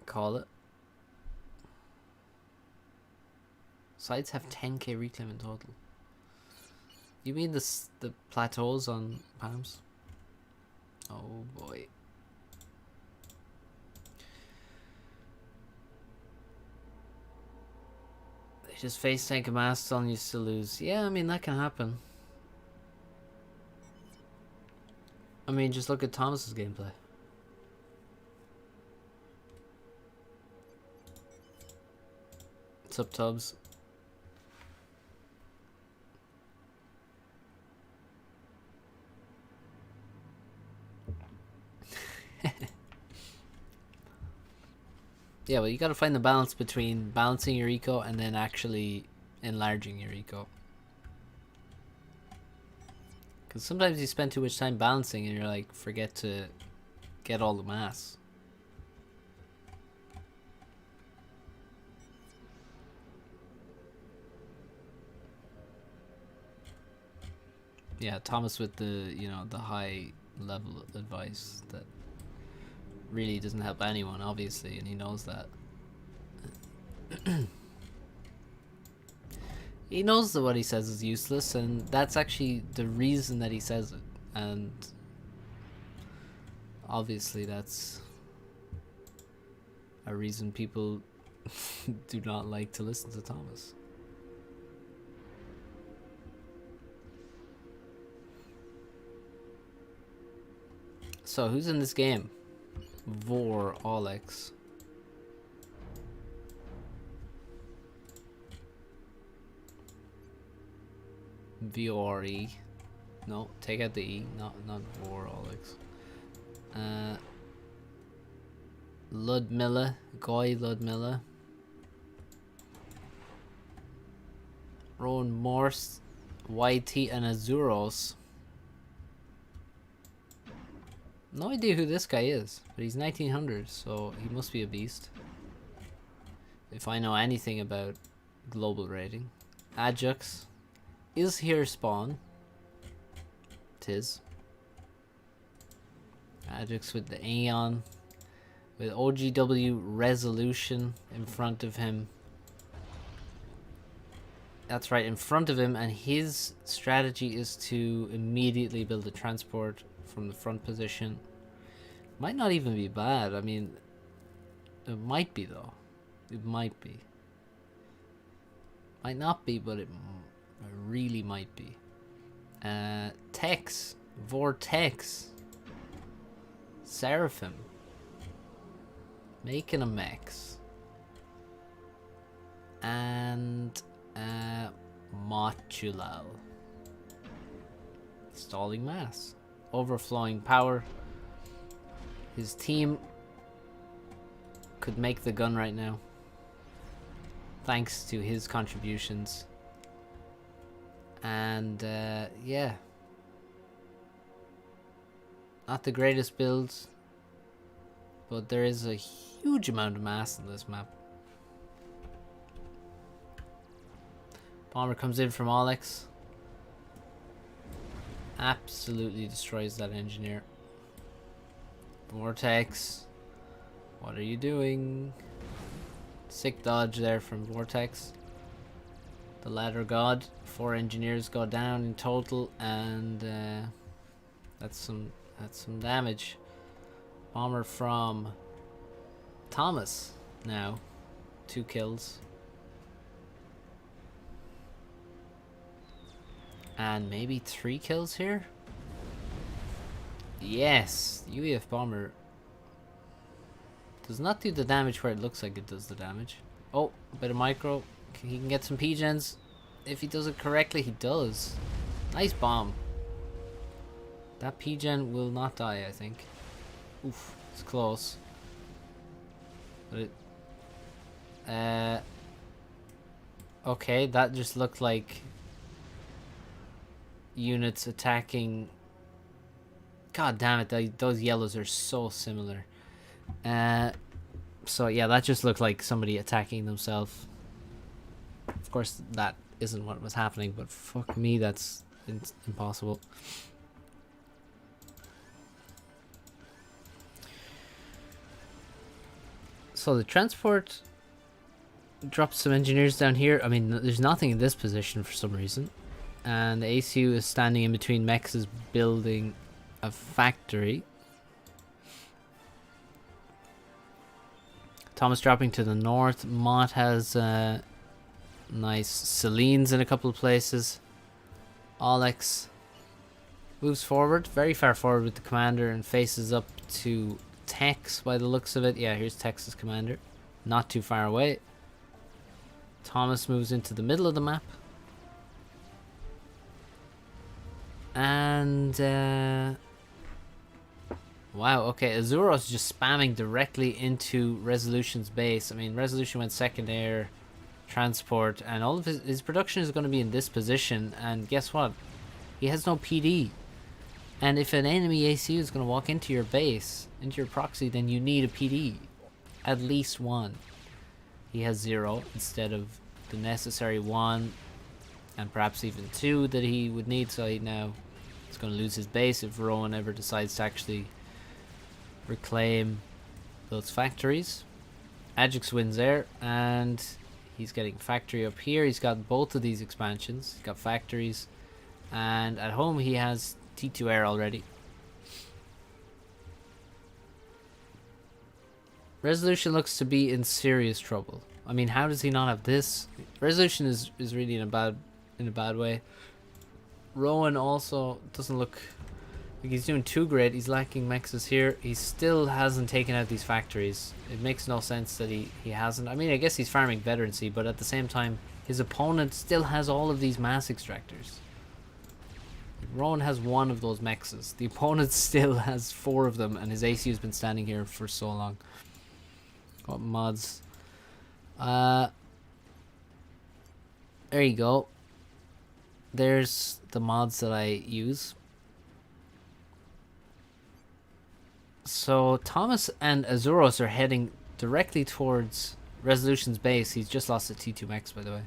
call it. Sites have 10k reclaim in total. You mean the plateaus on Palms? Oh boy. They just face tank a Mastodon, you still lose. Yeah, I mean, that can happen. I mean, just look at Thomas's gameplay. What's up, Tubbs? Yeah, well, you gotta find the balance between balancing your eco and then actually enlarging your eco. Because sometimes you spend too much time balancing and you're like, forget to get all the mass. Yeah, Thomas with the, you know, the high level advice that really doesn't help anyone, obviously, and he knows that. He knows that what he says is useless, and that's actually the reason that he says it. And obviously that's a reason people do not like to listen to Thomas. So who's in this game? Vor, Alex. VORE. No, take out the E. Not Vor, Alex. Ludmilla. Goy Ludmilla. Rowan Morse. YT and Azuros. No idea who this guy is, but he's 1900, so he must be a beast. If I know anything about global rating. Ajax is here spawn. Tis. Ajax with the Aeon, with OGW Resolution in front of him. That's right, in front of him, and his strategy is to immediately build a transport from the front position. Might not even be bad. I mean, it might be though. It might be. Might not be, but it really might be. Tex, Vortex, Seraphim, making a Mex, and Motulal, stalling mass. Overflowing power. His team could make the gun right now, thanks to his contributions. And yeah, not the greatest builds, but there is a huge amount of mass in this map. Bomber comes in from Alex. Absolutely destroys that engineer. Vortex, what are you doing? Sick dodge there from Vortex. The ladder god. 4 engineers go down in total, and that's some damage. Bomber from Thomas now, 2 kills. And maybe 3 kills here? Yes, UEF Bomber does not do the damage where it looks like it does the damage. Oh, a bit of micro. He can get some P-gens. If he does it correctly, he does. Nice bomb. That P-Gen will not die, I think. Oof, it's close. But it... okay, that just looked like units attacking. God damn it, those yellows are so similar. So yeah, that just looked like somebody attacking themselves. Of course, that isn't what was happening, but fuck me, that's impossible. So the transport dropped some engineers down here. I mean, there's nothing in this position for some reason. And the ACU is standing in between mechs, is building a factory. Thomas dropping to the north. Mott has nice Selines in a couple of places. Alex moves forward, very far forward with the commander, and faces up to Tex by the looks of it. Yeah, here's Tex's commander. Not too far away. Thomas moves into the middle of the map. And wow, okay, Azuros just spamming directly into Resolution's base. I mean, Resolution went second air, transport, and all of his production is going to be in this position. And guess what? He has no PD. And if an enemy ACU is going to walk into your base, into your proxy, then you need a PD. At least one. He has 0 instead of the necessary 1, and perhaps even 2 that he would need. So he now is going to lose his base if Rowan ever decides to actually reclaim those factories. Ajax wins there, and he's getting factory up here. He's got both of these expansions. He's got factories, and at home he has T2 air already. Resolution looks to be in serious trouble. I mean, how does he not have this? Resolution is really in a bad way. Rowan also doesn't look like he's doing too great. He's lacking mexes here. He still hasn't taken out these factories. It makes no sense that he hasn't. I mean, I guess he's farming veterancy, but at the same time, his opponent still has all of these mass extractors. Rowan has 1 of those mexes. The opponent still has 4 of them, and his AC has been standing here for so long. What mods? There you go. There's the mods that I use. So Thomas and Azuros are heading directly towards Resolution's base. He's just lost a T2 Mex, by the way.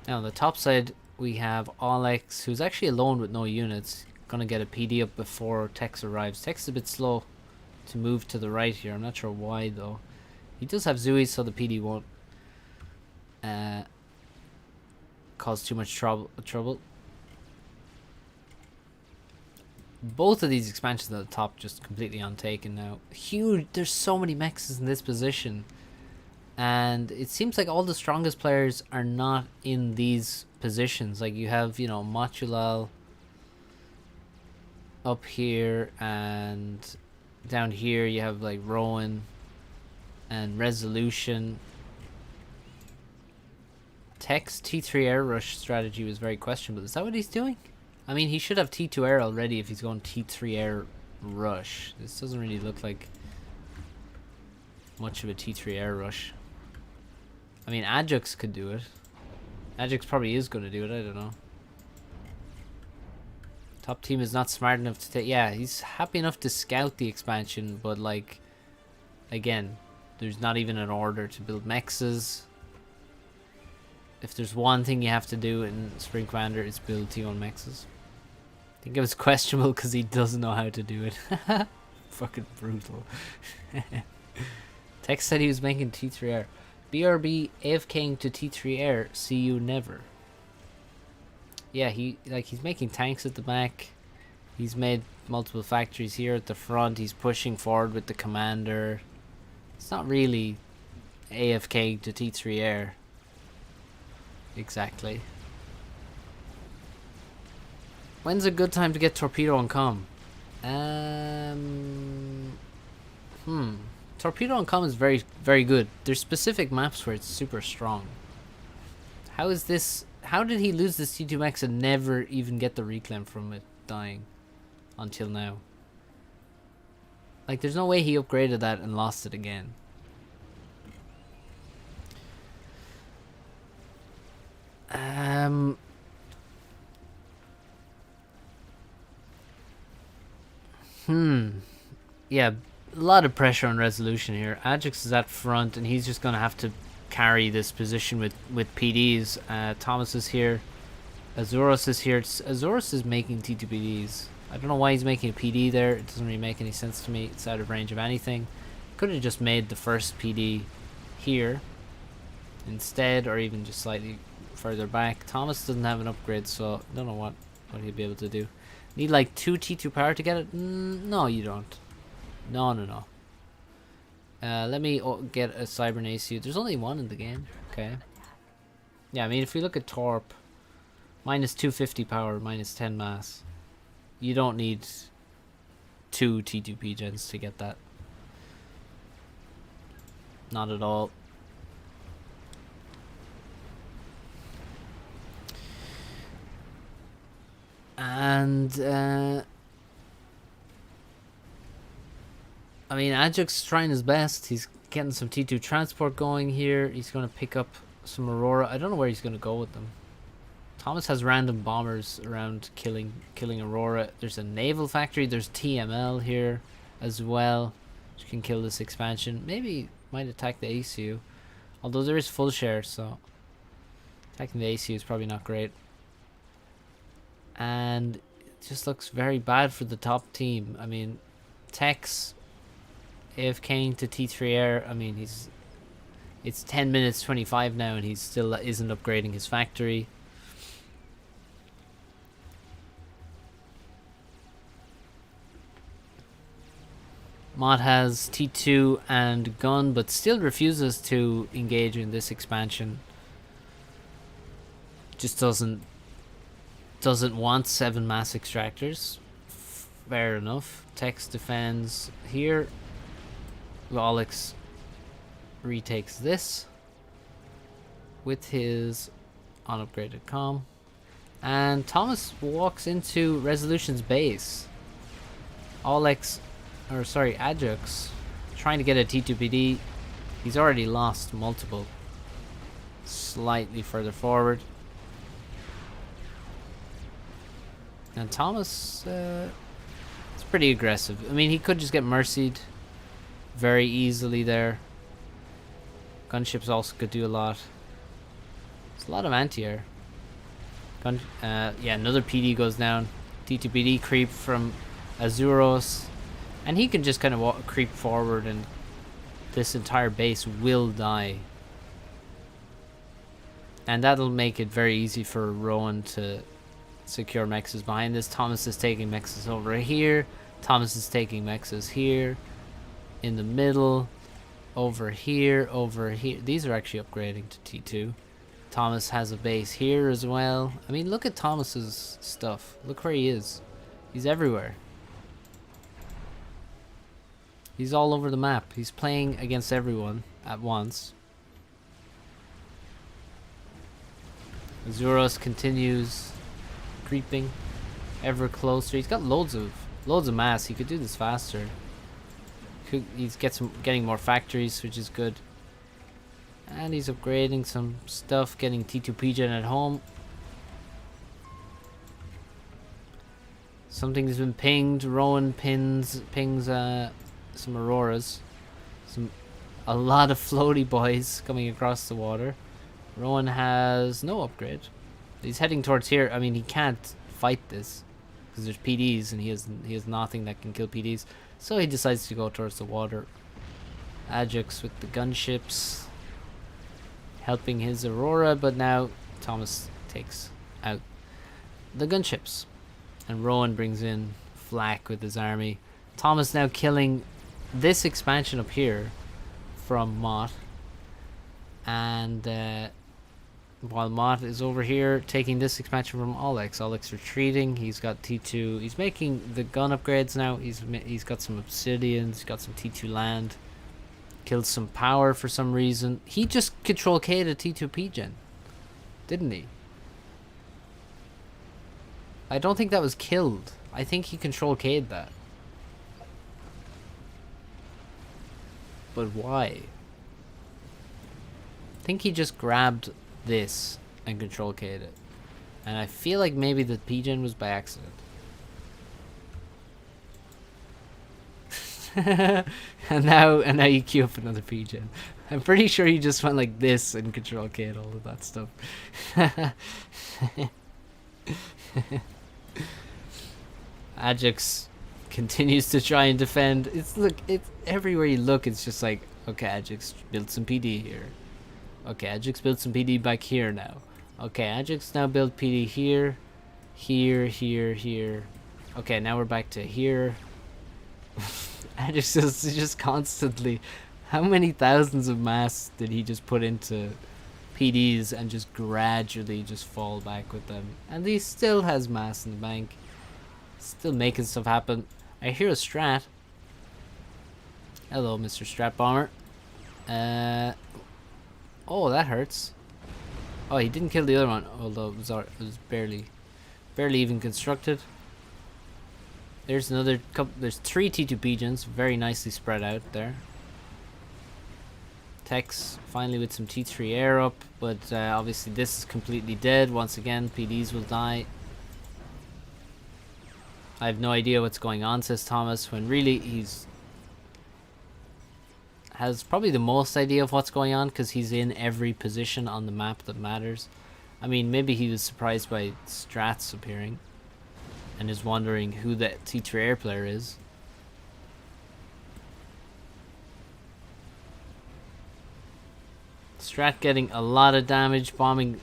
Now on the top side we have Alex, who's actually alone with no units. Gonna get a PD up before Tex arrives. Tex is a bit slow to move to the right here. I'm not sure why though. He does have Zooey, so the PD won't cause too much trouble. Both of these expansions at the top just completely untaken now. Huge. There's so many mexes in this position, and it seems like all the strongest players are not in these positions. Like you have, you know, Machulal up here, and down here you have like Rowan and Resolution. Tex T3 air rush strategy was very questionable. Is that what he's doing? I mean, he should have T2 air already if he's going T3 air rush. This doesn't really look like much of a T3 air rush. I mean, Ajax could do it. Ajax probably is going to do it, I don't know. Top team is not smart enough to take... Yeah, he's happy enough to scout the expansion, but like, again, there's not even an order to build mexes. If there's one thing you have to do in Spring Commander, it's build T1 mexes. I think it was questionable because he doesn't know how to do it. Fucking brutal. Tex said he was making T3 air. BRB AFKing to T3 air. See you never. Yeah, he's making tanks at the back. He's made multiple factories here at the front. He's pushing forward with the commander. It's not really AFK to T3 air. Exactly. When's a good time to get Torpedo and Com? Torpedo and Com is very, very good. There's specific maps where it's super strong. How is this How did he lose this T2 Max and never even get the reclaim from it dying until now? Like, there's no way he upgraded that and lost it again. Yeah, a lot of pressure on Resolution here. Ajax is at front, and he's just going to have to carry this position with PDs. Thomas is here. Azuros is here. Azuros is making T2PDs. I don't know why he's making a PD there. It doesn't really make any sense to me. It's out of range of anything. Could have just made the first PD here instead, or even just slightly further back. Thomas doesn't have an upgrade, so I don't know what he'll be able to do. Need like 2 T2 power to get it? No, you don't. No. Let me get a Cybernate suit. There's only one in the game. Okay. Yeah, I mean, if we look at Torp, minus 250 power, minus 10 mass. You don't need 2 T2P gens to get that. Not at all. And I mean, Ajax is trying his best. He's getting some T2 transport going here. He's going to pick up some Aurora. I don't know where he's going to go with them. Thomas has random bombers around killing Aurora. There's a naval factory. There's TML here as well, which can kill this expansion. Maybe might attack the ACU, although there is full share, so attacking the ACU is probably not great. And it just looks very bad for the top team. I mean, Tex AFKing to T3 Air. I mean, it's 10 minutes 25 now, and he still isn't upgrading his factory. Mott has T2 and gun, but still refuses to engage in this expansion. Just doesn't want 7 mass extractors. Fair enough. Tex defends here. Alex retakes this with his unupgraded comm. And Thomas walks into Resolution's base. Ajax trying to get a T2PD. He's already lost multiple. Slightly further forward. And Thomas, it's pretty aggressive. I mean, he could just get mercied very easily there. Gunships also could do a lot. It's a lot of anti-air. Yeah, another PD goes down. T2PD creep from Azuros. And he can just kind of creep forward, and this entire base will die. And that'll make it very easy for Rowan to secure mexes behind this. Thomas is taking mexes over here. Thomas is taking mexes here. In the middle. Over here. Over here. These are actually upgrading to T2. Thomas has a base here as well. I mean, look at Thomas's stuff. Look where he is. He's everywhere. He's all over the map. He's playing against everyone at once. Azuros continues creeping ever closer. He's got loads of mass. He could do this faster. He's getting more factories, which is good. And he's upgrading some stuff, getting T2P gen at home. Something has been pinged. Rowan pings some Auroras. A lot of floaty boys coming across the water. Rowan has no upgrade. He's heading towards here. I mean, he can't fight this because there's PDs, and he has nothing that can kill PDs. So he decides to go towards the water. Ajax with the gunships helping his Aurora, but now Thomas takes out the gunships. And Rowan brings in Flak with his army. Thomas now killing this expansion up here from Mott. And while Mott is over here taking this expansion from Alex. Alex retreating. He's got T2. He's making the gun upgrades now. He's got some obsidians. He's got some T2 land. Killed some power for some reason. He just control K'd a T2P gen, didn't he? I don't think that was killed. I think he control K'd that. But why? I think he just grabbed this and control K'd it. And I feel like maybe the P-gen was by accident. and now you queue up another P-gen. I'm pretty sure you just went like this and control K'd all of that stuff. Ajax continues to try and defend. It's everywhere you look, it's just like, okay, Ajax built some PD here. Okay, Ajax built some PD back here now. Okay, Ajax now built PD here, here, here, here. Okay, now we're back to here. Ajax is just constantly. How many thousands of mass did he just put into PDs and just gradually just fall back with them? And he still has mass in the bank. Still making stuff happen. I hear a strat. Hello, Mr. Strat Bomber. Oh, that hurts. Oh, he didn't kill the other one, although it was barely even constructed. There's another couple. There's 3 T2 gens, very nicely spread out there. Tex finally with some T3 air up, but obviously this is completely dead. Once again, PDs will die. I have no idea what's going on, says Thomas, when really has probably the most idea of what's going on because he's in every position on the map that matters. I mean, maybe he was surprised by strats appearing and is wondering who the T3 air player is. Strat getting a lot of damage, bombing.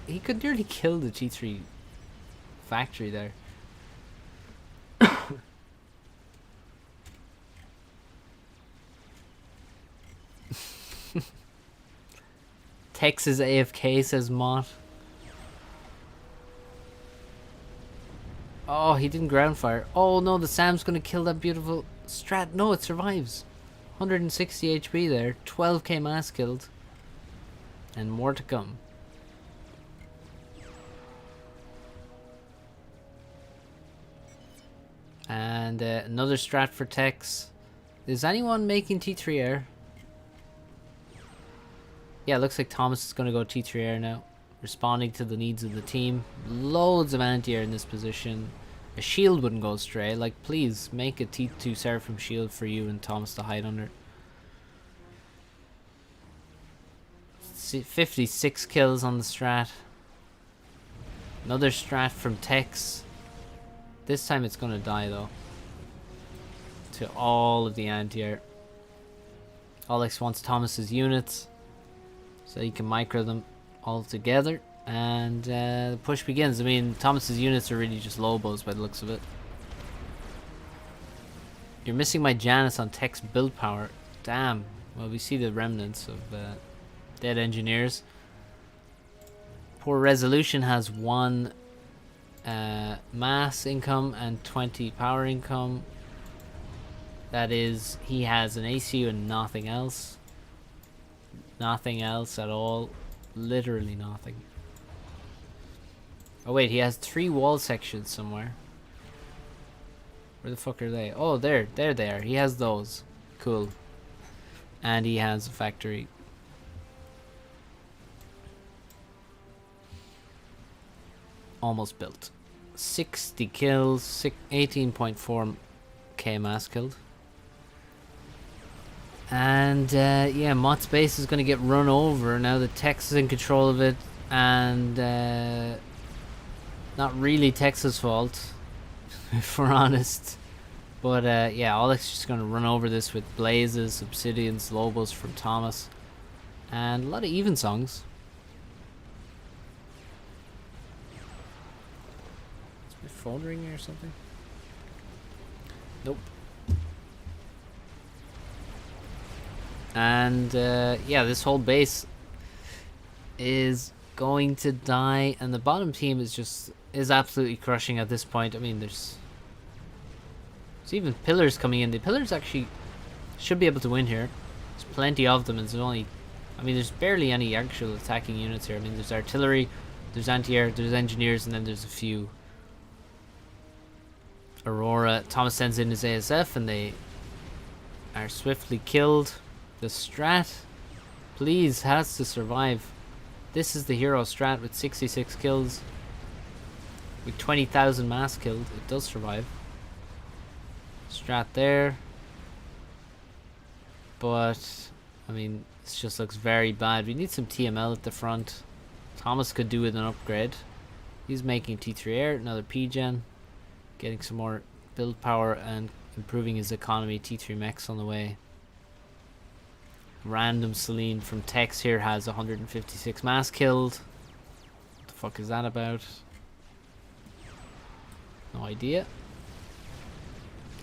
He could nearly kill the T3 factory there. Texas AFK, says Mott. Oh, he didn't ground fire. Oh no, the Sam's gonna kill that beautiful Strat. No, it survives. 160 HP there. 12k mass killed. And more to come. And another strat for Tex. Is anyone making T3 air? Yeah, it looks like Thomas is going to go T3 air now. Responding to the needs of the team. Loads of anti-air in this position. A shield wouldn't go astray. Like, please, make a T2 Seraphim shield for you and Thomas to hide under. 56 kills on the strat. Another strat from Tex. This time it's going to die, though. To all of the anti-air. Alex wants Thomas's units, so he can micro them all together. And the push begins. I mean, Thomas's units are really just Lobos by the looks of it. You're missing my Janus on Tex build power. Damn. Well, we see the remnants of dead engineers. Poor Resolution has 1 mass income and 20 power income. That is, he has an ACU and nothing else. Nothing else at all. Literally nothing. Oh wait, he has 3 wall sections somewhere. Where the fuck are they? Oh, there they are. He has those. Cool. And he has a factory. Almost built. 60 kills, 18.4k mass killed. And yeah, Mott's base is going to get run over now that Tex is in control of it. And not really Tex's fault, if we're honest. But yeah, Alex is just going to run over this with Blazes, Obsidians, Lobos from Thomas. And a lot of even songs. Phone ringing or something? Nope. And yeah, this whole base is going to die, and the bottom team is absolutely crushing at this point. I mean, there's even pillars coming in. The pillars actually should be able to win here. There's plenty of them, and there's barely any actual attacking units here. I mean, there's artillery, there's anti-air, there's engineers, and then there's a few Aurora, Thomas sends in his ASF and they are swiftly killed. The Strat, please, has to survive. This is the hero Strat with 66 kills. With 20,000 mass killed, it does survive. Strat there. But, I mean, this just looks very bad. We need some TML at the front. Thomas could do with an upgrade. He's making T3 Air, another P-Gen. Getting some more build power and improving his economy. T3 Mechs on the way. Random Celine from Tex here has 156 mass killed. What the fuck is that about? No idea.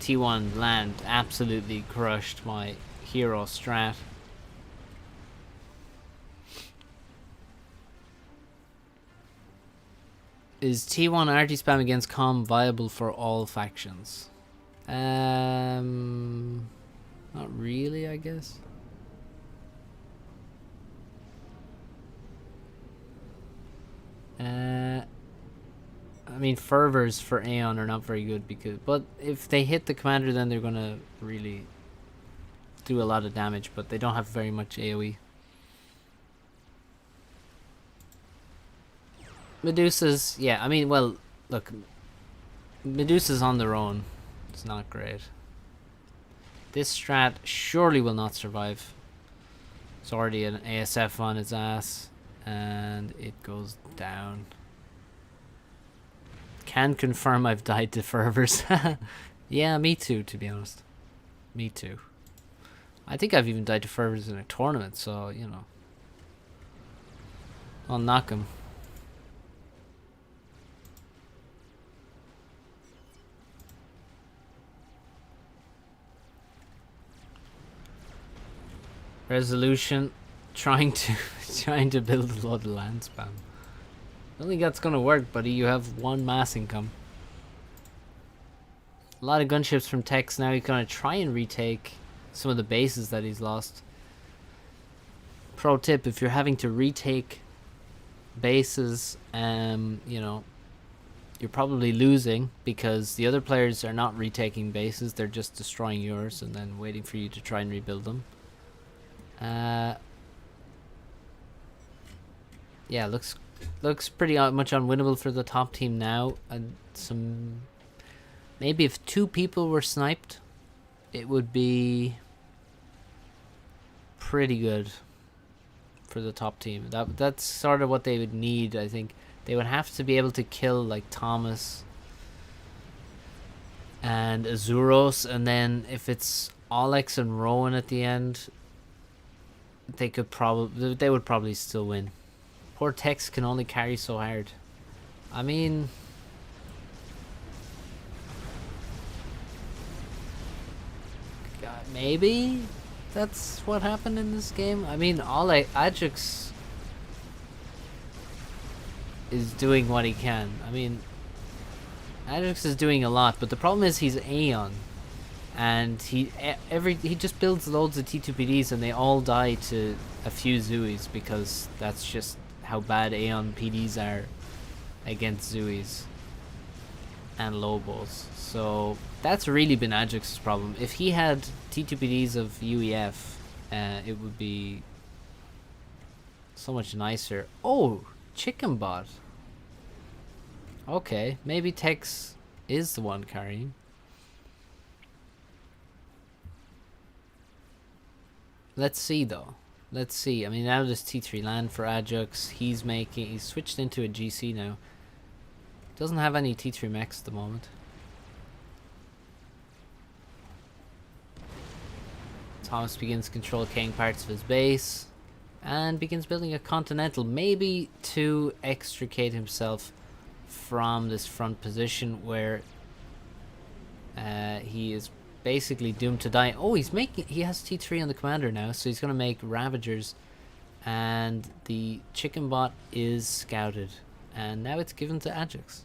T1 Land absolutely crushed my hero Strat. Is T1 RT spam against Com viable for all factions? Not really, I guess. I mean, fervors for Aeon are not very good but if they hit the commander, then they're gonna really do a lot of damage. But they don't have very much AOE. Medusas, yeah. I mean, well, look, Medusas on their own, it's not great. This Strat surely will not survive. It's already an ASF on its ass, and it goes down. Can confirm I've died to fervors. Yeah, me too, to be honest. Me too. I think I've even died to fervors in a tournament, so, you know. I'll knock him. Resolution, trying to build a lot of land spam. I don't think that's gonna work, buddy. You have one mass income. A lot of gunships from Tex now. He's gonna try and retake some of the bases that he's lost. Pro tip: if you're having to retake bases, you know, you're probably losing because the other players are not retaking bases. They're just destroying yours and then waiting for you to try and rebuild them. Yeah, looks pretty much unwinnable for the top team now. And maybe if 2 people were sniped, it would be pretty good for the top team. That's sort of what they would need. I think they would have to be able to kill like Thomas and Azuros, and then if it's Alex and Rowan at the end, they would probably still win. Poor Tex can only carry so hard. I mean, maybe that's what happened in this game. I mean, Ajax is doing what he can. I mean, Ajax is doing a lot, but the problem is he's Aeon. And he just builds loads of T2PDs and they all die to a few Zuis because that's just how bad Aeon PDs are against Zuis and Lobos. So that's really been Ajax's problem. If he had T2PDs of UEF, it would be so much nicer. Oh, Chicken Bot. Okay, maybe Tex is the one carrying. Let's see though. Let's see. I mean, now there's T3 land for Ajax. He's switched into a GC now. Doesn't have any T3 mechs at the moment. Thomas begins to control king parts of his base and begins building a continental, maybe to extricate himself from this front position where he is basically doomed to die. Oh, he has T3 on the commander now, so he's going to make Ravagers, and the chicken bot is scouted, and now it's given to Ajax.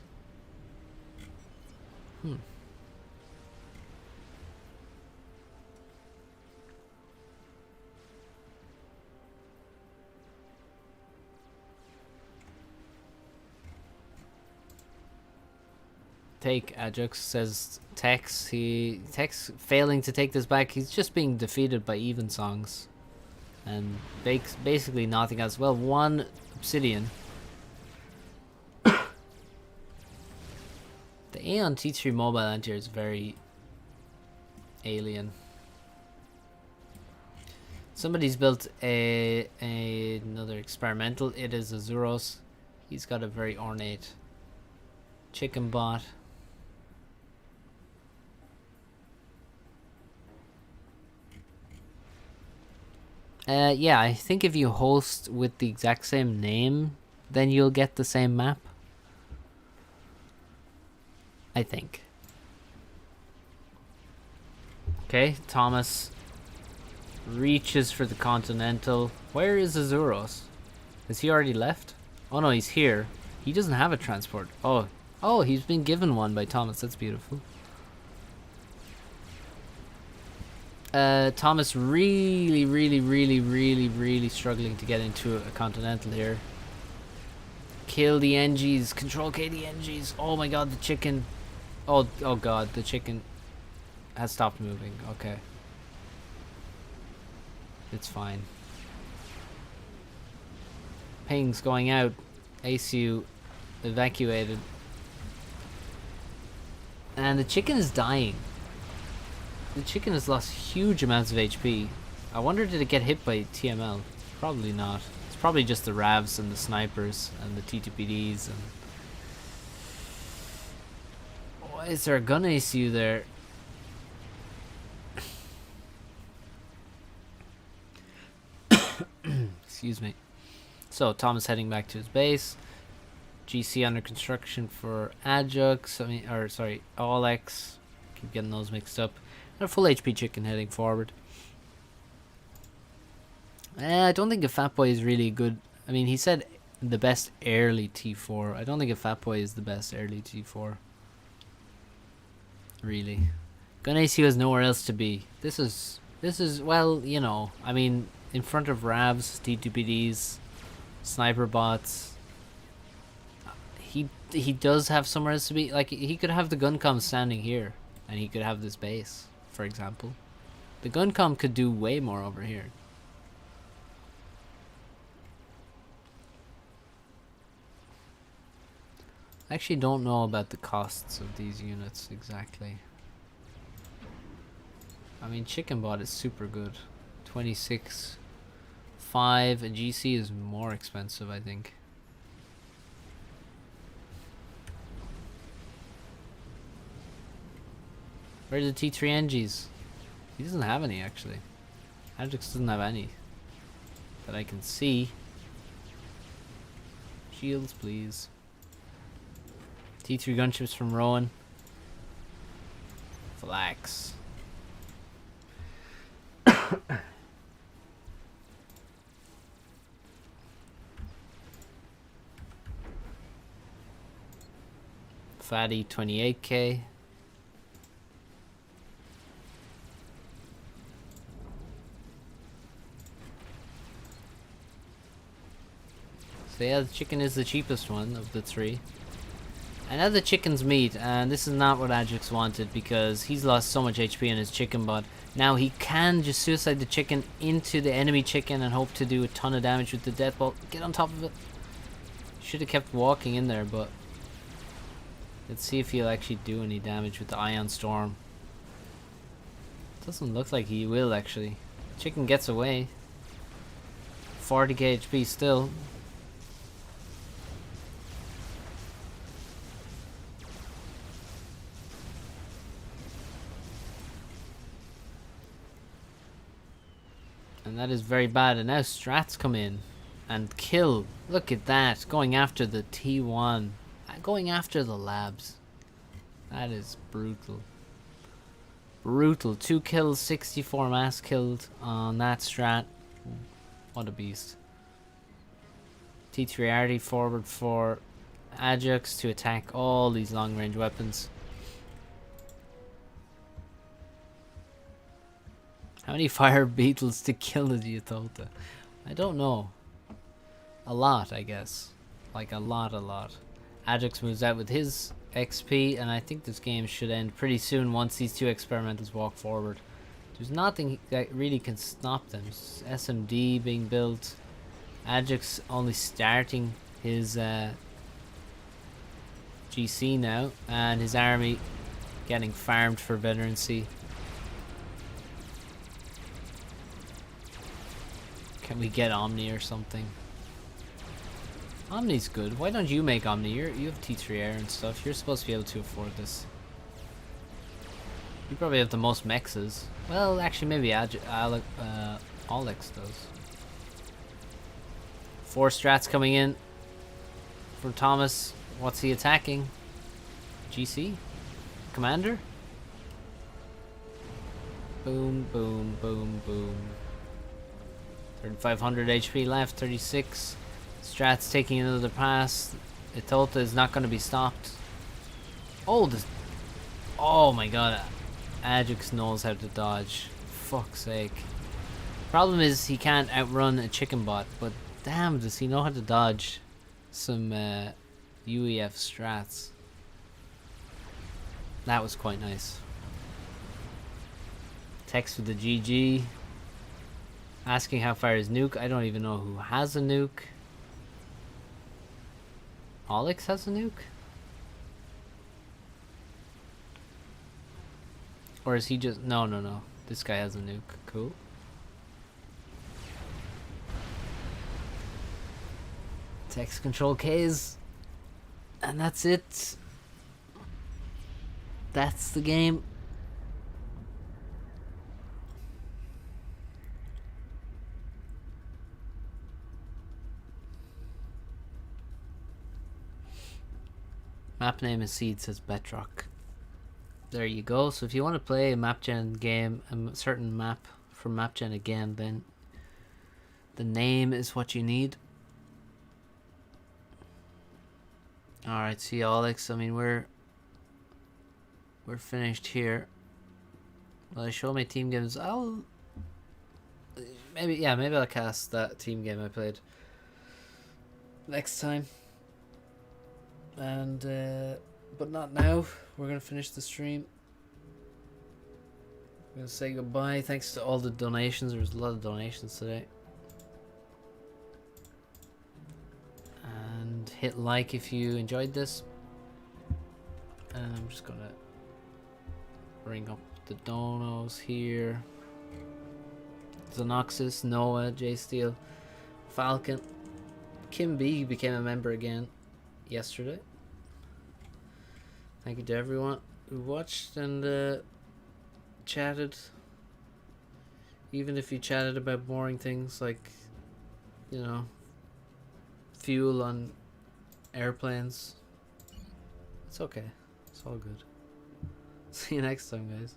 take, Ajax, says Tex. Tex failing to take this back. He's just being defeated by even songs. And basically nothing else. Well, 1 obsidian. The Aeon T3 mobile anti-air is very alien. Somebody's built another experimental. It is Azuros. He's got a very ornate chicken bot. Yeah, I think if you host with the exact same name, then you'll get the same map. I think. Okay, Thomas reaches for the Continental. Where is Azuros? Has he already left? Oh no, he's here. He doesn't have a transport. Oh, he's been given one by Thomas. That's beautiful. Thomas really struggling to get into a Continental here. Kill the NGs. Control K the NGs. Oh my god, the chicken. Oh god, the chicken has stopped moving. Okay. It's fine. Ping's going out. ACU evacuated. And the chicken is dying. The chicken has lost huge amounts of HP. I wonder, did it get hit by TML? Probably not. It's probably just the Ravs and the snipers and the T2PDs and... Why is there a gun ACU there? Excuse me. So Thomas heading back to his base. GC under construction for Ajax. Olex. Keep getting those mixed up. And a full HP chicken heading forward. I don't think a Fatboy is really good. I mean, he said the best early T4. I don't think a Fatboy is the best early T4. Really. Gun ACU has nowhere else to be. This is well, you know, I mean, in front of Ravs, T2PDs, sniper bots. He does have somewhere else to be. Like, he could have the Guncom standing here, and he could have this base, for example. The Guncom could do way more over here. I actually don't know about the costs of these units exactly. I mean, Chicken Bot is super good. 26.5. A GC is more expensive, I think. Where are the T3 NGs? He doesn't have any, actually. Ajax doesn't have any that I can see. Shields, please. T3 gunships from Rowan. Flax. Fatty 28k. So yeah, the chicken is the cheapest one of the three. And now the chicken's meat, and this is not what Ajax wanted because he's lost so much HP in his chicken bot. Now he can just suicide the chicken into the enemy chicken and hope to do a ton of damage with the death bolt. Get on top of it. Should have kept walking in there, but let's see if he'll actually do any damage with the Ion Storm. Doesn't look like he will actually. Chicken gets away. 40k HP still. And that is very bad. And now strats come in and kill. Look at that. Going after the T1. Going after the labs. That is brutal. Brutal. 2 kills, 64 mass killed on that strat. What a beast. T3RD forward for Ajax to attack all these long range weapons. How many fire beetles to kill the Giotolta? I don't know. A lot, I guess. Like a lot. Ajax moves out with his XP, and I think this game should end pretty soon once these two experimentals walk forward. There's nothing that really can stop them. SMD being built, Ajax only starting his GC now, and his army getting farmed for veterancy. Can we get Omni or something? Omni's good. Why don't you make Omni? You have T3 air and stuff. You're supposed to be able to afford this. You probably have the most mexes. Well, actually, maybe Alex does. 4 strats coming in from Thomas. What's he attacking? GC? Commander? Boom, boom, boom, boom. 3500 HP left, 36. Strat's taking another pass. Itota is not going to be stopped. Oh, this. Oh my god. Ajax knows how to dodge. Fuck's sake. Problem is he can't outrun a chicken bot, but damn, does he know how to dodge some UEF strats. That was quite nice. Text with the GG. Asking how far is nuke. I don't even know who has a nuke. Alex has a nuke? Or is he just... No. This guy has a nuke. Cool. Text control Ks. And that's it. That's the game. Map name is Seed, says Betrock. There you go. So if you want to play a map gen game, a certain map from map gen again, then the name is what you need. Alright, see you, Alex. I mean, we're finished here. Will I show my team games? Maybe I'll cast that team game I played next time. And but not now. We're gonna finish the stream. I'm gonna say goodbye. Thanks to all the donations. There was a lot of donations today. And hit like if you enjoyed this. And I'm just gonna bring up the donos here. Xenoxis, Noah, J Steel, Falcon, Kim B became a member again yesterday. Thank you to everyone who watched and chatted. Even if you chatted about boring things like, you know, fuel on airplanes. It's okay. It's all good. See you next time, guys.